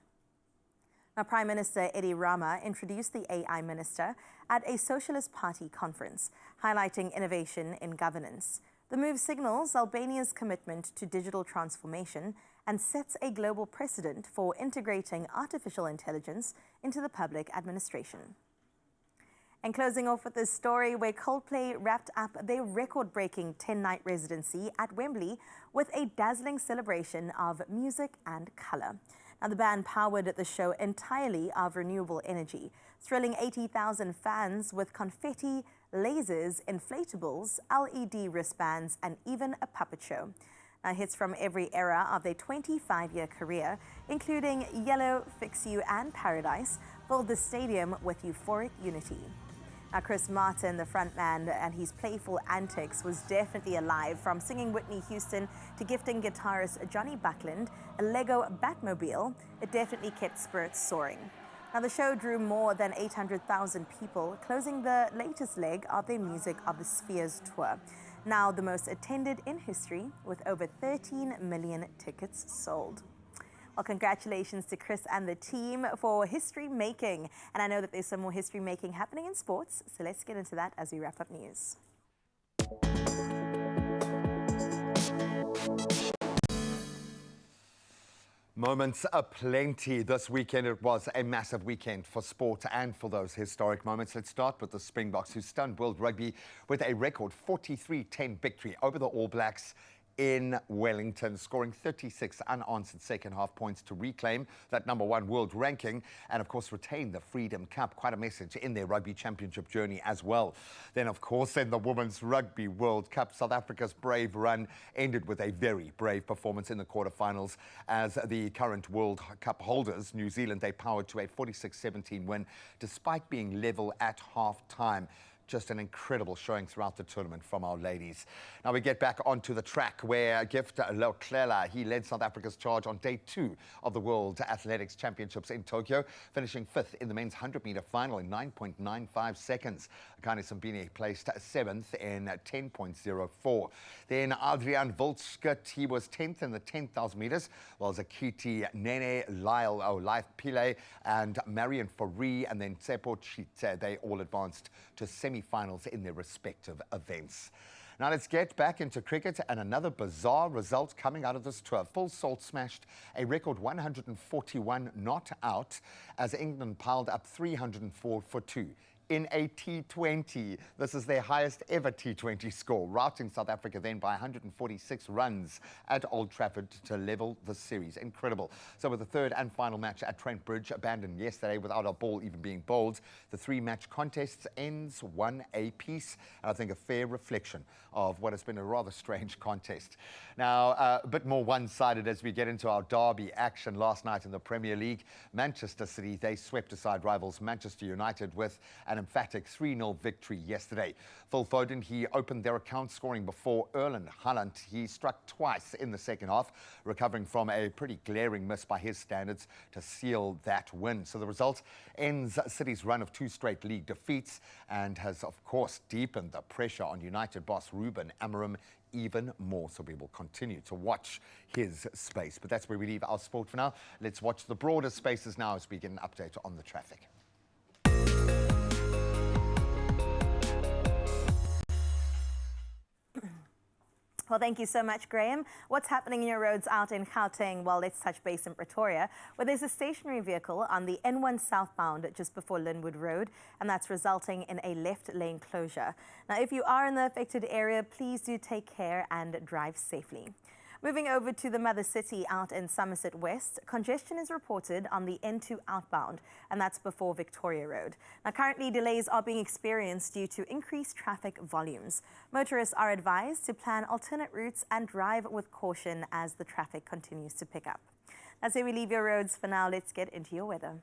Now, Prime Minister Edi Rama introduced the AI Minister at a Socialist Party conference, highlighting innovation in governance. The move signals Albania's commitment to digital transformation and sets a global precedent for integrating artificial intelligence into the public administration. And closing off with this story, where Coldplay wrapped up their record-breaking 10-night residency at Wembley with a dazzling celebration of music and colour. Now, the band powered the show entirely of renewable energy, thrilling 80,000 fans with confetti, lasers, inflatables, LED wristbands, and even a puppet show. Now, hits from every era of their 25-year career, including Yellow, Fix You, and Paradise, filled the stadium with euphoric unity. Now, Chris Martin, the frontman, and his playful antics was definitely alive, from singing Whitney Houston to gifting guitarist Johnny Buckland a Lego Batmobile. It definitely kept spirits soaring. Now, the show drew more than 800,000 people, closing the latest leg of their Music of the Spheres tour. Now the most attended in history, with over 13 million tickets sold. Well, congratulations to Chris and the team for history making. And I know that there's some more history making happening in sports, so let's get into that as we wrap up news. Moments aplenty this weekend. It was a massive weekend for sport and for those historic moments. Let's start with the Springboks, who stunned World Rugby with a record 43-10 victory over the All Blacks in Wellington, scoring 36 unanswered second half points to reclaim that #1 world ranking and, of course, retain the Freedom Cup. Quite a message in their rugby championship journey as well. Then, of course, in the Women's Rugby World Cup, South Africa's brave run ended with a very brave performance in the quarterfinals as the current World Cup holders, New Zealand, they powered to a 46-17 win despite being level at half-time. Just an incredible showing throughout the tournament from our ladies. Now we get back onto the track where Gift Loklela, he led South Africa's charge on day 2 of the World Athletics Championships in Tokyo, finishing 5th in the men's 100-meter final in 9.95 seconds. Akani Simbine placed 7th in 10.04. Then Adrian Voltskut, he was 10th in the 10,000 meters, while Zakiti Nene, Life Pile, and Marion Fourie, and then Tsepo Chite, they all advanced to semi-finals in their respective events. Now let's get back into cricket, and another bizarre result coming out of this tour. Full Salt smashed a record 141 not out as England piled up 304 for 2. In a T20. This is their highest ever T20 score, routing South Africa then by 146 runs at Old Trafford to level the series. Incredible. So with the third and final match at Trent Bridge abandoned yesterday without a ball even being bowled, the 3-match contest ends 1 apiece. And I think a fair reflection of what has been a rather strange contest. Now, a bit more one-sided as we get into our derby action last night in the Premier League. Manchester City, they swept aside rivals Manchester United with an emphatic 3-0 victory yesterday. Phil Foden, he opened their account scoring before Erling Haaland. He struck twice in the second half, recovering from a pretty glaring miss by his standards to seal that win. So the result ends City's run of 2 straight league defeats and has, of course, deepened the pressure on United boss Ruben Amorim even more. So we will continue to watch his space. But that's where we leave our sport for now. Let's watch the broader spaces now as we get an update on the traffic. Well, thank you so much, Graham. What's happening in your roads out in Gauteng? Well, let's touch base in Pretoria, where there's a stationary vehicle on the N1 southbound just before Linwood Road, and that's resulting in a left lane closure. Now, if you are in the affected area, please do take care and drive safely. Moving over to the mother city out in Somerset West, congestion is reported on the N2 outbound, and that's before Victoria Road. Now, currently delays are being experienced due to increased traffic volumes. Motorists are advised to plan alternate routes and drive with caution as the traffic continues to pick up. That's where we leave your roads for now. Let's get into your weather.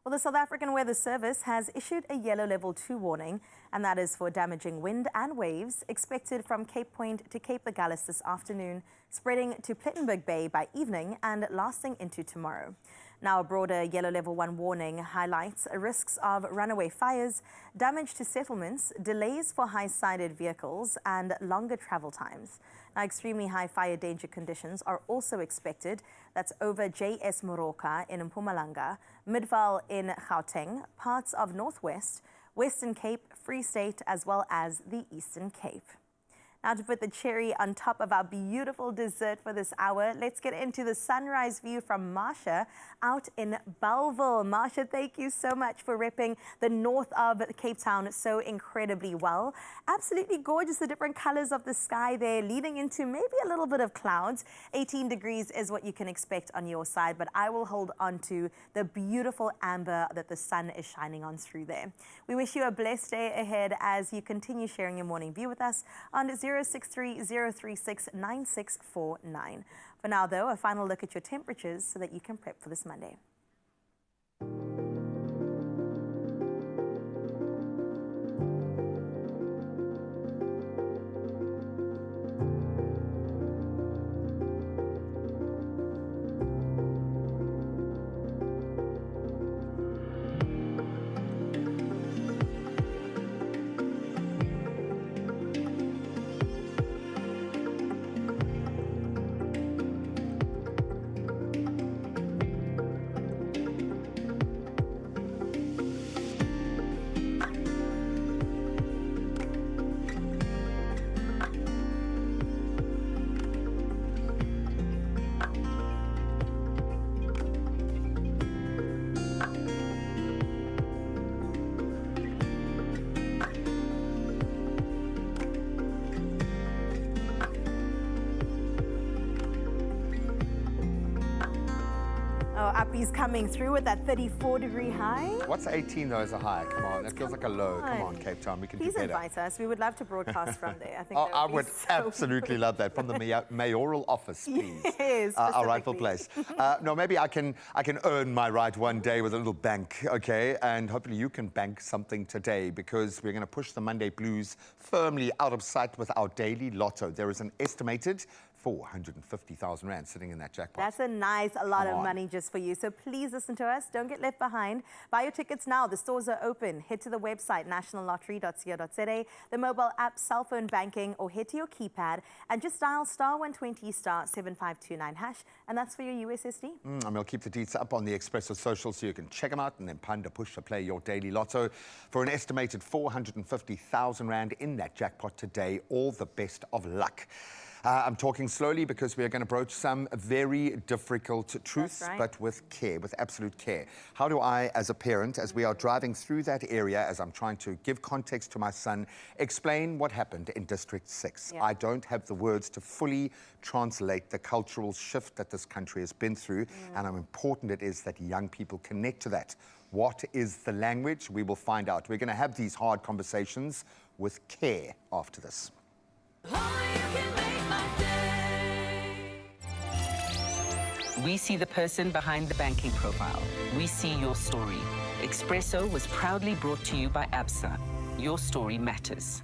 Well, the South African Weather Service has issued a yellow level 2 warning, and that is for damaging wind and waves expected from Cape Point to Cape Agulhas this afternoon, spreading to Plettenberg Bay by evening and lasting into tomorrow. Now, a broader yellow level 1 warning highlights risks of runaway fires, damage to settlements, delays for high-sided vehicles, and longer travel times. Now, extremely high fire danger conditions are also expected. That's over JS Moroka in Mpumalanga, Midvaal in Gauteng, parts of Northwest, Western Cape, Free State, as well as the Eastern Cape. Now, to put the cherry on top of our beautiful dessert for this hour, let's get into the sunrise view from Marsha out in Bellville. Marsha, thank you so much for repping the north of Cape Town so incredibly well. Absolutely gorgeous, the different colors of the sky there, leading into maybe a little bit of clouds. 18 degrees is what you can expect on your side, but I will hold on to the beautiful amber that the sun is shining on through there. We wish you a blessed day ahead as you continue sharing your morning view with us on 0 0630369649. For now, though, a final look at your temperatures so that you can prep for this Monday. Uppy's coming through with that 34-degree high. What's 18 though as a high? Come on, that feels like a low. Come on, Cape Town, we can Please do better. invite us. We would love to broadcast from there. I think Oh, that I would would be so absolutely love that from the mayoral office, please. Yes, our rightful specifically. place. No, maybe I can earn my right one day with a little bank, okay? And hopefully you can bank something today because we're going to push the Monday blues firmly out of sight with our daily lotto. There is an estimated 450,000 rand sitting in that jackpot. That's a lot Come of on. money just for you. So please listen to us. Don't get left behind. Buy your tickets now. The stores are open. Head to the website, nationallottery.co.za, the mobile app, cell phone banking, or head to your keypad and just dial *120 *7529#, and that's for your USSD. And we'll keep the deets up on the Expresso social so you can check them out and then panda push to play your daily lotto for an estimated 450,000 rand in that jackpot today. All the best of luck. I'm talking slowly because we are going to broach some very difficult truths, right. but with care, with absolute care. How do I, as a parent, as we are driving through that area, as I'm trying to give context to my son, explain what happened in District 6? Yeah. I don't have the words to fully translate the cultural shift that this country has been through, and how important it is that young people connect to that. What is the language? We will find out. We're going to have these hard conversations with care after this. We see the person behind the banking profile. We see your story. Expresso was proudly brought to you by ABSA. Your story matters.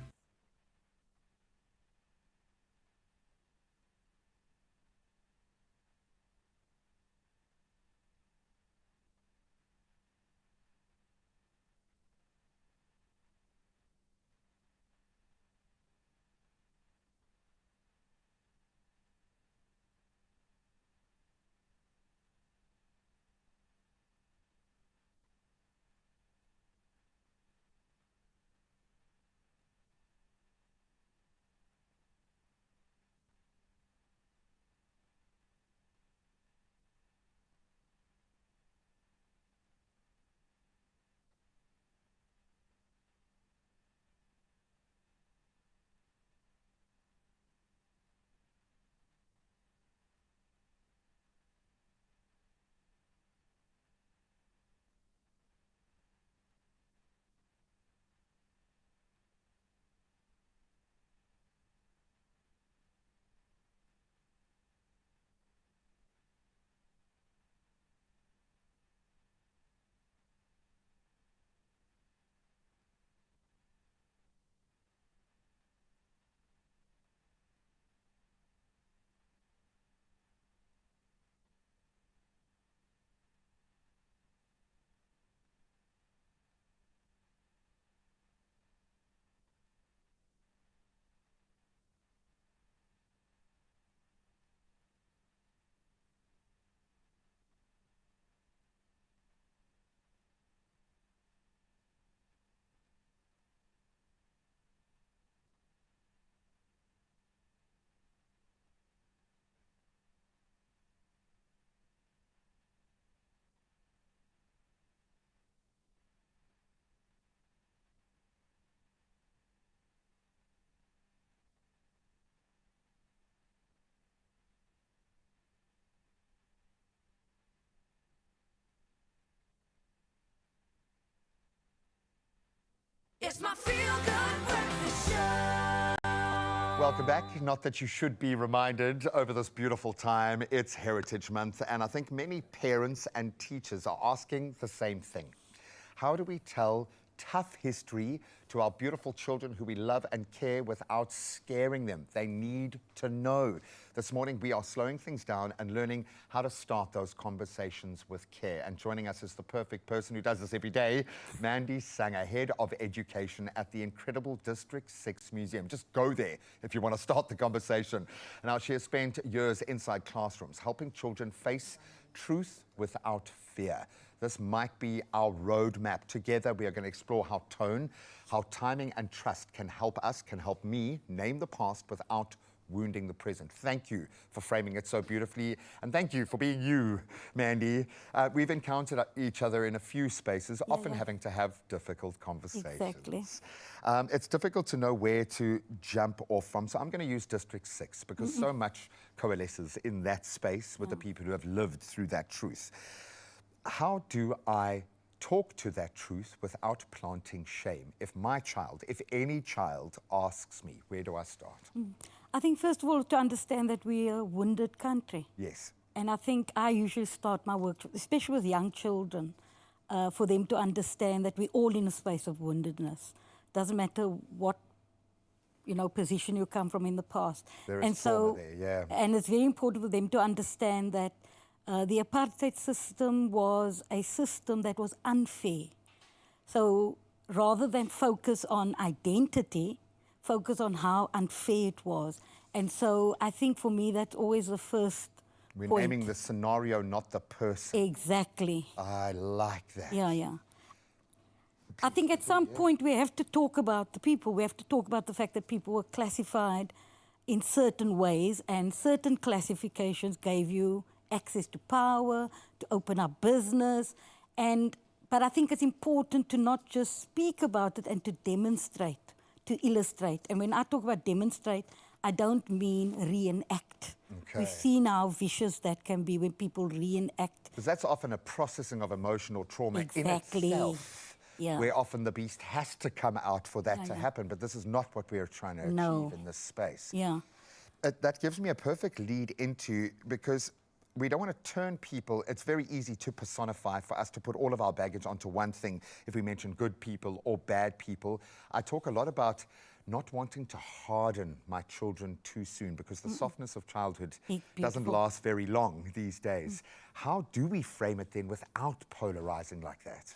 It's my feel-good breakfast show. Welcome back. Not that you should be reminded over this beautiful time. It's Heritage Month, and I think many parents and teachers are asking the same thing. How do we tell tough history to our beautiful children who we love and care without scaring them? They need to know. This morning, we are slowing things down and learning how to start those conversations with care. And joining us is the perfect person who does this every day, Mandy Sanger, Head of Education at the incredible District 6 Museum. Just go there if you want to start the conversation. Now, she has spent years inside classrooms, helping children face truth without fear. This might be our roadmap. Together, we are going to explore how tone, how timing and trust can help us, can help me name the past without wounding the present. Thank you for framing it so beautifully. And thank you for being you, Mandy. We've encountered each other in a few spaces, often having to have difficult conversations. Exactly. It's difficult to know where to jump off from. So I'm going to use District 6 because so much coalesces in that space with the people who have lived through that truth. How do I talk to that truth without planting shame? If my child, if any child asks me, where do I start? I think, first of all, to understand that we are a wounded country. Yes. And I think I usually start my work, especially with young children, for them to understand that we're all in a space of woundedness. Doesn't matter what, position you come from in the past. There is trauma there, yeah. And it's very important for them to understand that the apartheid system was a system that was unfair. So rather than focus on identity, focus on how unfair it was. And so I think for me, that's always the first point. We're naming the scenario, not the person. Exactly. I like that. Yeah. I think at some point we have to talk about the people. We have to talk about the fact that people were classified in certain ways, and certain classifications gave you access to power, to open up business. But I think it's important to not just speak about it and to demonstrate, to illustrate. And when I talk about demonstrate, I don't mean reenact. Okay. We see now how vicious that can be when people reenact. Because that's often a processing of emotional trauma Exactly. in itself. Yeah. Where often the beast has to come out for that to happen. But this is not what we're trying to achieve in this space. Yeah. That gives me a perfect lead into, because we don't want to turn people, it's very easy to personify, for us to put all of our baggage onto one thing if we mention good people or bad people. I talk a lot about not wanting to harden my children too soon, because the softness of childhood doesn't last very long these days. How do we frame it then without polarizing like that?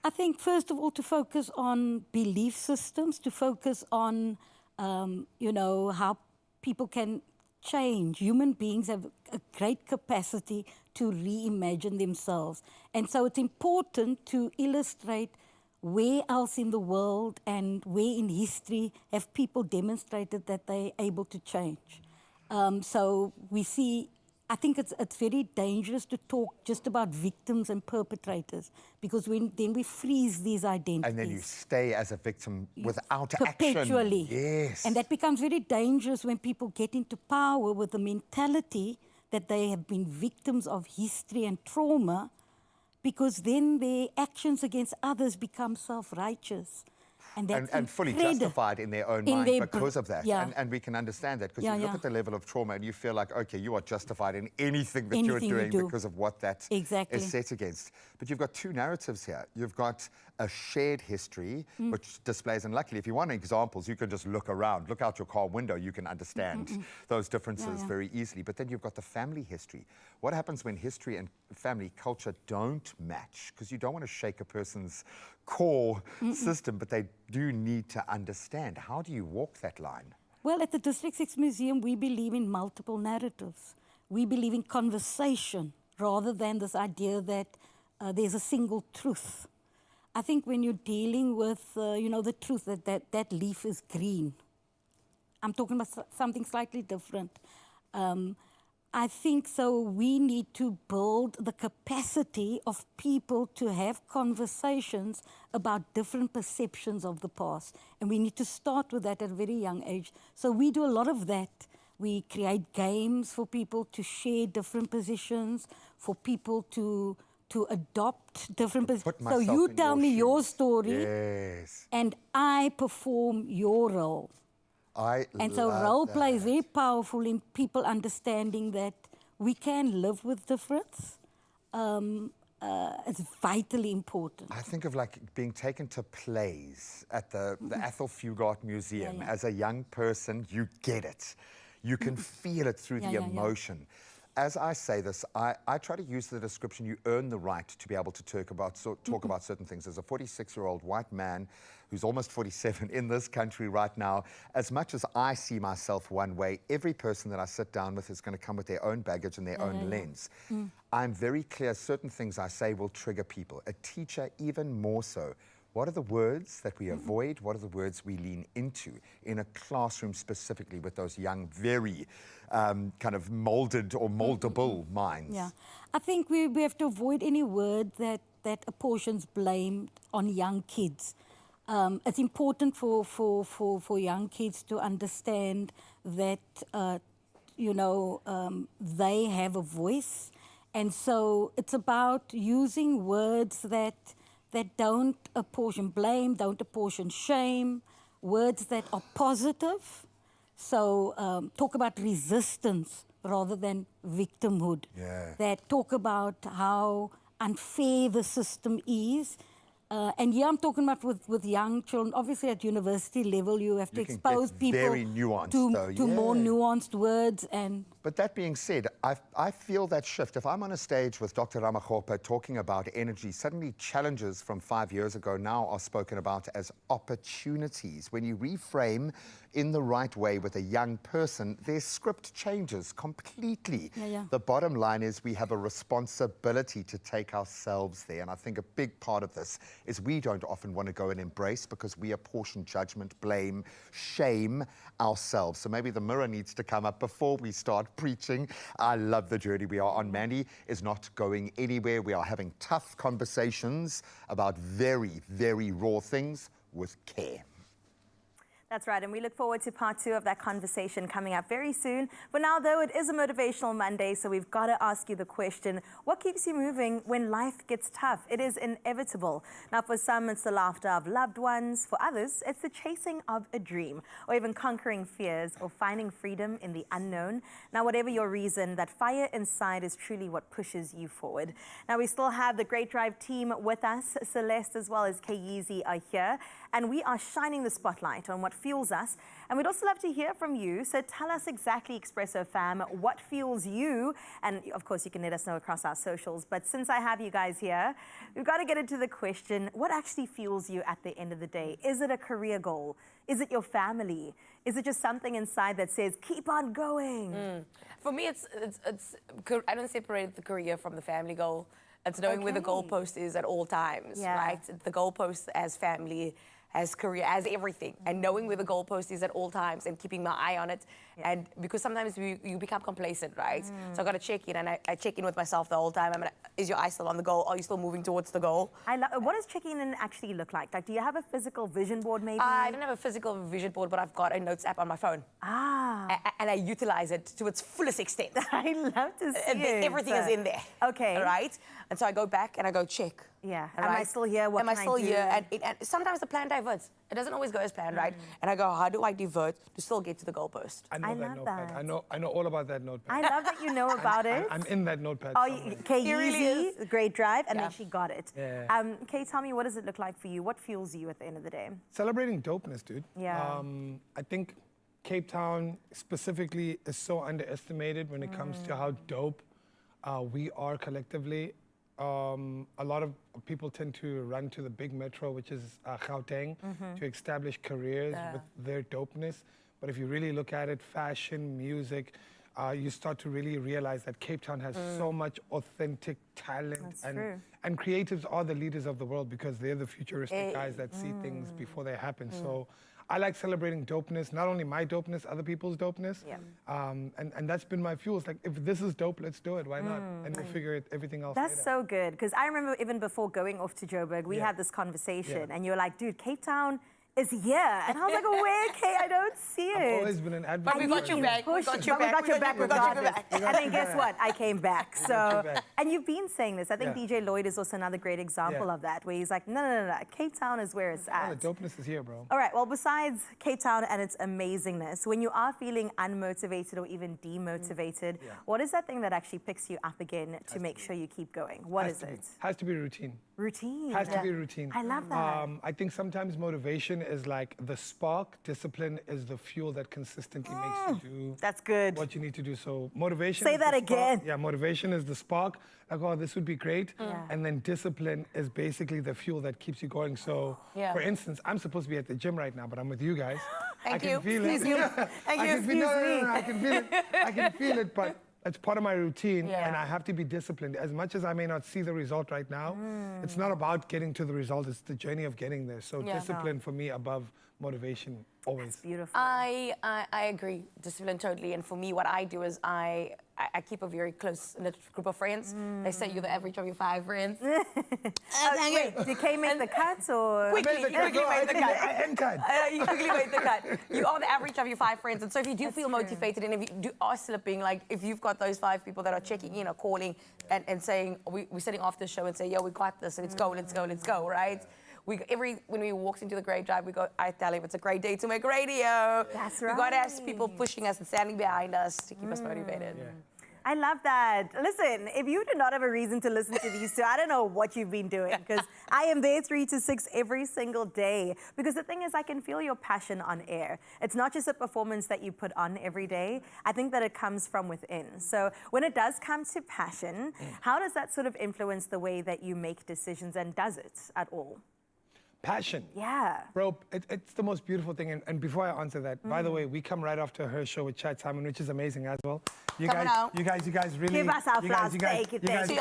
I think, first of all, to focus on belief systems, to focus on, how people can change. Human beings have a great capacity to reimagine themselves. And so it's important to illustrate where else in the world and where in history have people demonstrated that they're able to change. So we see, I think it's very dangerous to talk just about victims and perpetrators, because then we freeze these identities. And then you stay as a victim without perpetually. action. Yes. And that becomes very dangerous when people get into power with the mentality that they have been victims of history and trauma, because then their actions against others become self-righteous. And fully justified in their own mind because of that. Yeah. And we can understand that, because you look at the level of trauma and you feel like, okay, you are justified in anything that you're doing because of what that is set against. But you've got two narratives here. You've got a shared history, which displays, and luckily, if you want examples, you can just look around, look out your car window, you can understand those differences very easily. But then you've got the family history. What happens when history and family culture don't match? Because you don't want to shake a person's core system, but they do need to understand. How do you walk that line? Well, at the District 6 Museum, we believe in multiple narratives. We believe in conversation rather than this idea that there's a single truth. I think when you're dealing with, the truth that leaf is green, I'm talking about something slightly different. I think so we need to build the capacity of people to have conversations about different perceptions of the past. And we need to start with that at a very young age. So we do a lot of that. We create games for people to share different positions, for people to adopt different positions. So you tell me your story, and I perform your role. And so role play is very powerful in people understanding that we can live with difference. It's vitally important. I think of like being taken to plays at the Athol Fugard Museum. As a young person, you get it. You can feel it through the emotion. As I say this, I try to use the description, you earn the right to be able to talk about certain things. As a 46-year-old white man who's almost 47 in this country right now, as much as I see myself one way, every person that I sit down with is going to come with their own baggage and their own lens. I'm very clear certain things I say will trigger people. A teacher even more so. What are the words that we avoid? What are the words we lean into in a classroom specifically with those young, very kind of molded or moldable minds? Yeah, I think we have to avoid any word that apportions blame on young kids. It's important for young kids to understand that, they have a voice. And so it's about using words that don't apportion blame, don't apportion shame, words that are positive. So talk about resistance rather than victimhood. That talk about how unfair the system is. And I'm talking about with young children. Obviously, at university level, you have to expose people very nuanced, to more nuanced words. But that being said, I feel that shift. If I'm on a stage with Dr. Ramagopa talking about energy, suddenly challenges from 5 years ago now are spoken about as opportunities. When you reframe in the right way with a young person, their script changes completely. The bottom line is we have a responsibility to take ourselves there. And I think a big part of this is we don't often want to go and embrace because we apportion judgment, blame, shame ourselves. So maybe the mirror needs to come up before we start preaching. I love the journey we are on. Mandy is not going anywhere. We are having tough conversations about very, very raw things with care. That's right, and we look forward to part 2 of that conversation coming up very soon. For now, though, it is a Motivational Monday, so we've got to ask you the question, what keeps you moving when life gets tough? It is inevitable. Now, for some, it's the laughter of loved ones. For others, it's the chasing of a dream, or even conquering fears, or finding freedom in the unknown. Now, whatever your reason, that fire inside is truly what pushes you forward. Now, we still have the Great Drive team with us. Celeste as well as Kayizi are here, and we are shining the spotlight on what fuels us. And we'd also love to hear from you. So tell us exactly, Expresso fam, what fuels you? And of course, you can let us know across our socials. But since I have you guys here, we've got to get into the question, what actually fuels you at the end of the day? Is it a career goal? Is it your family? Is it just something inside that says, keep on going? For me, it's I don't separate the career from the family goal. It's knowing where the goalpost is at all times, right? The goalpost as family, as career, as everything, and knowing where the goalpost is at all times and keeping my eye on it. And because sometimes you become complacent, right? So I got to check in, and I check in with myself the whole time. Is your eye still on the goal? Are you still moving towards the goal? What does checking in actually look like? Like, do you have a physical vision board maybe? I don't have a physical vision board, but I've got a notes app on my phone. And I utilize it to its fullest extent. I love to see it. Everything is in there. Okay. Right? And so I go back and I go check. Yeah. Am I still here? What Am I still here? And sometimes the plan diverts. It doesn't always go as planned, right? And I go, how do I divert to still get to the goalpost? I know that notepad. I know all about that notepad. I love that you know about it. I'm in that notepad. Oh, Kayizi, the Great Drive, and then she got it. Yeah. Kay, tell me, what does it look like for you? What fuels you at the end of the day? Celebrating dopeness, dude. Yeah. I think Cape Town specifically is so underestimated when it comes to how dope we are collectively. A lot of people tend to run to the big metro, which is Gauteng, to establish careers with their dopeness. But if you really look at it, fashion, music, you start to really realize that Cape Town has so much authentic talent. And creatives are the leaders of the world because they're the futuristic guys that see things before they happen. So I like celebrating dopeness, not only my dopeness, other people's dopeness. And that's been my fuel. It's like, if this is dope, let's do it. Why not? And we'll figure everything else That's later. so good. Because I remember even before going off to Joburg, we had this conversation. And you were like, dude, Cape Town is here. And I was like, where, Kay? I don't see it. I've always been an advocate. But we got you back. We got you But we back. got your back regardless. And then guess what? I came back. So, back. and you've been saying this. I think Yeah. DJ Lloyd is also another great example Yeah. of that, where he's like, no. Cape Town is where it's Oh, at. the dopeness is here, bro. All right, well, besides Cape Town and its amazingness, when you are feeling unmotivated or even demotivated, what is that thing that actually picks you up again to make sure you keep going? What is it? Has to be routine. Routine. Has to be routine. I love that. I think sometimes motivation is like the spark. Discipline is the fuel that consistently makes you do That's good. what you need to do. So motivation. Say is that the spark. again. Yeah, motivation is the spark. Like, oh, this would be great. And then discipline is basically the fuel that keeps you going. So, for instance, I'm supposed to be at the gym right now, but I'm with you guys. I can feel it. No, I can feel it. I can feel it, but it's part of my routine, and I have to be disciplined. As much as I may not see the result right now, it's not about getting to the result, it's the journey of getting there. So discipline for me above motivation, always. Beautiful. I agree, discipline totally. And for me, what I do is I keep a very close knit group of friends. They say you're the average of your 5 friends. Wait, did Kay make the cuts or? Quickly, you quickly made the cut. I entered. You quickly made the cut. You are the average of your 5 friends. And so if you do feel motivated and if you are slipping, like if you've got those 5 people that are checking in or calling and saying, we're sitting off the show and say, yo, we got this, and let's go, right? When we walk into the Great Drive, I tell him it's a great day to make radio. That's right. We got to have people pushing us and standing behind us to keep us motivated. I love that. Listen, if you do not have a reason to listen to these two, I don't know what you've been doing, because I am there 3 to 6 every single day. Because the thing is, I can feel your passion on air. It's not just a performance that you put on every day. I think that it comes from within. So when it does come to passion, how does that sort of influence the way that you make decisions, and does it at all? Passion. Yeah. Bro, it's the most beautiful thing. And before I answer that, by the way, we come right after her show with Chad Simon, which is amazing as well. You guys really... Give us our flowers. Take it. TLC.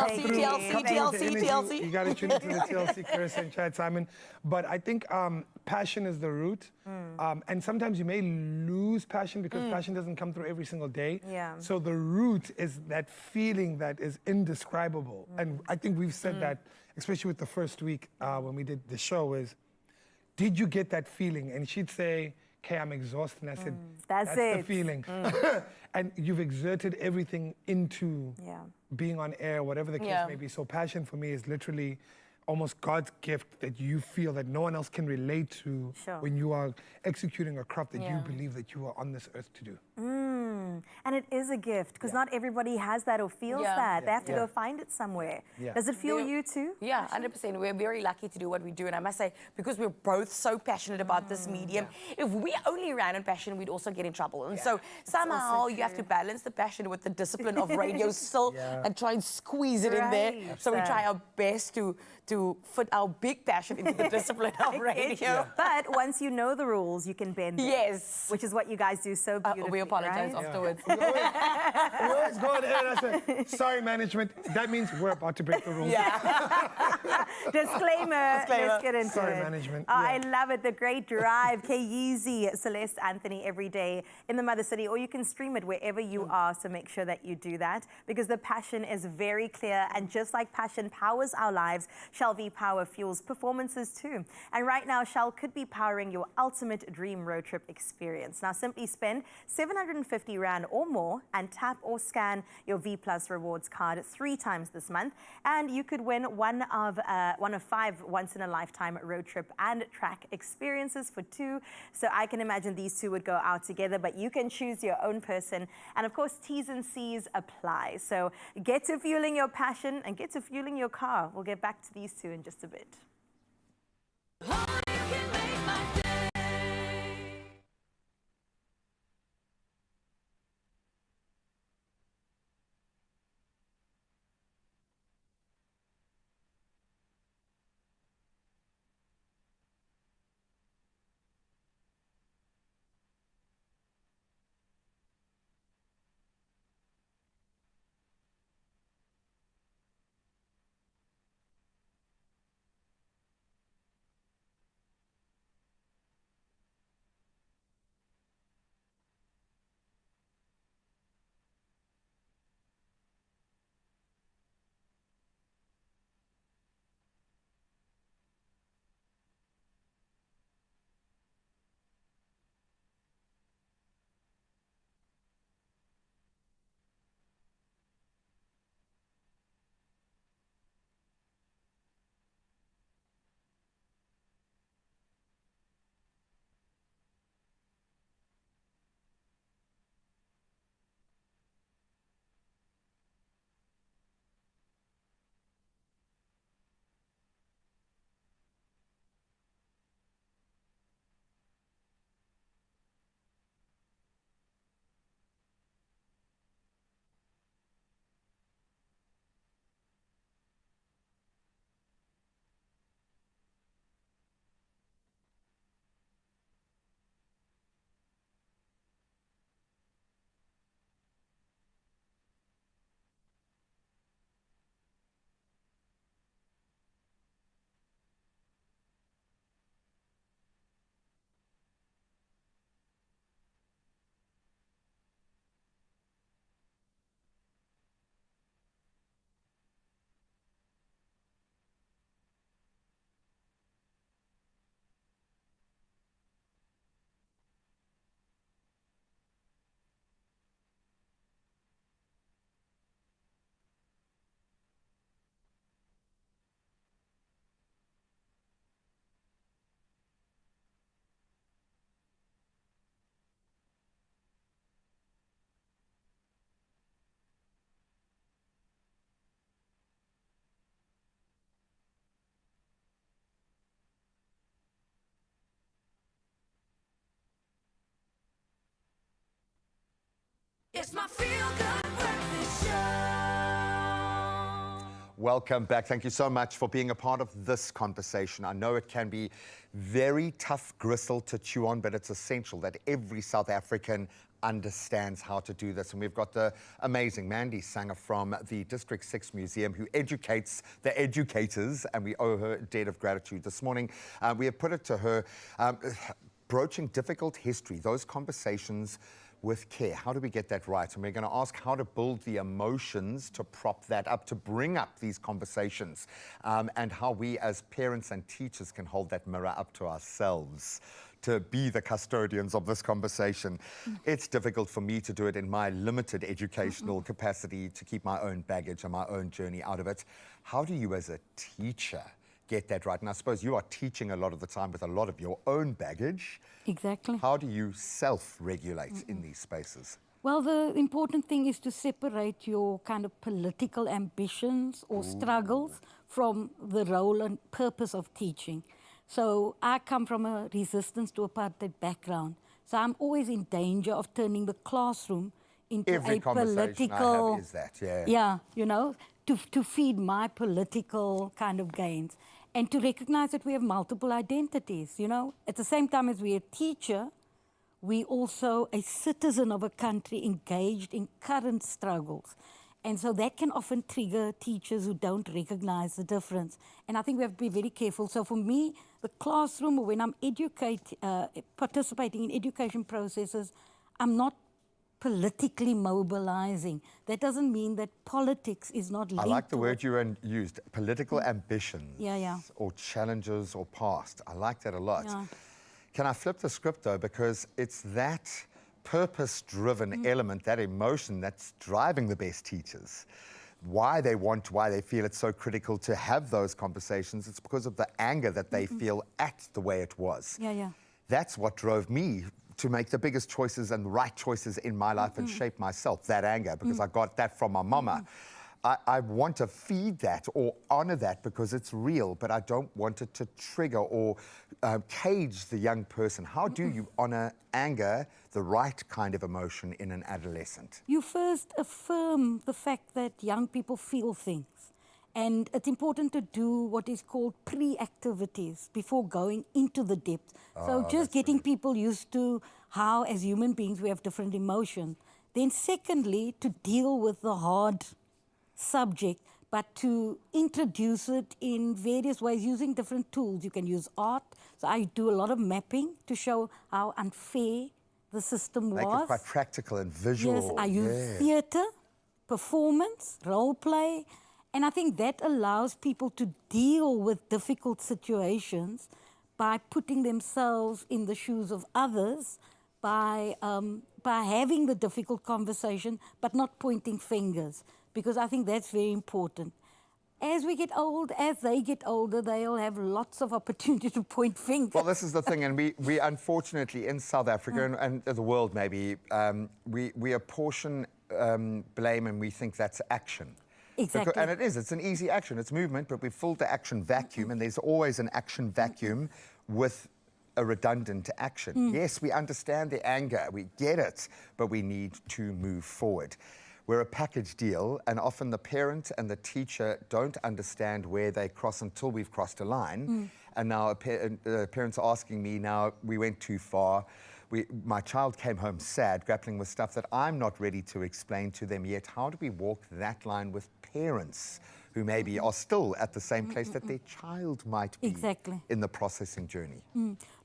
You got to tune into the TLC, Chris and Chad Simon. But I think passion is the root. And sometimes you may lose passion because passion doesn't come through every single day. Yeah. So the root is that feeling that is indescribable. And I think we've said that, especially with the first week when we did the show, is, did you get that feeling? And she'd say, okay, I'm exhausted. And I said, that's the feeling. And you've exerted everything into being on air, whatever the case may be. So passion for me is literally almost God's gift that you feel that no one else can relate to when you are executing a craft that you believe that you are on this earth to do. And it is a gift, because not everybody has that or feels that. They have to go find it somewhere. Does it fuel you too? Yeah, 100%. We're very lucky to do what we do. And I must say, because we're both so passionate about this medium, if we only ran on passion, we'd also get in trouble. And so somehow you have to balance the passion with the discipline of radio still and try and squeeze it in there. So we try our best to fit our big passion into the discipline of radio. But once you know the rules, you can bend them. Yes. Which is what you guys do so beautifully. We apologize afterwards. We always go ahead and I say, sorry, management. That means we're about to break the rules. Disclaimer. Let's get into Sorry, it. management. I love it. The Great Drive. K-Yeezy, Celeste Anthony every day in the Mother City, or you can stream it wherever you are. So make sure that you do that, because the passion is very clear. And just like passion powers our lives, Shell V-Power fuels performances too. And right now, Shell could be powering your ultimate dream road trip experience. Now, simply spend 750 Rand or more and tap or scan your V Plus rewards card 3 times this month, and you could win one of 5 once-in-a-lifetime road trip and track experiences for 2. So I can imagine these 2 would go out together, but you can choose your own person. And of course, T's and C's apply. So get to fueling your passion and get to fueling your car. We'll get back to these 2 in just a bit. Welcome back. Thank you so much for being a part of this conversation. I know it can be very tough gristle to chew on, but it's essential that every South African understands how to do this. And we've got the amazing Mandy Sanger from the District 6 Museum who educates the educators, and we owe her a debt of gratitude. This morning, we have put it to her, broaching difficult history, those conversations with care. How do we get that right? And we're going to ask how to build the emotions to prop that up, to bring up these conversations, and how we as parents and teachers can hold that mirror up to ourselves to be the custodians of this conversation. It's difficult for me to do it in my limited educational capacity, to keep my own baggage and my own journey out of it. How do you as a teacher get that right? And I suppose you are teaching a lot of the time with a lot of your own baggage. Exactly. How do you self-regulate in these spaces? Well, the important thing is to separate your kind of political ambitions or struggles from the role and purpose of teaching. So I come from a resistance to apartheid background. So I'm always in danger of turning the classroom into Every a conversation political... I have is that, yeah. Yeah, you know, to feed my political kind of gains. And to recognize that we have multiple identities, you know. At the same time as we're a teacher, we also a citizen of a country engaged in current struggles. And so that can often trigger teachers who don't recognize the difference. And I think we have to be very careful. So for me, the classroom, or when I'm participating in education processes, I'm not politically mobilizing. That doesn't mean that politics is not linked. I like the to word you used, political ambitions. Yeah. Or challenges or past. I like that a lot. Yeah. Can I flip the script though? Because it's that purpose-driven element, that emotion that's driving the best teachers. Why they feel it's so critical to have those conversations. It's because of the anger that they feel at the way it was. Yeah. That's what drove me to make the biggest choices and the right choices in my life and shape myself, that anger, because I got that from my mama. I want to feed that or honor that because it's real, but I don't want it to trigger or cage the young person. How do you honor anger, the right kind of emotion in an adolescent? You first affirm the fact that young people feel things. And it's important to do what is called pre-activities before going into the depth. So just getting people used to how, as human beings, we have different emotions. Then secondly, to deal with the hard subject, but to introduce it in various ways using different tools. You can use art. So I do a lot of mapping to show how unfair the system was. Make it quite practical and visual. Yes, I use theatre, performance, role play. And I think that allows people to deal with difficult situations by putting themselves in the shoes of others, by having the difficult conversation, but not pointing fingers, because I think that's very important. As we get old, as they get older, they'll have lots of opportunity to point fingers. Well, this is the thing, and we unfortunately in South Africa and the world maybe, we apportion blame and we think that's action. Exactly. And it's an easy action, it's movement, but we've filled the action vacuum, and there's always an action vacuum with a redundant action. Yes, we understand the anger, we get it, but we need to move forward. We're a package deal, and often the parent and the teacher don't understand where they cross until we've crossed a line. And now parents are asking me, now we went too far. My child came home sad, grappling with stuff that I'm not ready to explain to them yet. How do we walk that line with parents who maybe are still at the same place that their child might be in the processing journey?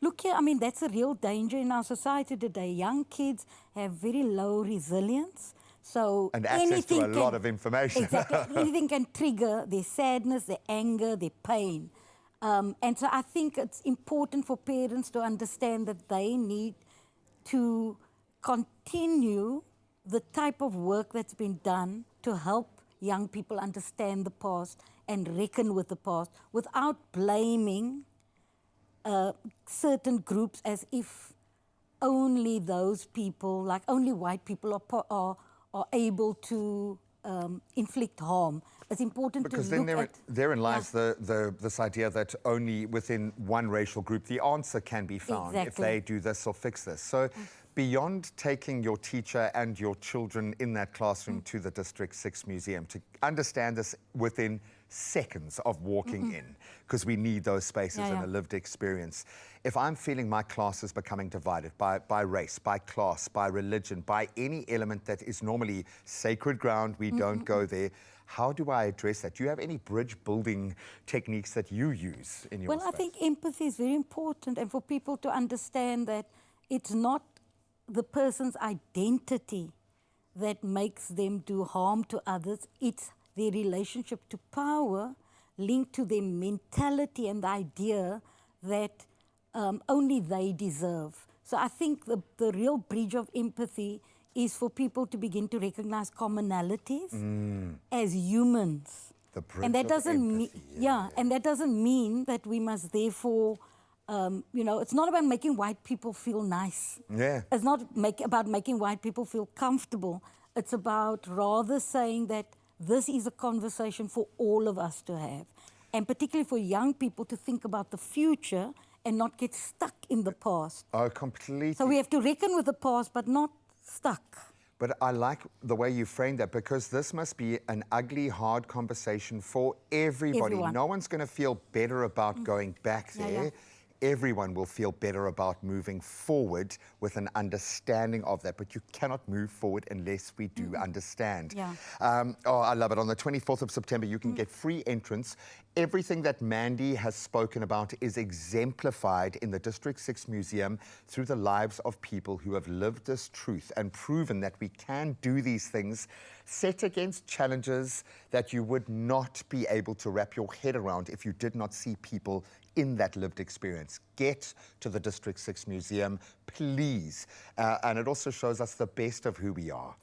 Look here, I mean, that's a real danger in our society today. Young kids have very low resilience. So and access to a lot of information. Exactly. Anything can trigger their sadness, their anger, their pain. And so I think it's important for parents to understand that they need to continue the type of work that's been done to help young people understand the past and reckon with the past without blaming certain groups as if only those people, like only white people are able to inflict harm. It's important because to look then at... therein lies this idea that only within one racial group the answer can be found if they do this or fix this. So beyond taking your teacher and your children in that classroom to the District 6 Museum, to understand this within seconds of walking in, because we need those spaces and a lived experience. If I'm feeling my class is becoming divided by race, by class, by religion, by any element that is normally sacred ground, we don't go there. How do I address that? Do you have any bridge building techniques that you use in your Well, space? I think empathy is very important, and for people to understand that it's not the person's identity that makes them do harm to others, it's their relationship to power linked to their mentality and the idea that only they deserve. So I think the real bridge of empathy is for people to begin to recognize commonalities as humans. The bridge And that of doesn't mean, empathy, and that doesn't mean that we must therefore, you know, it's not about making white people feel nice. Yeah. It's not about making white people feel comfortable. It's about rather saying that this is a conversation for all of us to have. And particularly for young people to think about the future and not get stuck in the past. Oh, completely. So we have to reckon with the past, but not stuck. But I like the way you framed that, because this must be an ugly, hard conversation for everybody. Everyone. No one's going to feel better about going back there. Everyone will feel better about moving forward with an understanding of that. But you cannot move forward unless we do understand. Oh, I love it. On the 24th of September, you can get free entrance. Everything that Mandy has spoken about is exemplified in the District 6 Museum through the lives of people who have lived this truth and proven that we can do these things, set against challenges that you would not be able to wrap your head around if you did not see people in that lived experience. Get to the District 6 Museum, please. And it also shows us the best of who we are.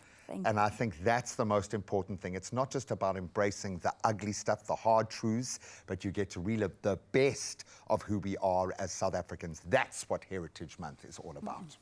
And I think that's the most important thing. It's not just about embracing the ugly stuff, the hard truths, but you get to relive the best of who we are as South Africans. That's what Heritage Month is all about.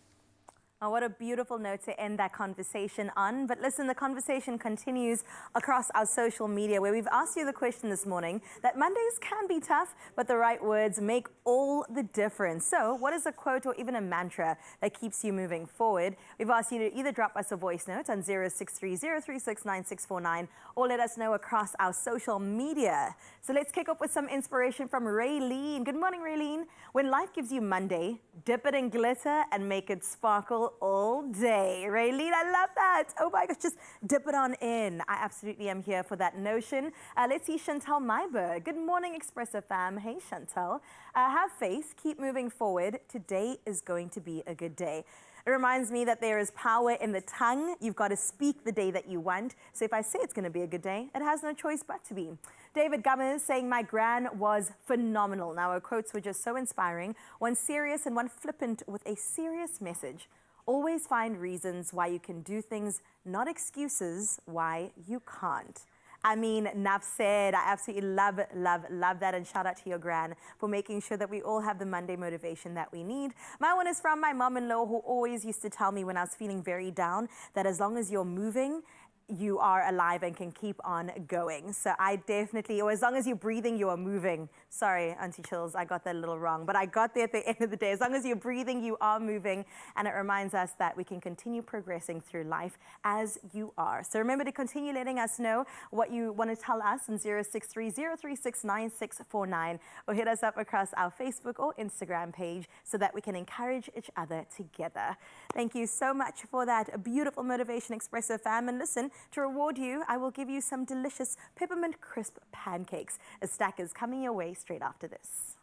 Oh, what a beautiful note to end that conversation on. But listen, the conversation continues across our social media, where we've asked you the question this morning that Mondays can be tough, but the right words make all the difference. So what is a quote or even a mantra that keeps you moving forward? We've asked you to either drop us a voice note on 0630369649 or let us know across our social media. So let's kick off with some inspiration from Raylene. Good morning, Raylene. When life gives you Monday, dip it in glitter and make it sparkle all day. Raylene, I love that. Oh my gosh, just dip it on in. I absolutely am here for that notion. Let's see Chantal Myberg. Good morning, Expresso fam. Hey, Chantal. Have faith. Keep moving forward. Today is going to be a good day. It reminds me that there is power in the tongue. You've got to speak the day that you want. So if I say it's going to be a good day, it has no choice but to be. David Gummers saying, my gran was phenomenal. Now, her quotes were just so inspiring. One serious and one flippant with a serious message. Always find reasons why you can do things, not excuses why you can't. I mean, enough said. I absolutely love that. And shout out to your gran for making sure that we all have the Monday motivation that we need. My one is from my mom-in-law, who always used to tell me when I was feeling very down that as long as you're moving, you are alive and can keep on going. So I definitely, or as long as you're breathing, you are moving. Sorry, Auntie Chills, I got that a little wrong, but I got there at the end of the day. As long as you're breathing, you are moving. And it reminds us that we can continue progressing through life as you are. So remember to continue letting us know what you want to tell us on 0630369649 or hit us up across our Facebook or Instagram page so that we can encourage each other together. Thank you so much for that beautiful Motivation Expresso fam. And listen, to reward you, I will give you some delicious peppermint crisp pancakes. A stack is coming your way straight after this.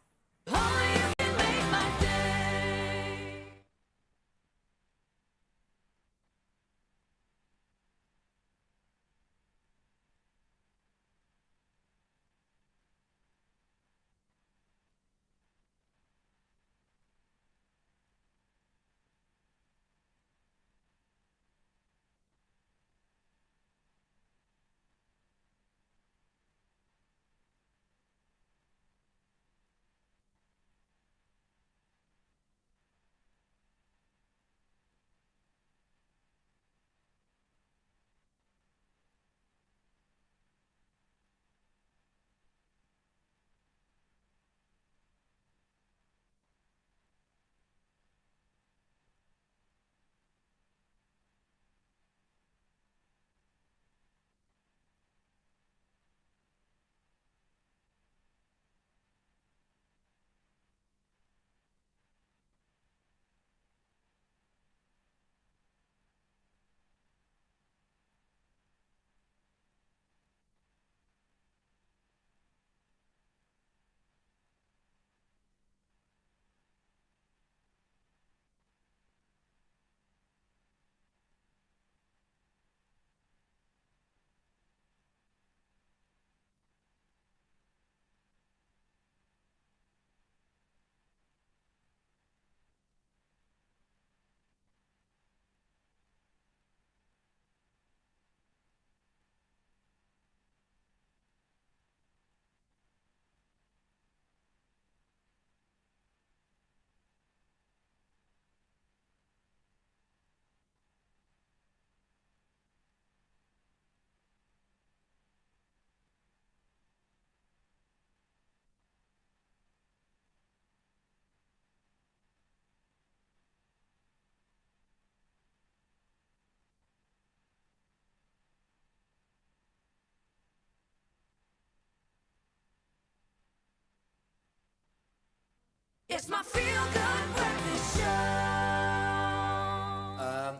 It's my feel-good breakfast show.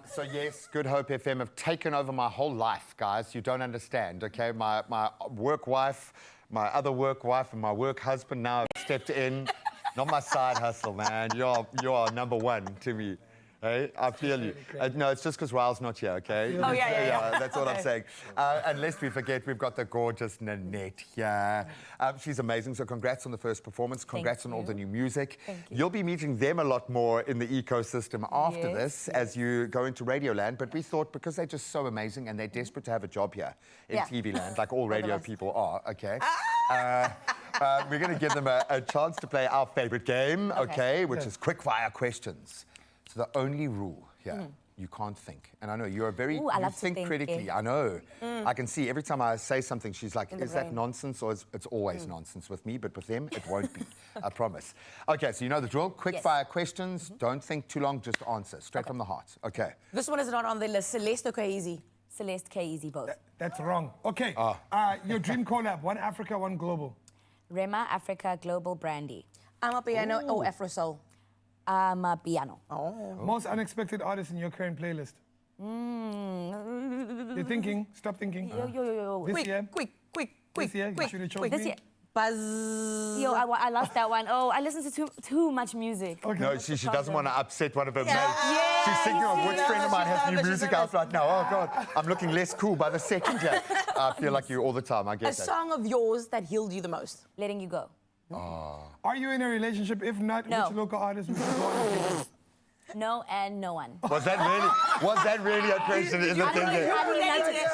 So yes, Good Hope FM have taken over my whole life, guys. You don't understand, okay? My work wife, my other work wife, and my work husband now have stepped in. Not my side hustle, man. You are number one to me. Hey, I feel you. No, it's just because Raul's not here, okay? Oh, yeah. That's what I'm saying. And lest we forget, we've got the gorgeous Nanette here. She's amazing, so congrats on the first performance. Congrats on all the new music. You'll be meeting them a lot more in the ecosystem after this as you go into Radio Land. But we thought, because they're just so amazing and they're desperate to have a job here in TV Land, like all radio people are, okay? We're going to give them a chance to play our favorite game, okay? Which is Quickfire questions. So the only rule here, you can't think. And I know you're you think critically. I know. I can see every time I say something, she's like, is that nonsense? Or it's always nonsense with me, but with them, it won't be. I promise. Okay, so you know the drill. Quickfire questions. Don't think too long, just answer. Straight from the heart. Okay. This one is not on the list. Celeste or K-Easy? Celeste, K-Easy, both. That's wrong. Okay. Your dream collab, one Africa, one global. Rema, Africa, Global, Brandy. I'm a piano or Afro Soul. Piano. Most unexpected artist in your current playlist. You're thinking. Stop thinking. This year. Quick. This year. You should have chosen This year. Buzz. Yo, I lost that one. Oh, I listened to too much music. Okay. No, she doesn't want to upset one of her mates. She's thinking of which friend of mine has new music out right now. Oh, God, I'm looking less cool by the second here. I feel like you all the time. I get that. A song of yours that healed you the most? Letting You Go. Are you in a relationship? If not, No. which local artist would you go on? No and no one. Was that really a question in the thing there?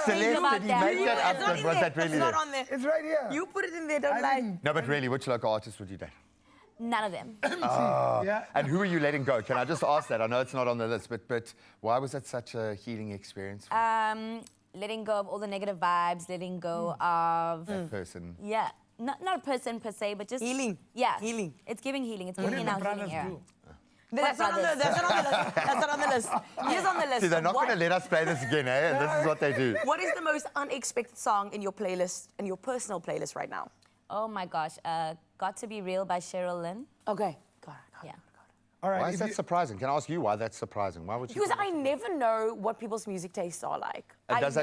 Celeste, did he make that up? Was that really It's there? not on there. It's right here. You put it in there, don't lie. No, but really, which local artist would you date? None of them. Yeah. And who are you letting go? Can I just ask that? I know it's not on the list, but why was that such a healing experience? Letting go of all the negative vibes, letting go of... That person. Yeah. Not a person per se, but just... Healing. Yeah. Healing. It's giving healing. It's What giving did in the our healing brothers era. do? That's not on the list. That's not on the list. Here's on the list. See, they're not going to let us play this again, eh? And this is what they do. What is the most unexpected song in your playlist, in your personal playlist right now? Oh my gosh. Got to Be Real by Cheryl Lynn. Okay. Got it. Yeah. All right. Why is that surprising? Can I ask you why that's surprising? Why would you? Because I never know what people's music tastes are like. And does do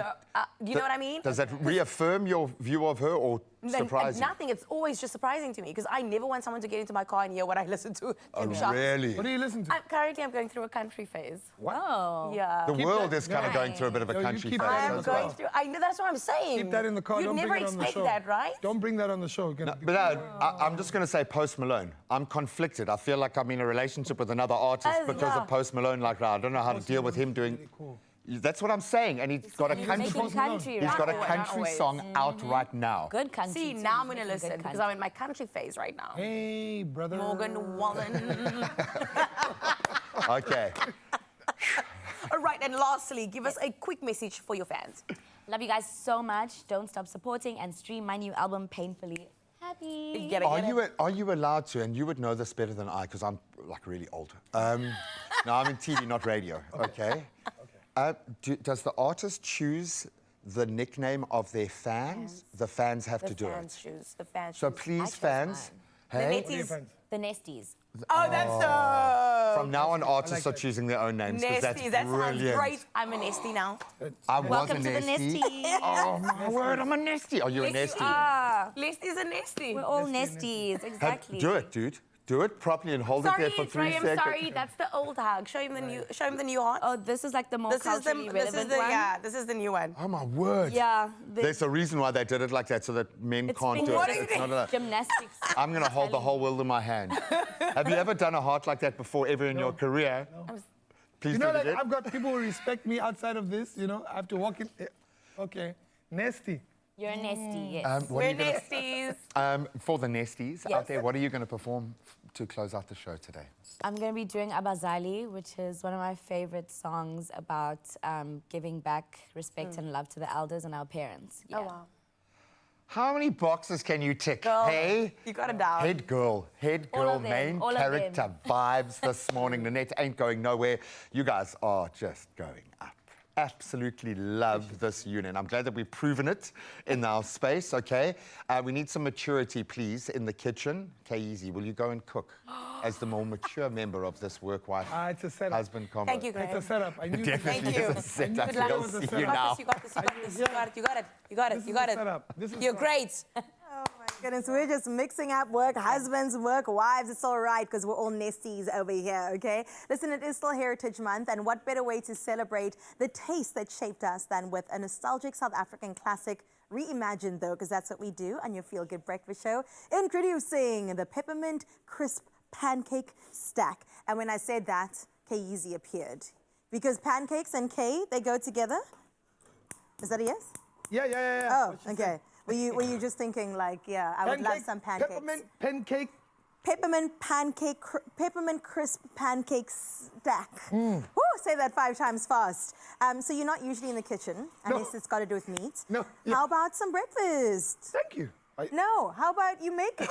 you know what I mean? Does that reaffirm your view of her or surprise you? Nothing. It's always just surprising to me because I never want someone to get into my car and hear what I listen to. Oh, really? What do you listen to? Currently, I'm going through a country phase. Wow. Yeah. The world is kind of going through a bit of a Yo, you country keep phase. that I'm as going well. through. I know that's what I'm saying. Keep that in the car. You'd Don't never bring it on the expect show. that, right? Don't bring that on the show. No, but I'm just going to say Post Malone. I'm conflicted. I feel like I'm in a relationship with another artist because of Post Malone. Like, I don't know how to deal with him doing. Cool. That's what I'm saying. And he's got a country. He's got a country song out right now. Good country. See, now I'm going to listen because I'm in my country phase right now. Hey, brother. Morgan Wallen. Okay. All right, and lastly, give us a quick message for your fans. Love you guys so much. Don't stop supporting and stream my new album, Painfully Happy. Are you allowed to? And you would know this better than I because I'm like really old. No, I'm in TV, not radio. Okay. Does the artist choose the nickname of their fans? The fans have to do it. The fans So choose. please, fans. Hey. The Nesties. Oh, that's From now on, artists are choosing their own names because that's Nesty. That sounds brilliant. great. I'm a Nesty now. I was Welcome a to the nesty. Nesties. Oh my word, I'm a nesty. Are you a nesty? Lesty's a Nesty. We're all Nesties, exactly. Do it, dude. Do it properly and hold it there for 3 seconds. Sorry, that's the old hug. Show him the new. Show him the new heart. Oh, this is like the more culturally relevant one. Yeah, this is the new one. Oh my word. Yeah. There's a reason why they did it like that, so that men can't do it. It's not allowed. Gymnastics. I'm going to hold the whole world in my hand. Have you ever done a heart like that before, ever in your career? No. Please You know, do like, it. I've got people who respect me outside of this, you know. I have to walk in. Okay. Nesty. You're a Nesty, yes. We're Nesties. For the nesties out there, what are you going to perform to close out the show today? I'm going to be doing Abazali, which is one of my favorite songs about giving back respect and love to the elders and our parents. Yeah. Oh, wow. How many boxes can you tick? Girl, hey? you got it down. Head girl, All of them, main all of character them. vibes this morning. Nanette ain't going nowhere. You guys are just going up. Absolutely love this unit. I'm glad that we've proven it in our space, okay? We need some maturity, please, in the kitchen. Okay, easy. Will you go and cook? as the more mature member of this work-wife It's a setup. husband combo. Thank you, Graham. It's a setup. I knew Definitely Thank you. is a setup. Good luck. You'll It was a see setup. you now. You got this, you got this, you got this, you got it, you got it, This you is got a it, you got it. setup. This is You're fun. great. Oh my goodness, we're just mixing up work, husbands, work, wives. It's all right because we're all nesties over here, okay? Listen, it is still Heritage Month, and what better way to celebrate the taste that shaped us than with a nostalgic South African classic, reimagined though, because that's what we do on your Feel Good Breakfast Show. Introducing the Peppermint Crisp Pancake Stack. And when I said that, K-Easy appeared. Because pancakes and K, they go together? Is that a yes? Yeah. Oh, What she okay. said. Were you just thinking like, yeah, I would love some pancakes. Peppermint pancake. Peppermint crisp pancake stack. Woo, say that 5 times fast. So you're not usually in the kitchen, unless it's got to do with meat. No. Yeah. How about some breakfast? Thank you. No, how about you make it?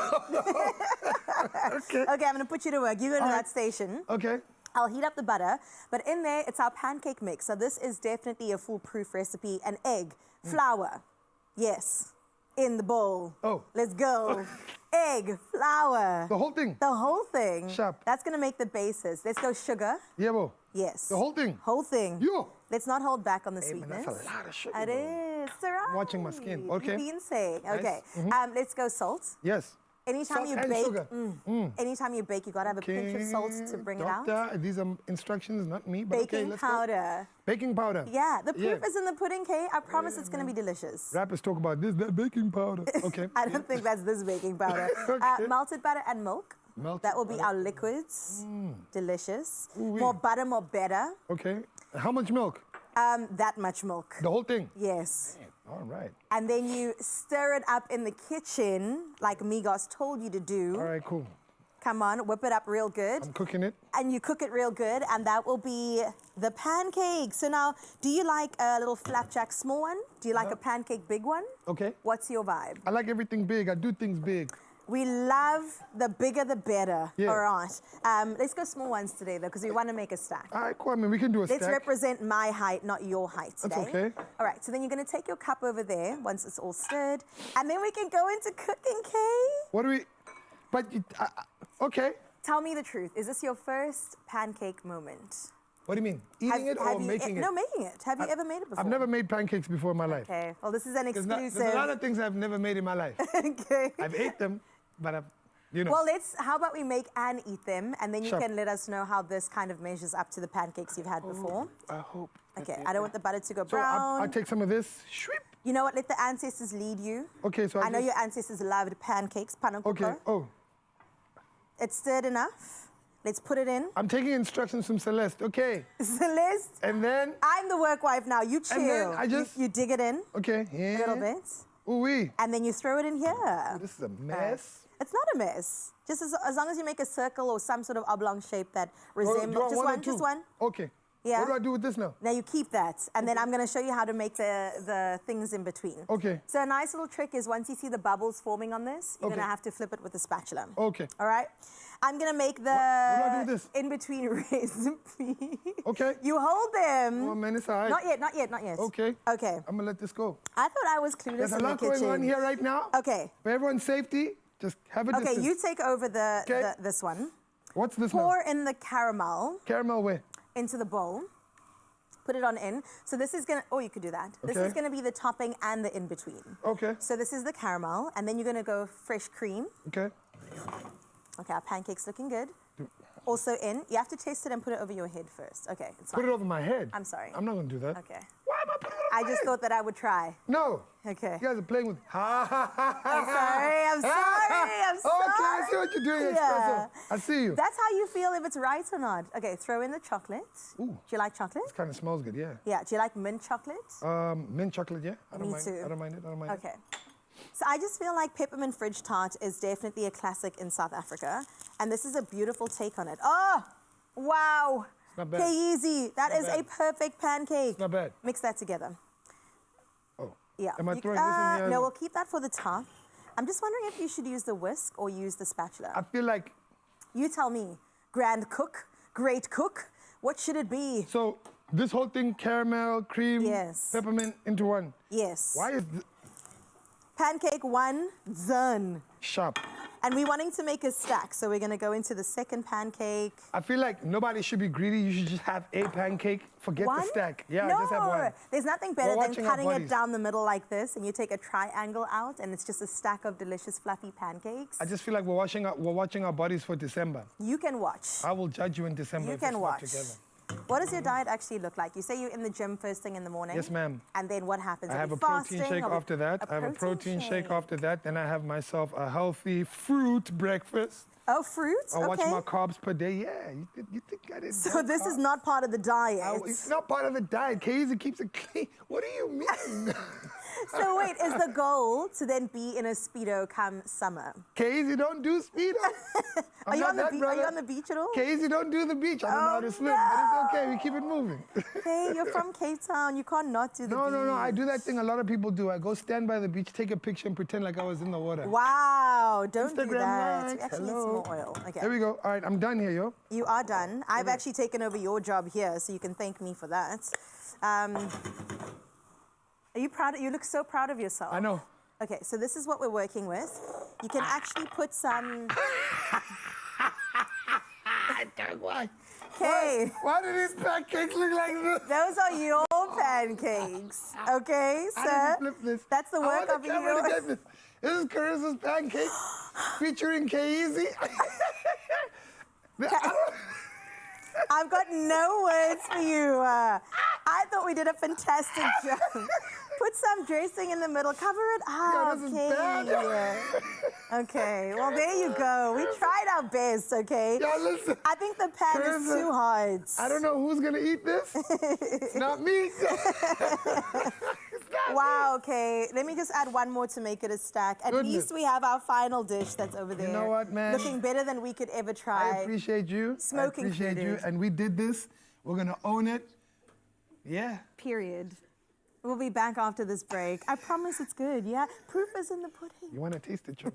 Okay. Okay, I'm going to put you to work. You go to that station. Okay. I'll heat up the butter, but in there, it's our pancake mix. So this is definitely a foolproof recipe. An egg, flour, yes, in the bowl. Oh. Let's go. Egg, flour. The whole thing? The whole thing. Sharp. That's going to make the basis. Let's go sugar. Yeah, bo. Yes. The whole thing? Whole thing. Yo. Let's not hold back on the Hey, man, sweetness. that's a lot of sugar, It bro. is. It's all right. Watching my skin. Okay. You've been saying. Nice. Okay. Let's go salt. Yes. Anytime Salt you and bake, sugar. anytime you bake, you gotta have a pinch of salt to bring it out. Doctor, these are instructions, not me. But okay, Baking let's powder. Go. Baking powder. Yeah, the proof Yeah. is in the pudding, Kay. I promise it's gonna be delicious. Rappers talk about this, that baking powder. Okay. I don't think that's this baking powder. Okay. Melted butter and milk. Melted That will be butter. our liquids. Delicious. Ooh-wee. More butter, more better. Okay. How much milk? That much milk. The whole thing? Yes. All right. And then you stir it up in the kitchen, like Migos told you to do. All right, cool. Come on, whip it up real good. I'm cooking it. And you cook it real good, and that will be the pancake. So now, do you like a little flapjack small one? Do you like a pancake big one? Okay. What's your vibe? I like everything big. I do things big. We love the bigger the better. Yeah. All right. Let's go small ones today, though, because we want to make a stack. All right, cool. I mean, we can do a Let's stack. represent my height, not your height today. That's okay. All right, so then you're going to take your cup over there once it's all stirred, and then we can go into cooking, Kay. What do we... But, okay. Tell me the truth. Is this your first pancake moment? What do you mean? Eating it or making it? No, making it. Have you ever made it before? I've never made pancakes before in my life. Okay, well, this is an There's exclusive. a lot of things I've never made in my life. Okay. I've ate them, but I've, you know. Well, how about we make and eat them, and then you Sure. can let us know how this kind of measures up to the pancakes you've had before. I hope. Okay, I don't want the butter to go So brown. I'll take some of this. Shweep. You know what? Let the ancestors lead you. Okay, so I know just- your ancestors loved pancakes, panakoko. Okay, oh. It's stirred enough. Let's put it in. I'm taking instructions from Celeste. Okay. Celeste, And then, I'm the work wife now. You chill. And then I just- You dig it in okay, yeah. a little bit, Ooh-wee. and then you throw it in here. Oh, this is a mess. It's not a mess. Just as long as you make a circle or some sort of oblong shape that Oh, do resembles. I Just want one, it too? just one. Okay. Yeah. What do I do with this now? Now you keep that, and then I'm going to show you how to make the things in between. Okay. So a nice little trick is once you see the bubbles forming on this, you're Okay. going to have to flip it with a spatula. Okay. All right? I'm going to make the What do I do with this? in-between recipe. Okay. You hold them. Oh, man, it's all right. Not yet, not yet, not yet. Okay. Okay. I'm going to let this go. I thought I was clueless There's a in the lot kitchen. going on here right now. Okay. For everyone's safety, just have a Okay, distance. you take over Okay. this one. What's this now? Pour in the caramel Caramel where? into the bowl. Put it on in. So this is gonna, you could do that. This Okay. is gonna be the topping and the in-between. Okay. So this is the caramel, and then you're gonna go fresh cream. Okay. Okay, our pancake's looking good. Also in, you have to taste it and put it over your head first. Okay, it's Put fine. it over my head. I'm sorry. I'm not going to do that. Okay. Why am I putting it over I my just head? thought that I would try. No. Okay. You guys are playing with... Ha, ha, ha, ha, I'm sorry, I'm sorry, I'm sorry. Okay, I see what you're doing, Yeah. Expresso. I see you. That's how you feel if it's right or not. Okay, throw in the chocolate. Ooh. Do you like chocolate? This kind of smells good, yeah. Yeah, do you like mint chocolate? Mint chocolate, yeah. I don't Me mind. too. I don't mind it. I don't mind it. Okay. So I just feel like peppermint fridge tart is definitely a classic in South Africa. And this is a beautiful take on it. Oh, wow. It's not bad. K-Easy. That Not is bad. a perfect pancake. It's not bad. Mix that together. Oh. Yeah. Am I You- throwing this in here? No, we'll keep that for the top. I'm just wondering if you should use the whisk or use the spatula. I feel like... You tell me. Grand cook, great cook. What should it be? So, this whole thing, caramel, cream, Yes. peppermint into one. Yes. Why is... Pancake one, done. Sharp. And we're wanting to make a stack, so we're going to go into the second pancake. I feel like nobody should be greedy. You should just have a pancake. Forget the stack. Yeah, no, just have one. There's nothing better than watching our cutting it bodies. down the middle like this, and you take a triangle out, and it's just a stack of delicious, fluffy pancakes. I just feel like we're watching our bodies for December. You can watch. I will judge you in December. You if can it's not watch. Together. What does your diet actually look like? You say you're in the gym first thing in the morning? Yes, ma'am. And then what happens? I Are have you a protein fasting? shake Are we- after that. I have a protein shake after that. Then I have myself a healthy fruit breakfast. Oh, fruit? I watch Okay. my carbs per day. Yeah, you think I didn't? So this is not part of the diet. It's not part of the diet. Casey keeps it clean. What do you mean? So wait, is the goal to then be in a Speedo come summer? Casey, don't do Speedo. Are you on the beach at all? Casey, don't do the beach. I don't know how to swim, but it's okay. We keep it moving. Hey, you're from Cape Town. You can't not do the beach. No. I do that thing a lot of people do. I go stand by the beach, take a picture, and pretend like I was in the water. Wow, don't do Instagram that. likes. We actually need some Hello. more oil. Okay. There we go. All right, I'm done here, yo. You are done. I've actually taken over your job here, so you can thank me for that. Are you proud? You look so proud of yourself. I know. Okay, so this is what we're working with. You can actually put some... Why? Okay. Why do these pancakes look like this? Those are your pancakes, okay, I sir? need to flip this. That's the work I of want the camera to you. get this. This is Carissa's pancake featuring K-Easy. I've got no words for you. I thought we did a fantastic job. Put some dressing in the middle. Cover it up. this is bad. Okay, well, there you go. We tried our best, okay? Yo, listen. I think the pan is Carissa, too hard. I don't know who's going to eat this. It's not me. Wow, okay. Let me just add one more to make it a stack. At Goodness. least we have our final dish that's over there. You know what, man? Looking better than we could ever try. I appreciate you. Smoking I appreciate food you. is- And we did this. We're going to own it. Yeah. Period. We'll be back after this break. I promise it's good, yeah? Proof is in the pudding. You want to taste it, Joe?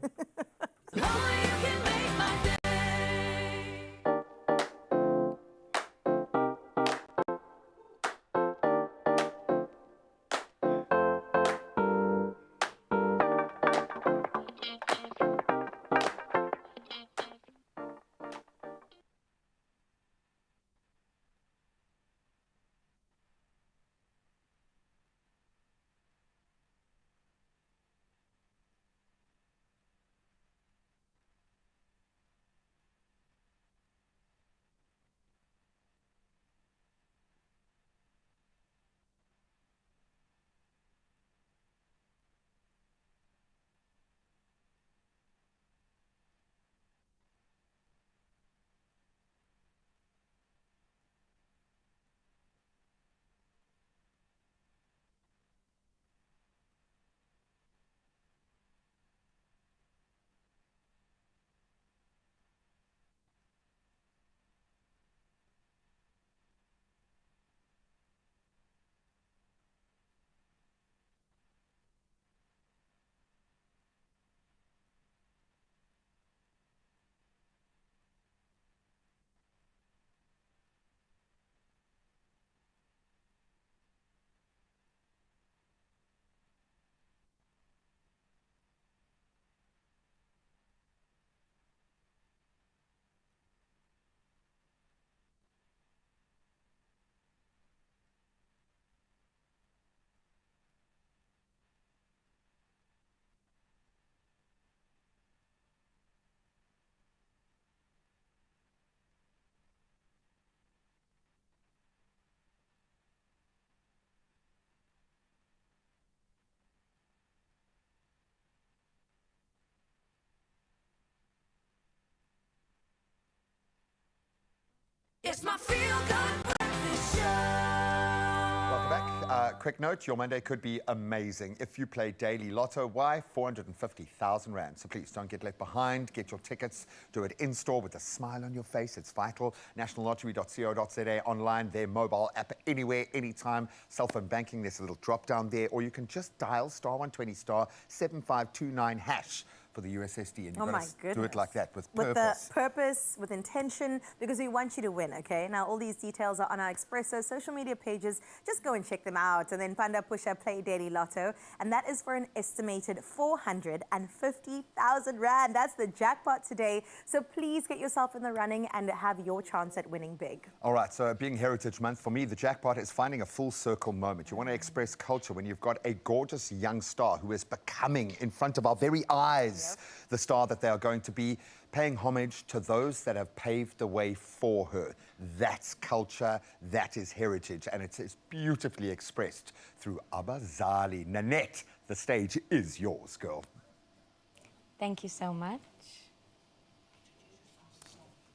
It's my feel-good breakfast show. Welcome back. Quick note, your Monday could be amazing if you play Daily Lotto. Why? 450,000 Rand. So please don't get left behind. Get your tickets. Do it in-store with a smile on your face. It's vital. nationallottery.co.za online, their mobile app, anywhere, anytime. Cell phone banking, there's a little drop down there. Or you can just dial *120 *7529# for the USSD, and Oh you've my got to do goodness. it like that with With purpose. the purpose, with intention, because we want you to win, okay? Now, all these details are on our Expresso social media pages. Just go and check them out. And then Panda Pusha Play Daily Lotto. And that is for an estimated 450,000 Rand. That's the jackpot today. So please get yourself in the running and have your chance at winning big. All right, so being Heritage Month, for me, the jackpot is finding a full circle moment. You want to express culture when you've got a gorgeous young star who is becoming, in front of our very eyes, the star that they are going to be, paying homage to those that have paved the way for her. That's culture, that is heritage, and it is beautifully expressed through Abazali. Nanette, the stage is yours, girl. Thank you so much.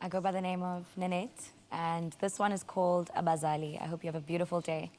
I go by the name of Nanette, and this one is called Abazali. I hope you have a beautiful day.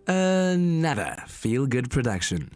Another feel-good production.